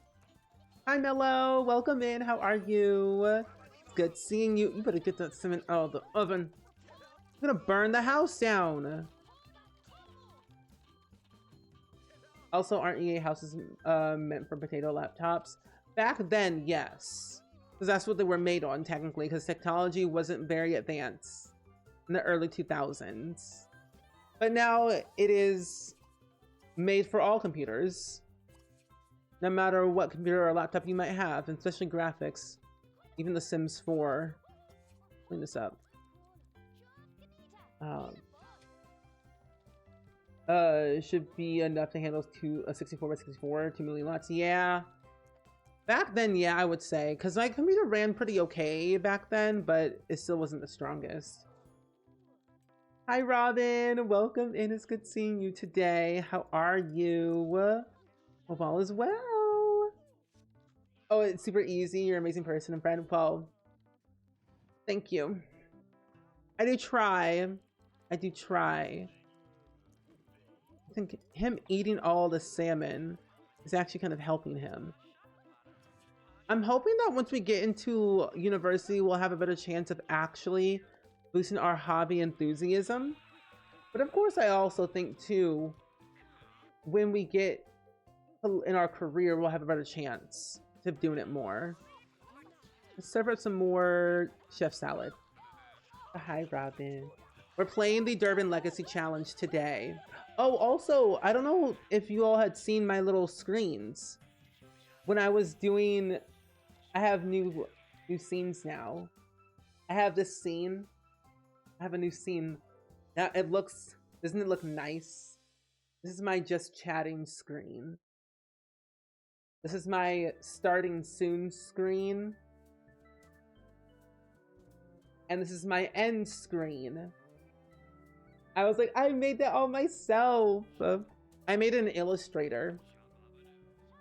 [SPEAKER 1] Hi Mello, welcome in. How are you? It's good seeing you. You better get that salmon out of the oven. I'm gonna burn the house down. Also, aren't EA houses meant for potato laptops? Back then, yes. Because that's what they were made on, technically, because technology wasn't very advanced in the early 2000s. But now it is made for all computers. No matter what computer or laptop you might have, especially graphics. Even The Sims 4. Clean this up. Should be enough to handle 64 by 64, 2 million lots. Yeah. Back then, yeah, I would say. Because my computer ran pretty okay back then, but it still wasn't the strongest. Hi, Robin. Welcome in. It's good seeing you today. How are you? Hope all is well. Oh, it's super easy. You're an amazing person and friend. Well, thank you. I do try. I do try. I think him eating all the salmon is actually kind of helping him. I'm hoping that once we get into university, we'll have a better chance of actually boosting our hobby enthusiasm. But of course, I also think too, when we get in our career, we'll have a better chance of doing it more. Let's serve up some more chef salad. Hi, Robin. We're playing the Durbin Legacy Challenge today. Oh, also, I don't know if you all had seen my little screens. When I was doing, I have new scenes now. I have this scene. I have a new scene. Now it looks, doesn't it look nice? This is my just chatting screen. This is my starting soon screen. And this is my end screen. I was like, I made that all myself. I made it in Illustrator.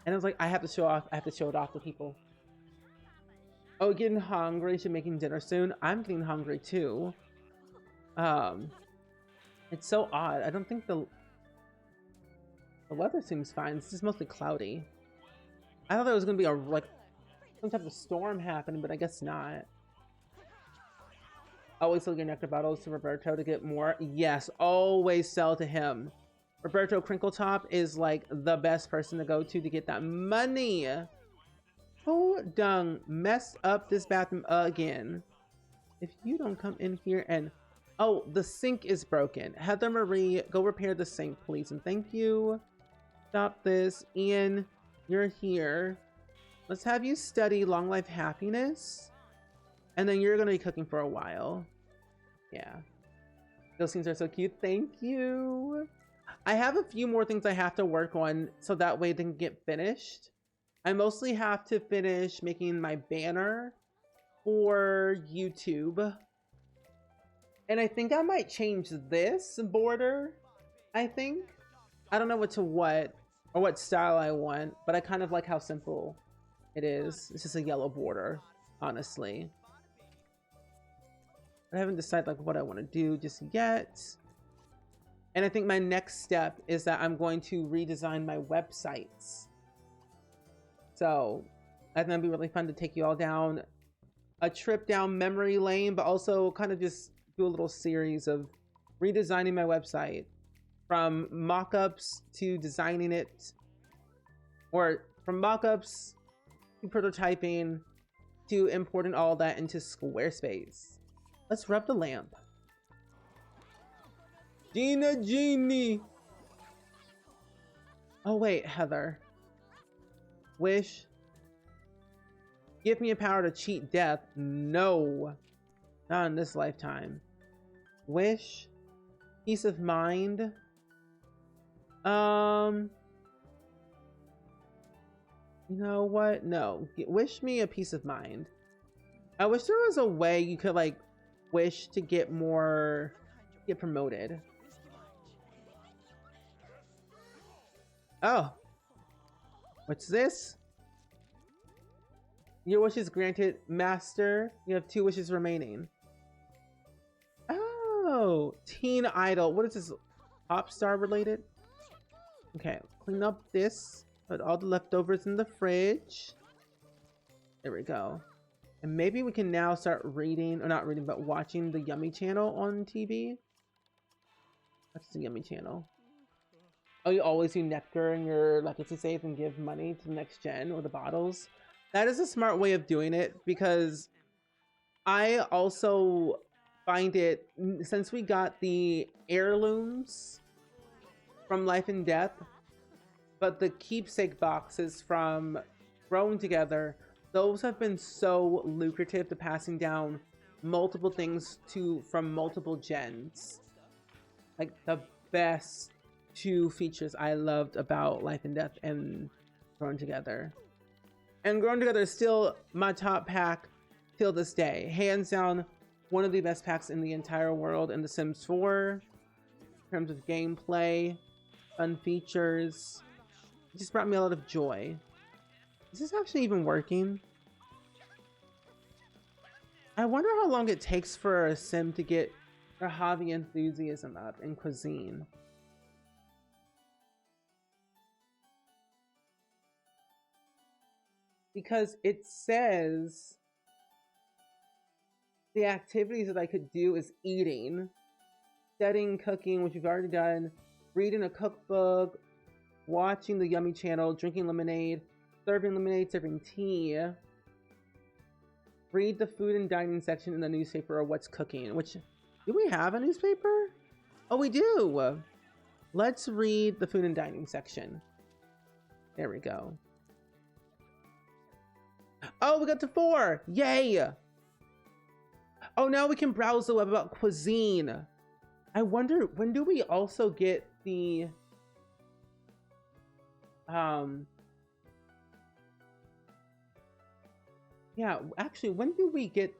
[SPEAKER 1] And I was like, I have to show it off to people. Oh, getting hungry, should making dinner soon. I'm getting hungry too. It's so odd. I don't think the weather seems fine. It's just mostly cloudy. I thought there was gonna be some type of storm happening, but I guess not. Always sell your nectar bottles to Roberto to get more. Yes, always sell to him. Roberto Crinkletop is like the best person to go to get that money. Who done messed up this bathroom again? If you don't come in here and... Oh, the sink is broken. Heather Marie, go repair the sink, please. And thank you. Stop this. Ian, you're here. Let's have you study Long Life Happiness. And then you're going to be cooking for a while. Yeah. Those scenes are so cute. Thank you. I have a few more things I have to work on so that way they can get finished. I mostly have to finish making my banner for YouTube. And I think I might change this border. I think. I don't know what style I want, but I kind of like how simple it is. It's just a yellow border, honestly. I haven't decided like what I want to do just yet. And I think my next step is that I'm going to redesign my websites. So I think that'd be really fun to take you all down a trip down memory lane, but also kind of just do a little series of redesigning my website from mock-ups to designing it, or from mock-ups to prototyping to importing all that into Squarespace. Let's rub the lamp. Genie. Oh wait, Heather. Wish. Give me a power to cheat death. No. Not in this lifetime. Wish. Peace of mind. You know what? No. Wish me a peace of mind. I wish there was a way you could like wish to get promoted. Oh. What's this? Your wish is granted, Master. You have 2 wishes remaining. Oh, Teen Idol. What is this? Pop star related? Okay, clean up this. Put all the leftovers in the fridge. There we go. And maybe we can now start reading, or not reading, but watching the Yummy channel on TV. That's the Yummy channel. Oh, you always do nectar in your legacy save and give money to the next gen or the bottles. That is a smart way of doing it, because I also find it, since we got the heirlooms from Life and Death, but the keepsake boxes from Growing Together, those have been so lucrative to passing down multiple things from multiple gens. Like the best 2 features I loved about Life and Death and Growing Together. And Growing Together is still my top pack till this day. Hands down, one of the best packs in the entire world in The Sims 4. In terms of gameplay, fun features. It just brought me a lot of joy. Is this actually even working? I wonder how long it takes for a sim to get their hobby enthusiasm up in cuisine. Because it says the activities that I could do is eating, studying, cooking, which we've already done, reading a cookbook, watching the Yummy channel, drinking lemonade, serving tea, read the food and dining section in the newspaper or what's cooking, which, do we have a newspaper? Oh, we do. Let's read the food and dining section. There we go. Oh, we got to 4. Yay. Oh, now we can browse the web about cuisine. I wonder, when do we also get the yeah, actually, when do we get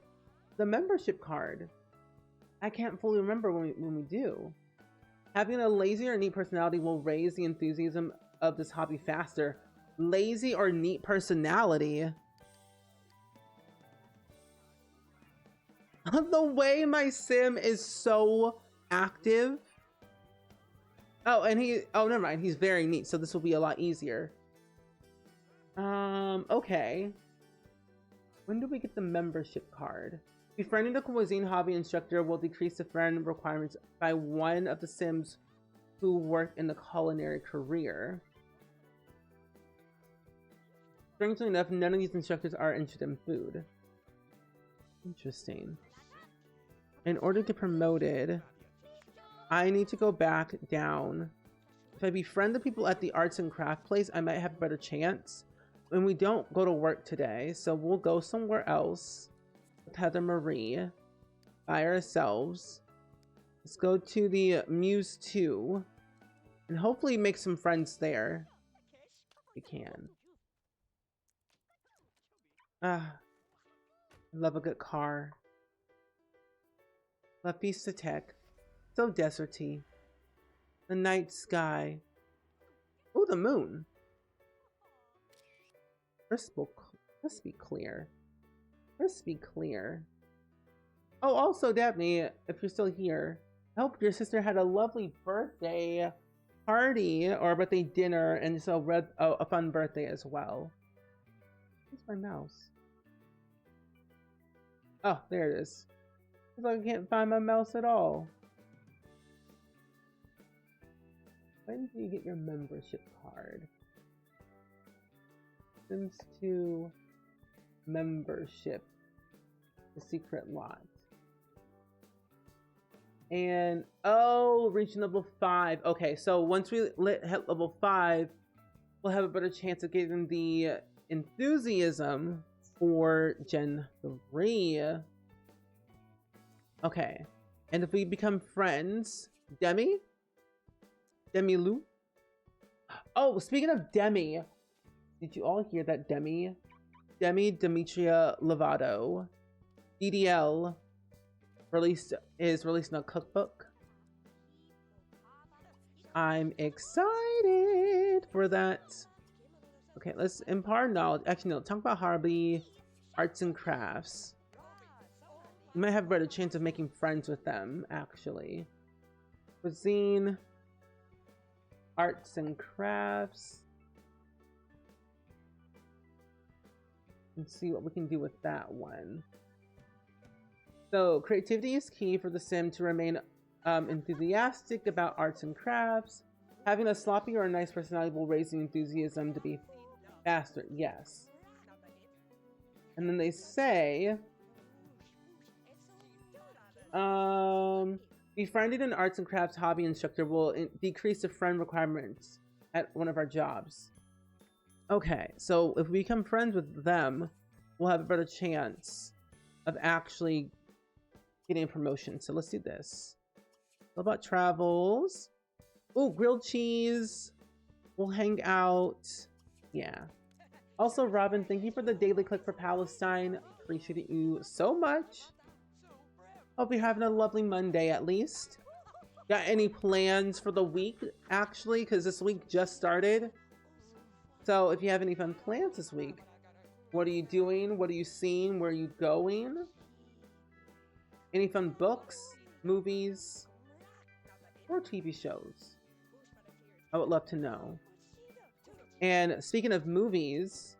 [SPEAKER 1] the membership card? I can't fully remember when we do. Having a lazy or neat personality will raise the enthusiasm of this hobby faster. Lazy or neat personality? The way my sim is so active. Oh, and oh, never mind. He's very neat, so this will be a lot easier. Okay. When do we get the membership card? Befriending the cuisine hobby instructor will decrease the friend requirements by 1 of the Sims who work in the culinary career. Strangely enough, none of these instructors are interested in food. Interesting. In order to promote it, I need to go back down. If I befriend the people at the arts and craft place, I might have a better chance. And we don't go to work today, so we'll go somewhere else with Heather Marie by ourselves. Let's go to the Muse 2 and hopefully make some friends there. We can. Ah, I love a good car. La Pista Tech. So deserty. The night sky. Oh, the moon. Let's be clear. Let's be clear. Oh, also, Dabney, if you're still here. Hope your sister had a lovely birthday party or birthday dinner, and so a fun birthday as well. Where's my mouse? Oh, there it is. It's like I can't find my mouse at all. When do you get your membership card? Sims 2 membership. The secret lot. And oh, reaching level 5. Okay, so once we hit level 5, we'll have a better chance of getting the enthusiasm for Gen 3. Okay, and if we become friends, Demi Lou. Oh, speaking of Demi, did you all hear that Demetria Lovato, DDL, is releasing a cookbook? I'm excited for that. Okay, let's impart knowledge. Actually, no, talk about hobby, arts and crafts. You might have a better chance of making friends with them, actually. Cuisine, arts and crafts. Let's see what we can do with that one. So, creativity is key for the sim to remain enthusiastic about arts and crafts. Having a sloppy or a nice personality will raise the enthusiasm to be faster. Yes. And then they say, befriending an arts and crafts hobby instructor will decrease the friend requirements at one of our jobs. Okay, so if we become friends with them, we'll have a better chance of actually getting a promotion. So let's do this. What about travels? Oh, grilled cheese. We'll hang out. Yeah. Also, Robin, thank you for the daily click for Palestine. Appreciate you so much. Hope you're having a lovely Monday at least. Got any plans for the week, actually? Because this week just started. So if you have any fun plans this week, what are you doing? What are you seeing? Where are you going? Any fun books, movies, or TV shows? I would love to know. And speaking of movies,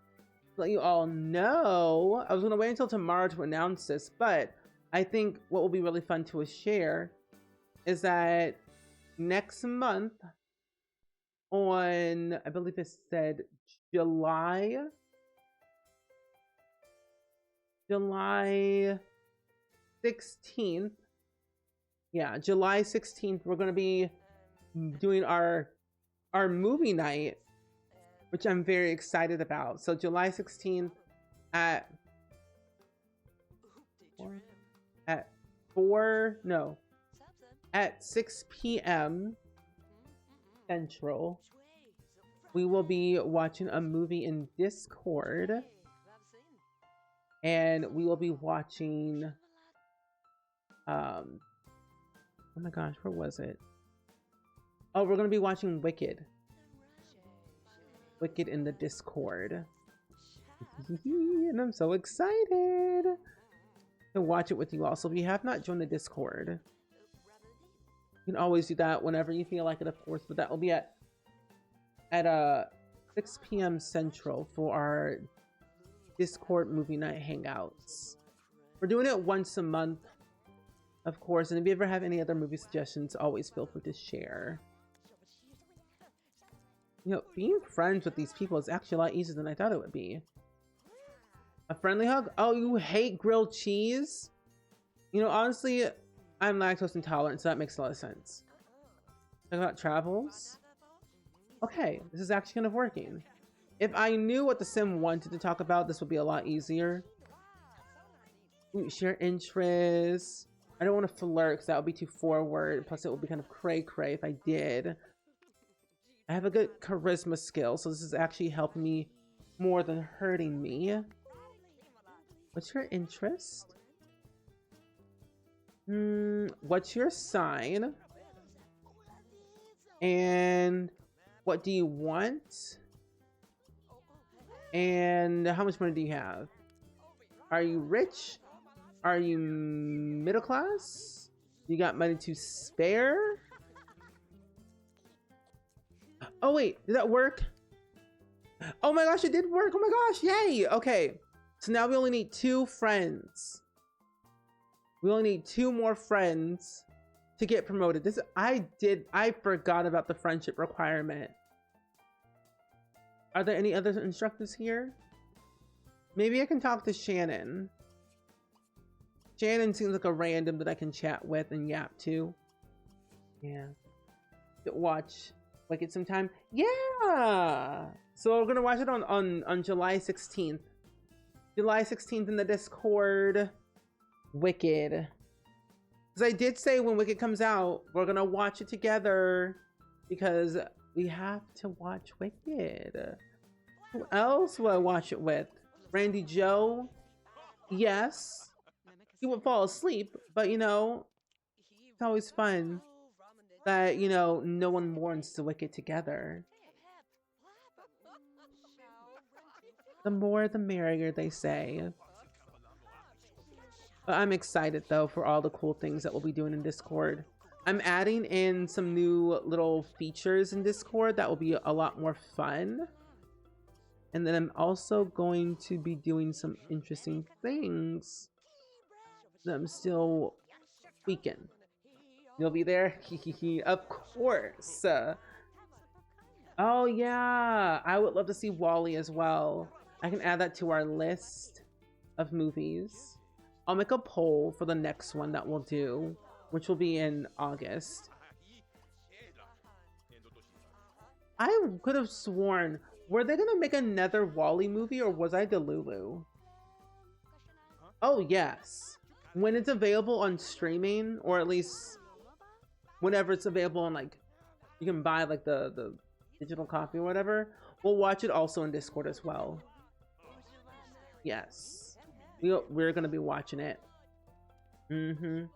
[SPEAKER 1] to let you all know, I was going to wait until tomorrow to announce this, but I think what will be really fun to share is that next month on, I believe it said July 16th. Yeah, July 16th, we're going to be doing our movie night, which I'm very excited about. So July 16th at 6 p.m. Central, we will be watching a movie in Discord, and we will be watching oh my gosh, where was it? Oh, we're gonna be watching Wicked in the Discord. And I'm so excited to watch it with you all. So if you have not joined the Discord, you can always do that whenever you feel like it, of course, but that will be at 6 p.m. Central for our Discord movie night hangouts. We're doing it once a month, of course, and if you ever have any other movie suggestions, always feel free to share. You know, being friends with these people is actually a lot easier than I thought it would be. A friendly hug? Oh, you hate grilled cheese? You know, honestly, I'm lactose intolerant, so that makes a lot of sense. Talk about travels? Okay, this is actually kind of working. If I knew what the sim wanted to talk about, this would be a lot easier. Ooh, share interests. I don't want to flirt because that would be too forward. Plus, it would be kind of cray-cray if I did. I have a good charisma skill, so this is actually helping me more than hurting me. What's your interest? What's your sign? And what do you want? And how much money do you have? Are you rich? Are you middle class? You got money to spare? Oh wait, did that work? Oh my gosh, it did work. Oh my gosh, yay. Okay, so now we only need 2 friends. We only need 2 more friends to get promoted. I forgot about the friendship requirement. Are there any other instructors here? Maybe I can talk to Shannon. Shannon seems like a random that I can chat with and yap to. Yeah. Watch Wicked sometime. Yeah! So we're gonna watch it on July 16th. July 16th in the Discord. Wicked. Because I did say when Wicked comes out, we're gonna watch it together. Because we have to watch Wicked. Who else will I watch it with? Randy Joe? Yes. He would fall asleep, but you know, it's always fun that, you know, no one mourns the Wicked together. The more the merrier, they say. But I'm excited though for all the cool things that we'll be doing in Discord. I'm adding in some new little features in Discord that will be a lot more fun. And then I'm also going to be doing some interesting things that I'm still tweaking. You'll be there? Of course. Oh yeah, I would love to see Wall-E as well. I can add that to our list of movies. I'll make a poll for the next one that we'll do, which will be in August. I could have sworn, were they gonna make another Wall-E movie or was I Delulu? Oh yes. When it's available on streaming, or at least whenever it's available on, like, you can buy like the digital copy or whatever, we'll watch it also in Discord as well. Yes. We're gonna be watching it. You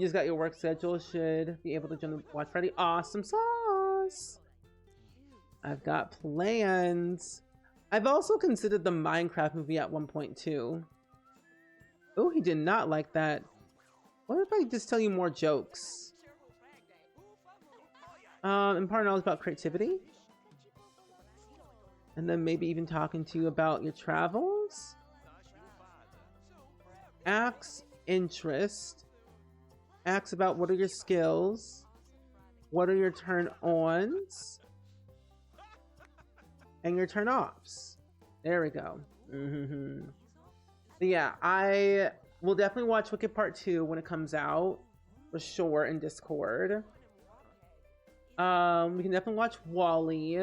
[SPEAKER 1] just got your work schedule, should be able to join the watch party. Awesome sauce. I've got plans. I've also considered the Minecraft movie at one point too. Oh, he did not like that. What if I just tell you more jokes? Impart knowledge about creativity. And then maybe even talking to you about your travels. Acts interest. Acts about what are your skills. What are your turn-ons. And your turn-offs. There we go. But yeah, I will definitely watch Wicked Part 2 when it comes out. For sure, in Discord. We can definitely watch Wall-E.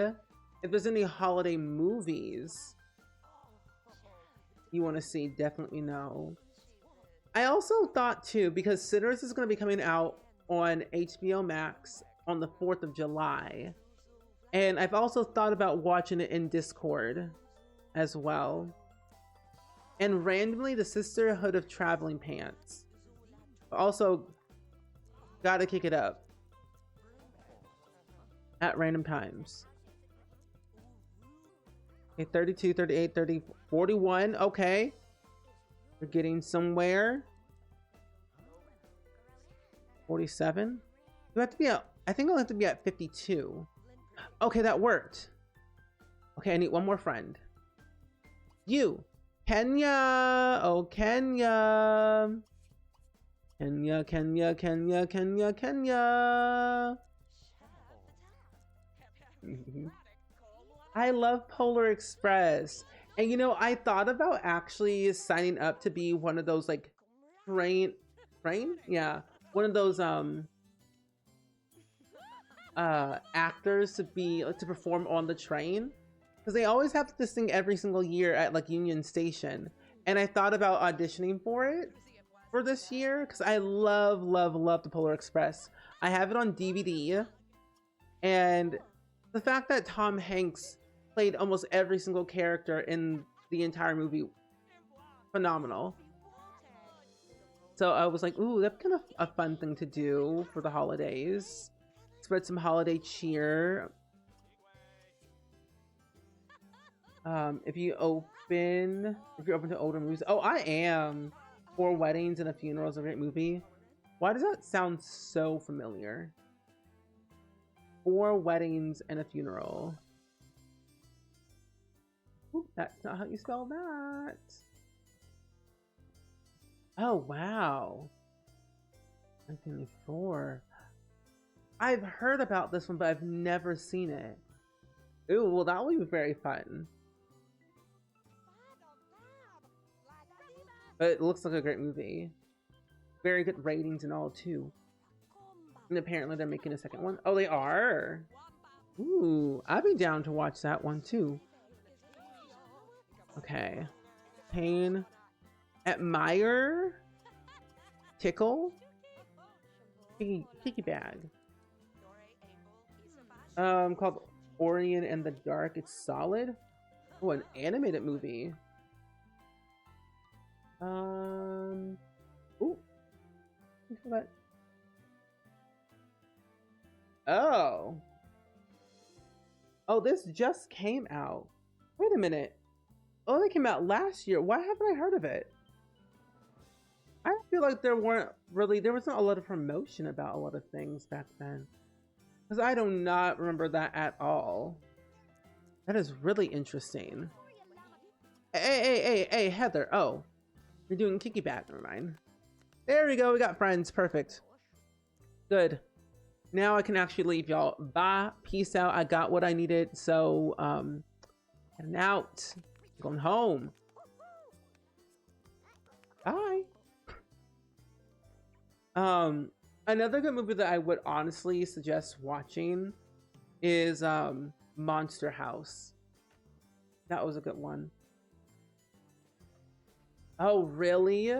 [SPEAKER 1] If there's any holiday movies you want to see, definitely know. I also thought too, because Sinners is going to be coming out on HBO Max on the 4th of July. And I've also thought about watching it in Discord as well. And randomly, the Sisterhood of Traveling Pants. Also, gotta kick it up at random times. Okay, 32, 38, 30, 41. Okay. We're getting somewhere. 47. You have to be at, I think I'll have to be at 52. Okay, that worked. Okay, I need one more friend. You. Kenya. Oh, Kenya. Kenya, Kenya, Kenya, Kenya, Kenya. I love Polar Express. And you know, I thought about actually signing up to be one of those like train? Yeah. One of those actors to be to perform on the train. Because they always have this thing every single year at like Union Station. And I thought about auditioning for it for this year because I love the Polar Express. I have it on DVD. And the fact that Tom Hanks played almost every single character in the entire movie, phenomenal. So I was like, ooh, that's kind of a fun thing to do for the holidays. Spread some holiday cheer. If you're open to older movies. Oh, I am. Four Weddings and a Funeral is a great movie. Why does that sound so familiar? 4 weddings and a funeral. Oop, that's not how you spell that. Oh, wow. 1994. I've heard about this one, but I've never seen it. Ooh, well, that will be very fun. But it looks like a great movie. Very good ratings and all, too. And apparently they're making a second one. Oh, they are? Ooh, I'd be down to watch that one, too. Okay. Pain. Admire. Tickle. Kiki bag. Called Orion and the Dark. It's solid. Oh, an animated movie. Ooh. That. Oh. Oh, this just came out. Wait a minute. Oh, that came out last year. Why haven't I heard of it? I feel like there was not a lot of promotion about a lot of things back then. Because I do not remember that at all. That is really interesting. Hey, Heather. Oh, you're doing Kiki Bat. Never mind. There we go. We got friends. Perfect. Good. Now I can actually leave, y'all. Bye. Peace out. I got what I needed. So, heading out. Going home. Bye. Another good movie that I would honestly suggest watching is Monster House. That was a good one. Oh, really?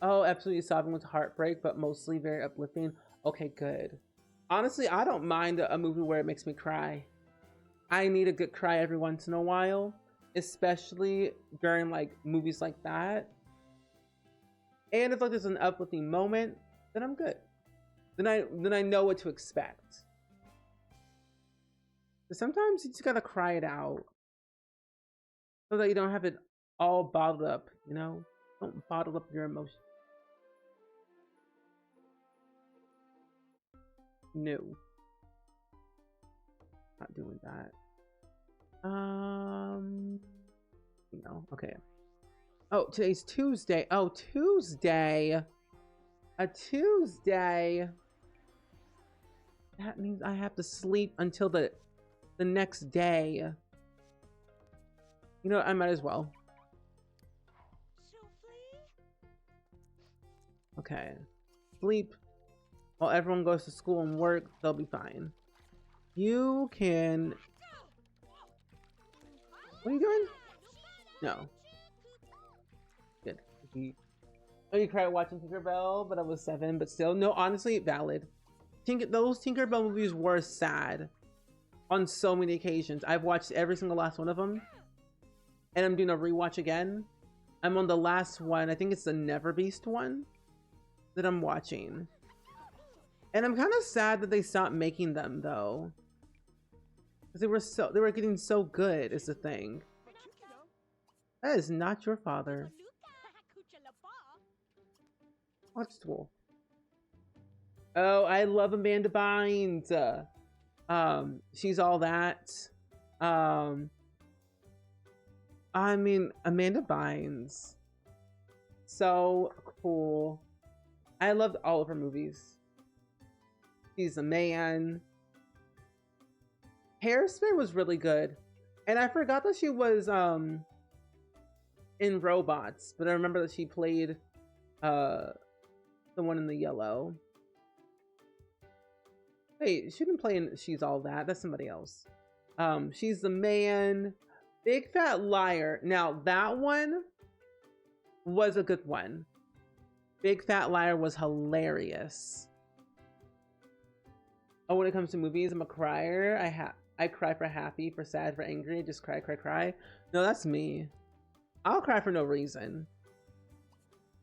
[SPEAKER 1] Oh, absolutely sobbing with heartbreak, but mostly very uplifting. Okay, good. Honestly, I don't mind a movie where it makes me cry. I need a good cry every once in a while, especially during like movies like that. And if like there's an uplifting moment, then I'm good. Then I know what to expect. But sometimes you just gotta cry it out so that you don't have it all bottled up, you know? Don't bottle up your emotions. No. Not doing that. No. Okay. Oh, today's Tuesday. Oh, Tuesday. A Tuesday. That means I have to sleep until the next day. You know what? I might as well. Okay. Sleep while everyone goes to school and work. They'll be fine. You can... What are you doing? No. Good. Oh, you cried watching Tinkerbell, but I was 7, but still. No, honestly, valid. Those Tinkerbell movies were sad on so many occasions. I've watched every single last one of them. And I'm doing a rewatch again. I'm on the last one. I think it's the Never Beast one that I'm watching. And I'm kind of sad that they stopped making them, though. Because they were getting so good, is the thing. That is not your father. What's tool? Oh, I love Amanda Bynes. She's all that. I mean, Amanda Bynes. So cool. I loved all of her movies. She's a Man. Hairspray was really good. And I forgot that she was in Robots, but I remember that she played the one in the yellow. Wait, she didn't play in She's All That. That's somebody else. She's the Man. Big Fat Liar. Now that one was a good one. Big Fat Liar was hilarious. Oh, when it comes to movies, I'm a crier. I cry for happy, for sad, for angry. Just cry, cry, cry. No, that's me. I'll cry for no reason.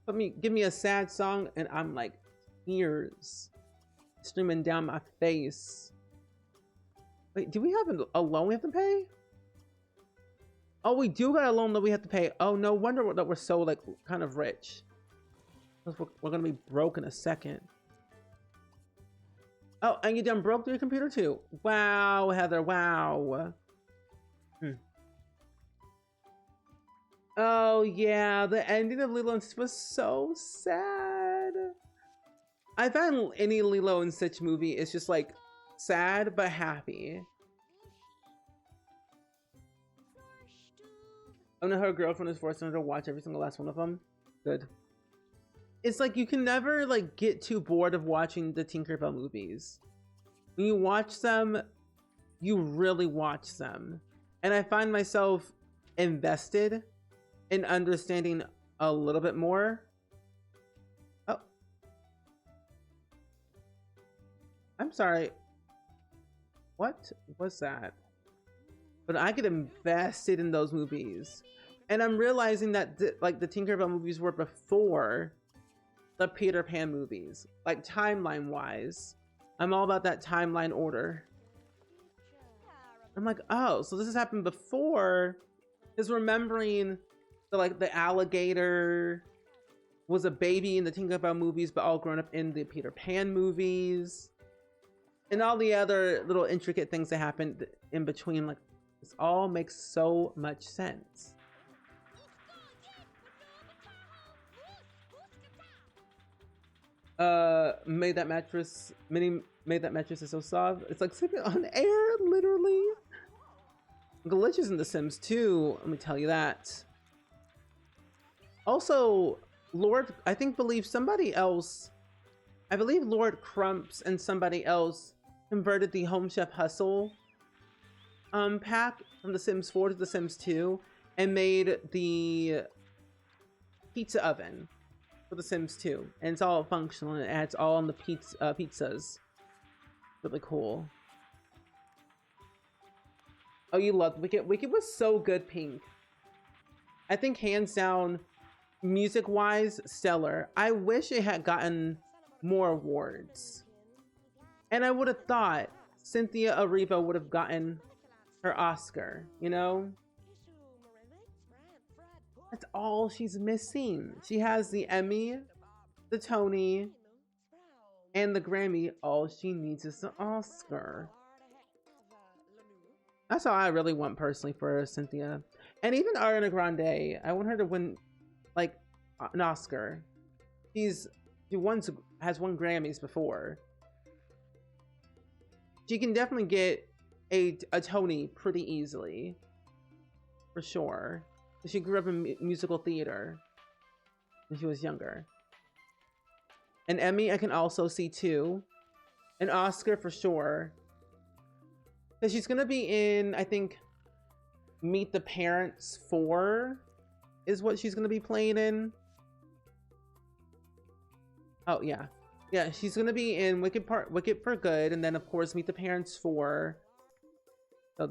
[SPEAKER 1] Give me a sad song and I'm like tears streaming down my face. Wait, do we have a loan we have to pay? Oh, we do got a loan that we have to pay. Oh, no wonder that we're so like kind of rich. We're gonna be broke in a second. Oh, and you done broke your computer too. Wow, Heather, wow. Oh yeah, the ending of Lilo and Stitch was so sad. I find any Lilo and Stitch movie is just like sad but happy. Oh no, her girlfriend is forcing her to watch every single last one of them. Good. It's like you can never like get too bored of watching the Tinkerbell movies. When you watch them, you really watch them. And I find myself invested in understanding a little bit more. Oh. I'm sorry. What was that? But I get invested in those movies. And I'm realizing that the Tinkerbell movies were before the Peter Pan movies, like timeline wise. I'm all about that timeline order. I'm like, oh, so this has happened before. Is remembering the alligator was a baby in the Tinkerbell movies, but all grown up in the Peter Pan movies, and all the other little intricate things that happened in between. Like, this all makes so much sense. Made that mattress is so soft. It's like sleeping on air, literally. Glitches in The Sims too, let me tell you that. Also, I believe Lord Crumps and somebody else converted the Home Chef Hustle pack from The Sims 4 to The Sims 2 and made the pizza oven for The Sims 2, and it's all functional and it's all on the pizzas. Really cool. Oh, you loved Wicked. Wicked was so good, Pink. I think hands down, music wise, stellar. I wish it had gotten more awards, and I would have thought Cynthia Erivo would have gotten her Oscar, you know? That's all she's missing. She has the Emmy, the Tony, and the Grammy. All she needs is the Oscar. That's all I really want personally for Cynthia. And even Ariana Grande, I want her to win like an Oscar. She has won Grammys before. She can definitely get a Tony pretty easily, for sure. She grew up in musical theater when she was younger. An Emmy I can also see too. An Oscar for sure. Because she's going to be in, I think, Meet the Parents 4 is what she's going to be playing in. Oh, yeah. Yeah, she's going to be in Wicked for Good, and then, of course, Meet the Parents 4. So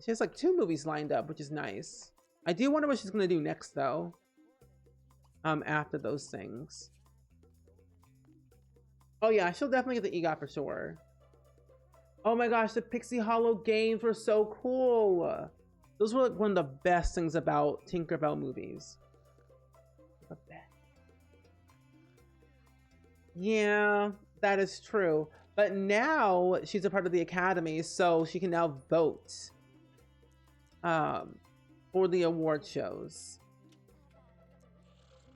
[SPEAKER 1] she has like 2 movies lined up, which is nice. I do wonder what she's going to do next, though. After those things. Oh, yeah, she'll definitely get the EGOT for sure. Oh my gosh, the Pixie Hollow games were so cool. Those were like one of the best things about Tinkerbell movies. The best. Yeah, that is true. But now she's a part of the Academy, so she can now vote for the award shows.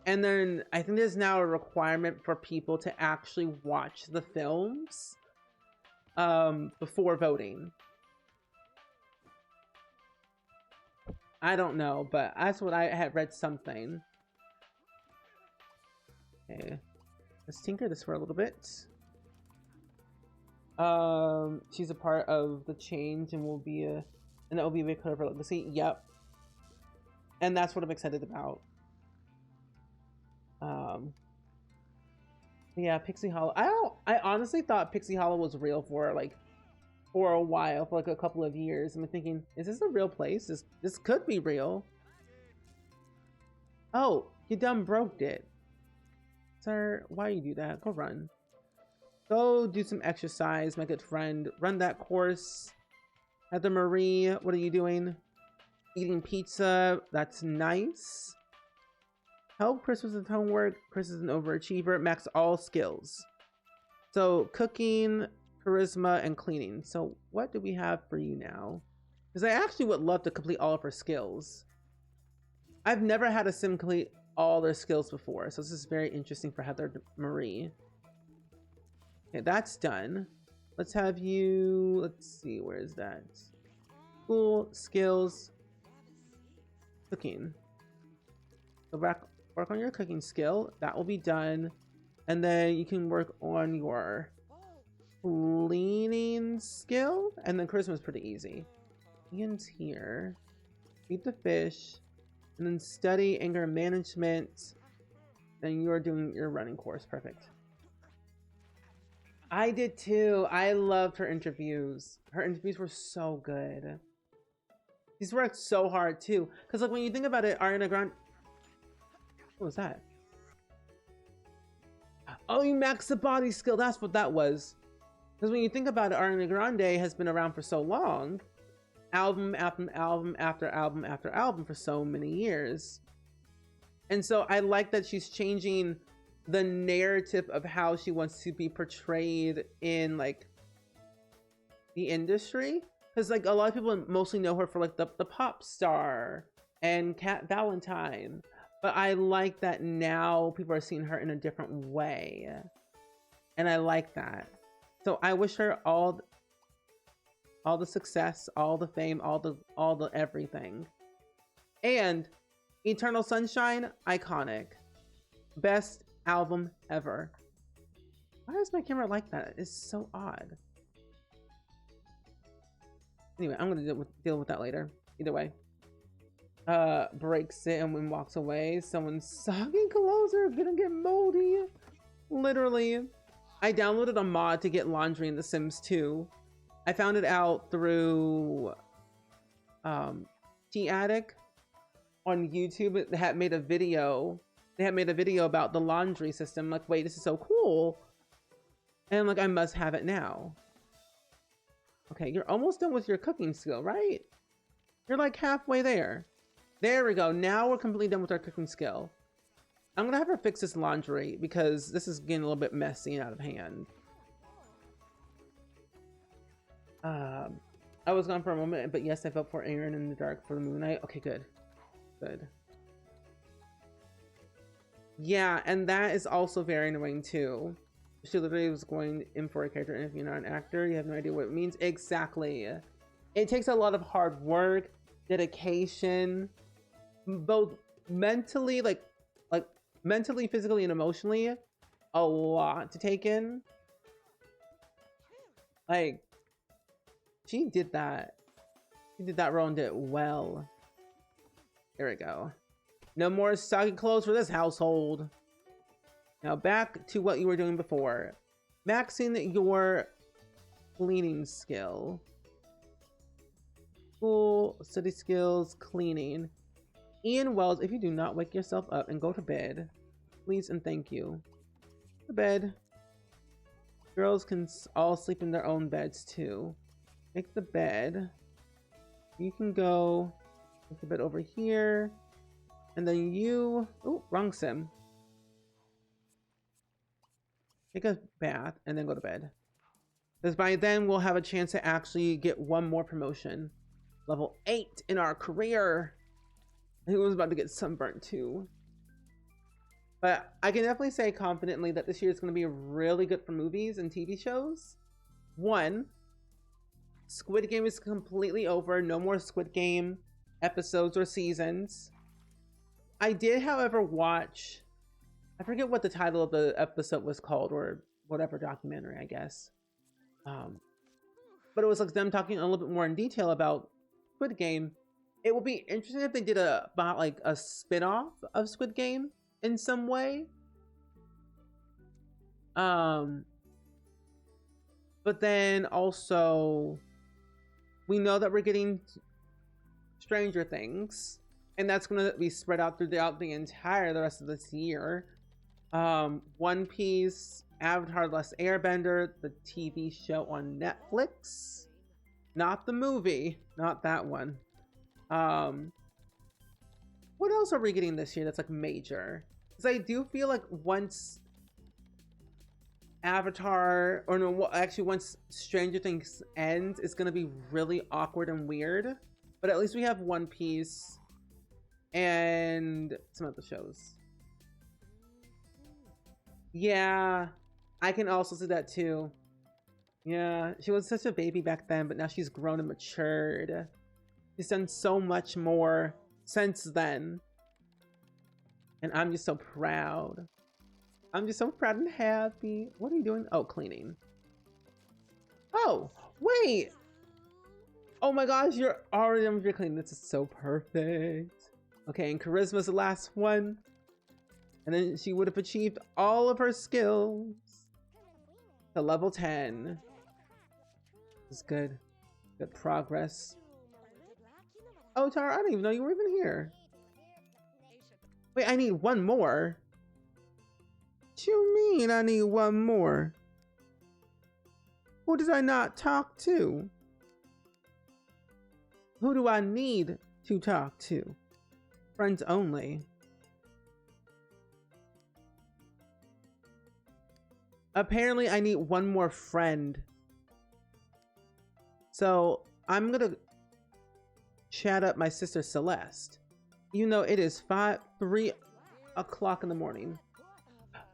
[SPEAKER 1] And then I think there's now a requirement for people to actually watch the films before voting. I don't know, but that's what I had read something. Okay, let's tinker this for a little bit. She's a part of the change and that will be a big part of her legacy. Yep. And that's what I'm excited about. Yeah, Pixie Hollow. I honestly thought Pixie Hollow was real for a while, for like a couple of years. I'm thinking, is this a real place? This could be real. Oh, you done broke it. Sir, why you do that? Go run. Go do some exercise, my good friend. Run that course. Heather Marie, what are you doing? Eating pizza. That's nice. Help Chris with his homework. Chris is an overachiever. Max all skills. So cooking, charisma, and cleaning. So what do we have for you now? Because I actually would love to complete all of her skills. I've never had a sim complete all their skills before, so this is very interesting for Heather Marie. Okay, that's done. Let's have you, let's see, where is that? School, skills, cooking. So work on your cooking skill. That will be done. And then you can work on your cleaning skill. And then charisma is pretty easy. Ian's here. Eat the fish. And then study anger management. Then you're doing your running course. Perfect. I did too. I loved her interviews. Her interviews were so good. She's worked so hard too. Because like when you think about it, Ariana Grande. What was that? Oh, you maxed the body skill. That's what that was. Because when you think about it, Ariana Grande has been around for so long. Album after album after album after album for so many years. And so I like that she's changing the narrative of how she wants to be portrayed in like the industry. Because like a lot of people mostly know her for like the pop star and Cat Valentine. But I like that now people are seeing her in a different way. And I like that. So I wish her all the success, all the fame, all the everything. And Eternal Sunshine, iconic. Best album ever. Why is my camera like that? It's so odd. Anyway, I'm gonna deal with that later. Either way. Breaks it and when walks away. Someone's soggy clothes are gonna get moldy. Literally. I downloaded a mod to get laundry in The Sims 2. I found it out through T-Attic on YouTube. They had made a video. They had made a video about the laundry system. I'm like, wait, this is so cool. And I'm like, I must have it now. Okay, you're almost done with your cooking skill, right? You're like halfway there. There we go. Now we're completely done with our cooking skill. I'm gonna have her fix this laundry because this is getting a little bit messy and out of hand. I was gone for a moment, but yes, I felt for Aaron in the dark for the moonlight. Okay, good. Good. Yeah, and that is also very annoying too. She literally was going in for a character, and if you're not an actor, you have no idea what it means. Exactly. It takes a lot of hard work, dedication, both mentally, like mentally, physically, and emotionally. A lot to take in. Like, she did that. She did that role and did it well. There we go. No more soggy clothes for this household. Now back to what you were doing before. Maxing your cleaning skill. School, study skills, cleaning. Ian Wells, if you do not wake yourself up and go to bed, please and thank you. To bed. Girls can all sleep in their own beds too. Make the bed. You can go make the bed over here. And then you... Oh, wrong sim. Take a bath and then go to bed. Because by then we'll have a chance to actually get one more promotion. Level 8 in our career. I think I was about to get sunburnt too. But I can definitely say confidently that this year is going to be really good for movies and TV shows. One, Squid Game is completely over. No more Squid Game episodes or seasons. I did, however, watch... I forget what the title of the episode was called, or whatever documentary, I guess. But it was like them talking a little bit more in detail about Squid Game. It would be interesting if they did about like a spin-off of Squid Game in some way. But then also, we know that we're getting Stranger Things, and that's going to be spread out throughout the rest of this year. One Piece, Avatar: The Last Airbender, the TV show on Netflix, not the movie, not that one. What else are we getting this year that's like major? Because I do feel like once Avatar, or no, actually once Stranger Things ends, it's gonna be really awkward and weird. But at least we have One Piece and some other shows. Yeah, I can also see that too. Yeah, she was such a baby back then, but now she's grown and matured. She's done so much more since then. And I'm just so proud. I'm just so proud and happy. What are you doing? Oh, cleaning. Oh, wait. Oh my gosh, you're already done with your cleaning. This is so perfect. Okay, and Charisma's the last one. And then she would have achieved all of her skills to level 10. This is good. Good progress. Oh, Tara, I didn't even know you were even here. Wait, I need one more. What you mean I need one more? Who did I not talk to? Who do I need to talk to? Friends only. Apparently, I need one more friend. So, I'm gonna chat up my sister Celeste. You know, it is 3 o'clock in the morning.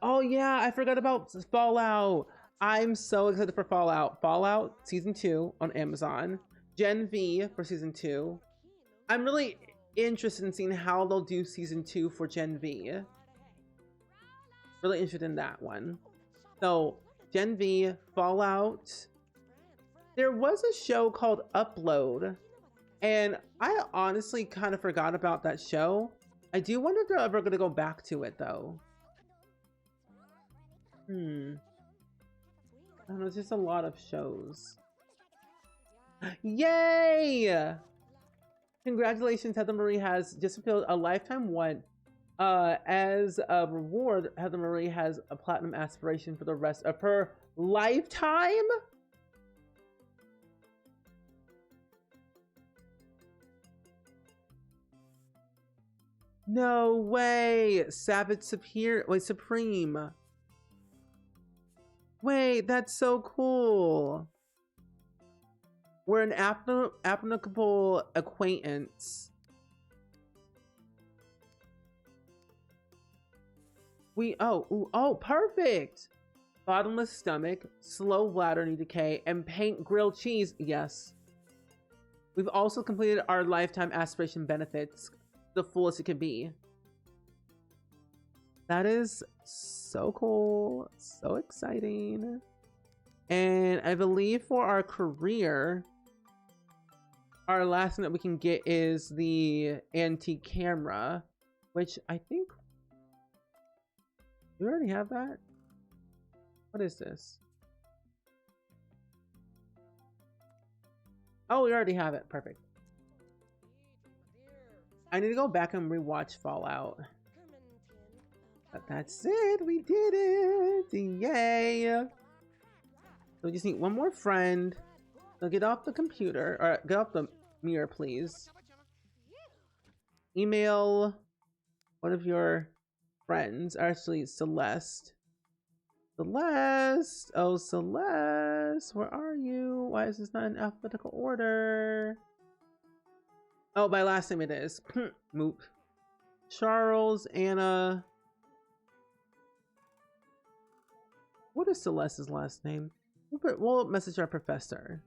[SPEAKER 1] Oh yeah, I forgot about Fallout. I'm so excited for Fallout. Fallout Season 2 on Amazon. Gen V for Season 2. I'm really interested in seeing how they'll do Season 2 for Gen V. Really interested in that one. So, Gen V, Fallout. There was a show called Upload. And I honestly kind of forgot about that show. I do wonder if they're ever going to go back to it, though. I don't know, there's just a lot of shows. Yay! Congratulations, Heather Marie has just fulfilled a lifetime one. As a reward, Heather Marie has a platinum aspiration for the rest of her lifetime? No way! Savage Supreme. Wait, that's so cool. We're an applicable acquaintance. Oh, perfect! Bottomless stomach, slow bladder need decay, and paint grilled cheese. Yes. We've also completed our lifetime aspiration benefits the fullest it could be. That is so cool. So exciting. And I believe for our career, our last thing that we can get is the antique camera, which I think we already have that. What is this? Oh, we already have it. Perfect. I need to go back and rewatch Fallout. But that's it. We did it. Yay. So we just need one more friend. So get off the computer. Or get off the mirror, please. Email one of your friends. Actually, Celeste. Celeste. Oh, Celeste. Where are you? Why is this not in alphabetical order? Oh, my last name it is. Moop. Charles, Anna. What is Celeste's last name? We'll message our professor.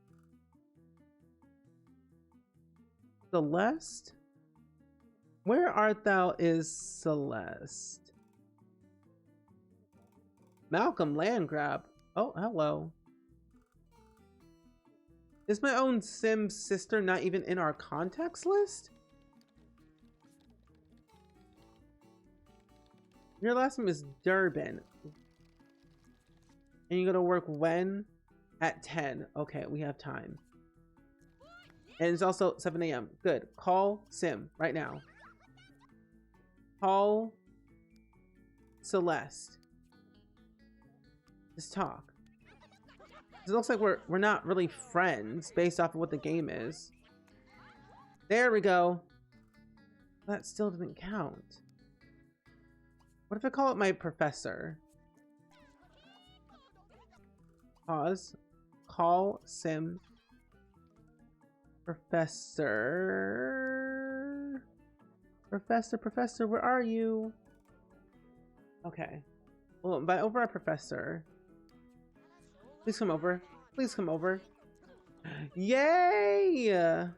[SPEAKER 1] Celeste? Where art thou is Celeste? Malcolm Landgrab. Oh, hello. Is my own Sim sister not even in our contacts list? Your last name is Durbin. And you go to work when? At 10. Okay, we have time. And it's also 7 a.m. Good. Call Sim right now. Call Celeste. Just talk. It looks like we're not really friends based off of what the game is. There we go. That still didn't count. What if I call it my professor? Pause. Call sim professor. Professor, where are you? Okay. Well, invite over our professor. Please come over. Please come over. Yay!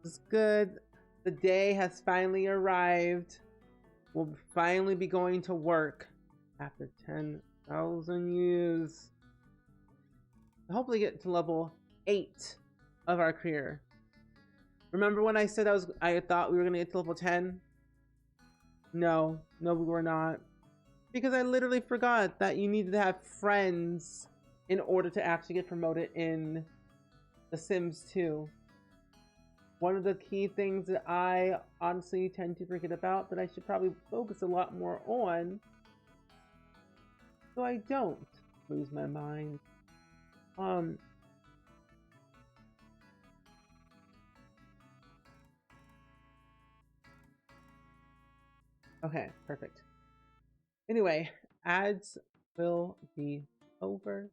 [SPEAKER 1] It's good. The day has finally arrived. We'll finally be going to work after 10,000 years. Hopefully get to level 8 of our career. Remember when I said I thought we were gonna get to level 10? No, we were not. Because I literally forgot that you needed to have friends in order to actually get promoted in The Sims 2. One of the key things that I honestly tend to forget about that I should probably focus a lot more on, so I don't lose my mind. Okay, perfect. Anyway, ads will be over.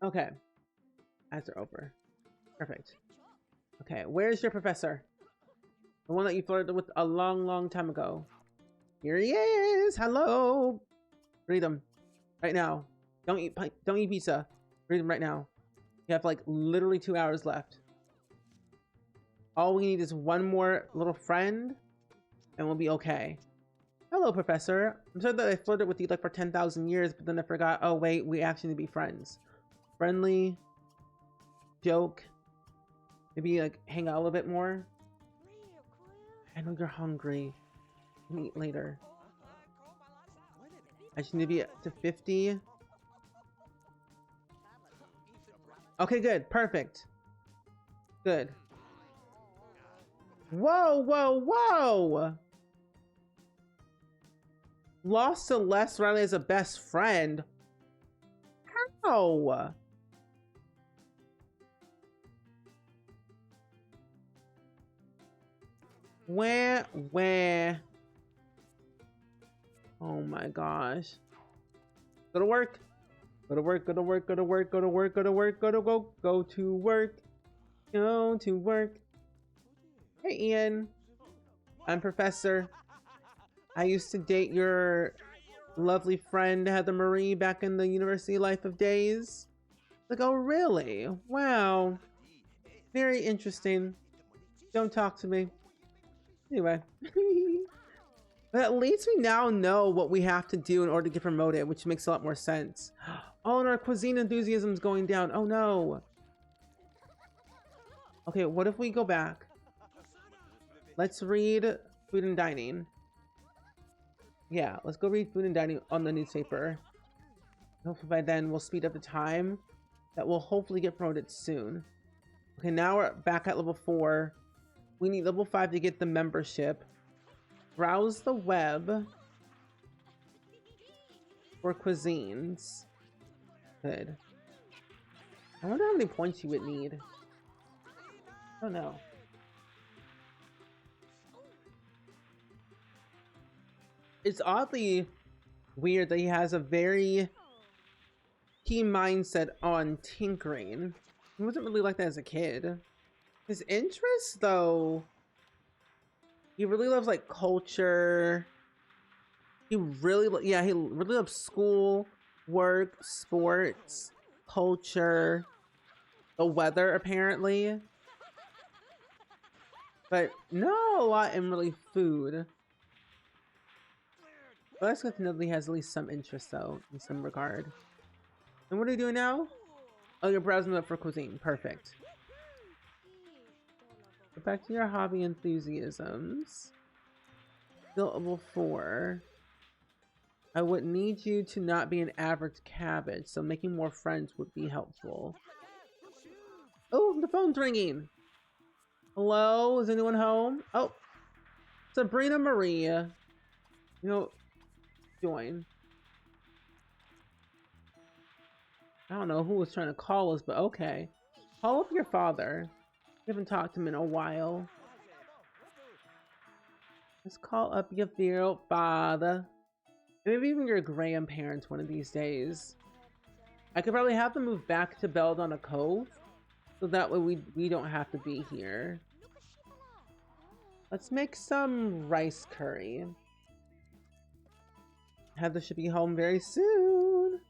[SPEAKER 1] Okay, ads are over. Perfect. Okay, where's your professor? The one that you flirted with a long time ago. Here he is. Hello. Read him right now. Don't eat pizza. Read him right now. You have like literally 2 hours left. All we need is one more little friend and we'll be okay. Hello, Professor. I'm sorry that I flirted with you like for 10,000 years, but then I forgot. Oh wait, we actually need to be friends. Friendly. Joke. Maybe like hang out a little bit more. I know you're hungry. You can eat later. I just need to be to 50. Okay, good. Perfect. Good. Whoa! Lost Celeste Riley as a best friend. How? Where? Oh my gosh. Go to work. Go to work. Hey Ian. I'm Professor. I used to date your lovely friend Heather Marie back in the university life of days. Like, oh really? Wow. Very interesting. Don't talk to me. Anyway. But at least we now know what we have to do in order to get promoted, which makes a lot more sense. Oh, and our cuisine enthusiasm is going down. Oh no. Okay, what if we go back? Let's read Food and Dining. Yeah, let's go read Food and Dining on the newspaper. Hopefully by then we'll speed up the time. That will hopefully get promoted soon. Okay, now we're back at level 4. We need level 5 to get the membership. Browse the web for cuisines. Good. I wonder how many points you would need. I don't know. It's oddly weird that he has a very key mindset on tinkering. He wasn't really like that as a kid. His interests, though, he really loves like culture. He really loves school, work, sports, culture, the weather apparently. But not a lot in really food. But that's good to know that he has at least some interest though, in some regard. And what are you doing now? Oh, you're browsing up for cuisine. Perfect. Go back to your hobby enthusiasms. Still level 4. I would need you to not be an average cabbage, so making more friends would be helpful. Oh, the phone's ringing. Hello, is anyone home? Oh, Sabrina Maria. You know, join. I don't know who was trying to call us, but okay. Call up your father. We haven't talked to him in a while. Let's call up your dear father. Maybe even your grandparents one of these days. I could probably have them move back to Belladonna Cove, so that way we don't have to be here. Let's make some rice curry. Heather should be home very soon.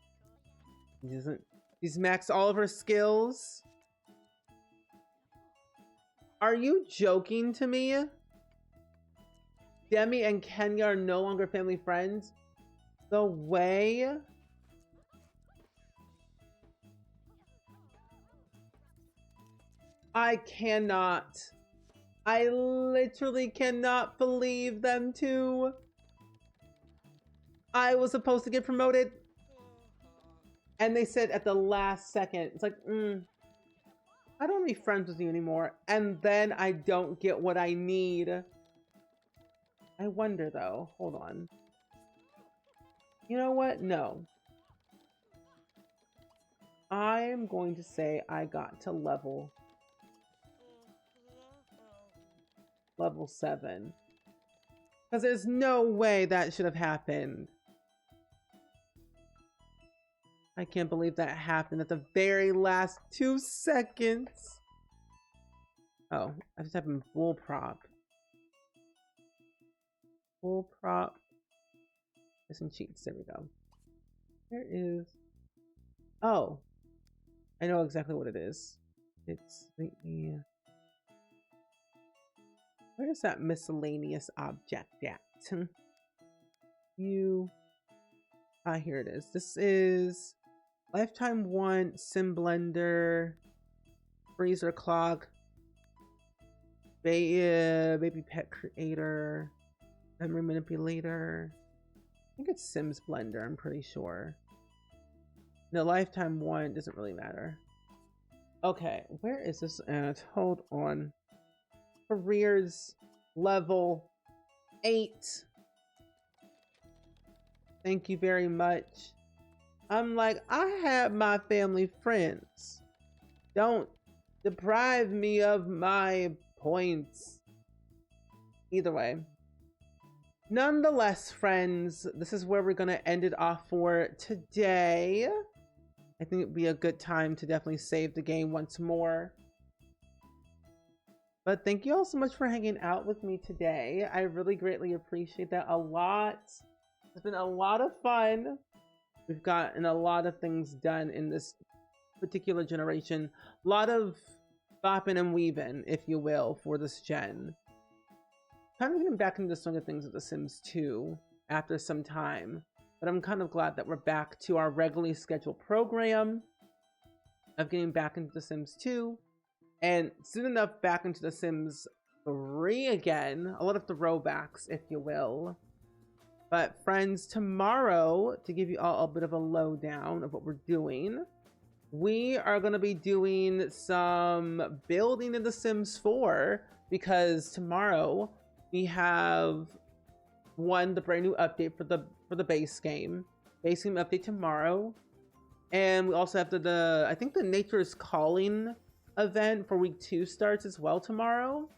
[SPEAKER 1] She's maxed all of her skills. Are you joking to me? Demi and Kenya are no longer family friends? The way? I cannot. I literally cannot believe them two. I was supposed to get promoted. And they said at the last second, it's like, I don't want to be friends with you anymore. And then I don't get what I need. I wonder though, hold on. You know what? No. I'm going to say I got to level 7. Because there's no way that should have happened. I can't believe that happened at the very last 2 seconds. Oh, I just have him full prop. Full prop. Missing cheats. There we go. There is. Oh, I know exactly what it is. It's the. Where is that miscellaneous object at? Here it is. This is Lifetime 1, Sim Blender, Freezer Clock, Baby Pet Creator, Memory Manipulator. I think it's Sims Blender, I'm pretty sure. No, Lifetime 1 doesn't really matter. Okay, where is this at? Hold on. Careers level 8. Thank you very much. I'm like, I have my family friends. Don't deprive me of my points. Either way. Nonetheless, friends, this is where we're going to end it off for today. I think it'd be a good time to definitely save the game once more. But thank you all so much for hanging out with me today. I really greatly appreciate that a lot. It's been a lot of fun. We've gotten a lot of things done in this particular generation. A lot of bopping and weaving, if you will, for this gen. Kind of getting back into the swing of things with The Sims 2 after some time. But I'm kind of glad that we're back to our regularly scheduled program of getting back into The Sims 2. And soon enough back into The Sims 3 again. A lot of throwbacks, if you will. But friends, tomorrow, to give you all a bit of a lowdown of what we're doing, we are going to be doing some building in The Sims 4, because tomorrow we have the brand new update for the base game. Base game update tomorrow. And we also have I think the Nature's Calling event for week 2 starts as well tomorrow.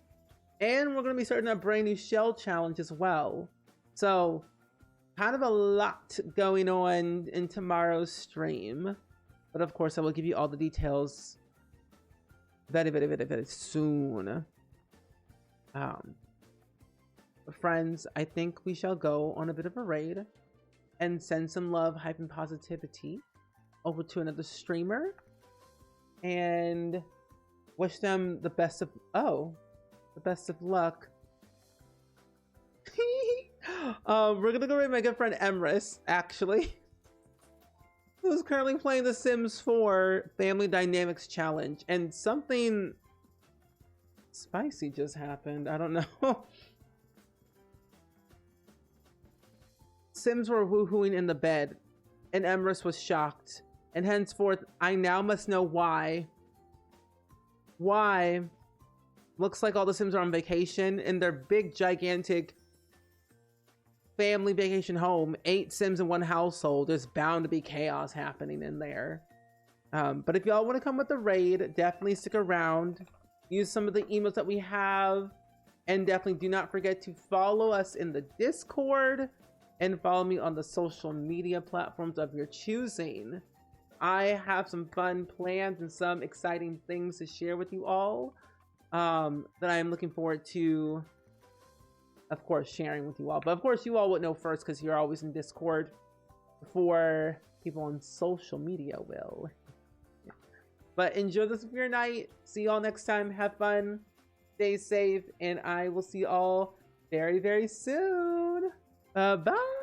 [SPEAKER 1] And we're going to be starting a brand new shell challenge as well. So kind of a lot going on in tomorrow's stream, but of course I will give you all the details very soon. But friends, I think we shall go on a bit of a raid and send some love, hype, and positivity over to another streamer and wish them the best of luck. We're gonna go with my good friend Emrys, actually, who's currently playing The Sims 4 Family Dynamics Challenge, and something spicy just happened. I don't know. Sims were woohooing in the bed, and Emrys was shocked, and henceforth I now must know why. Why? Looks like all the Sims are on vacation in their big, gigantic family vacation home. 8 Sims in one household. There's bound to be chaos happening in there. But if y'all want to come with the raid, definitely stick around. Use some of the emails that we have. And definitely do not forget to follow us in the Discord. And follow me on the social media platforms of your choosing. I have some fun plans and some exciting things to share with you all. That I am looking forward to, of course, sharing with you all. But of course, you all would know first because you're always in Discord. Before people on social media will. But enjoy this of your night. See y'all next time. Have fun. Stay safe. And I will see y'all very, very soon. Bye.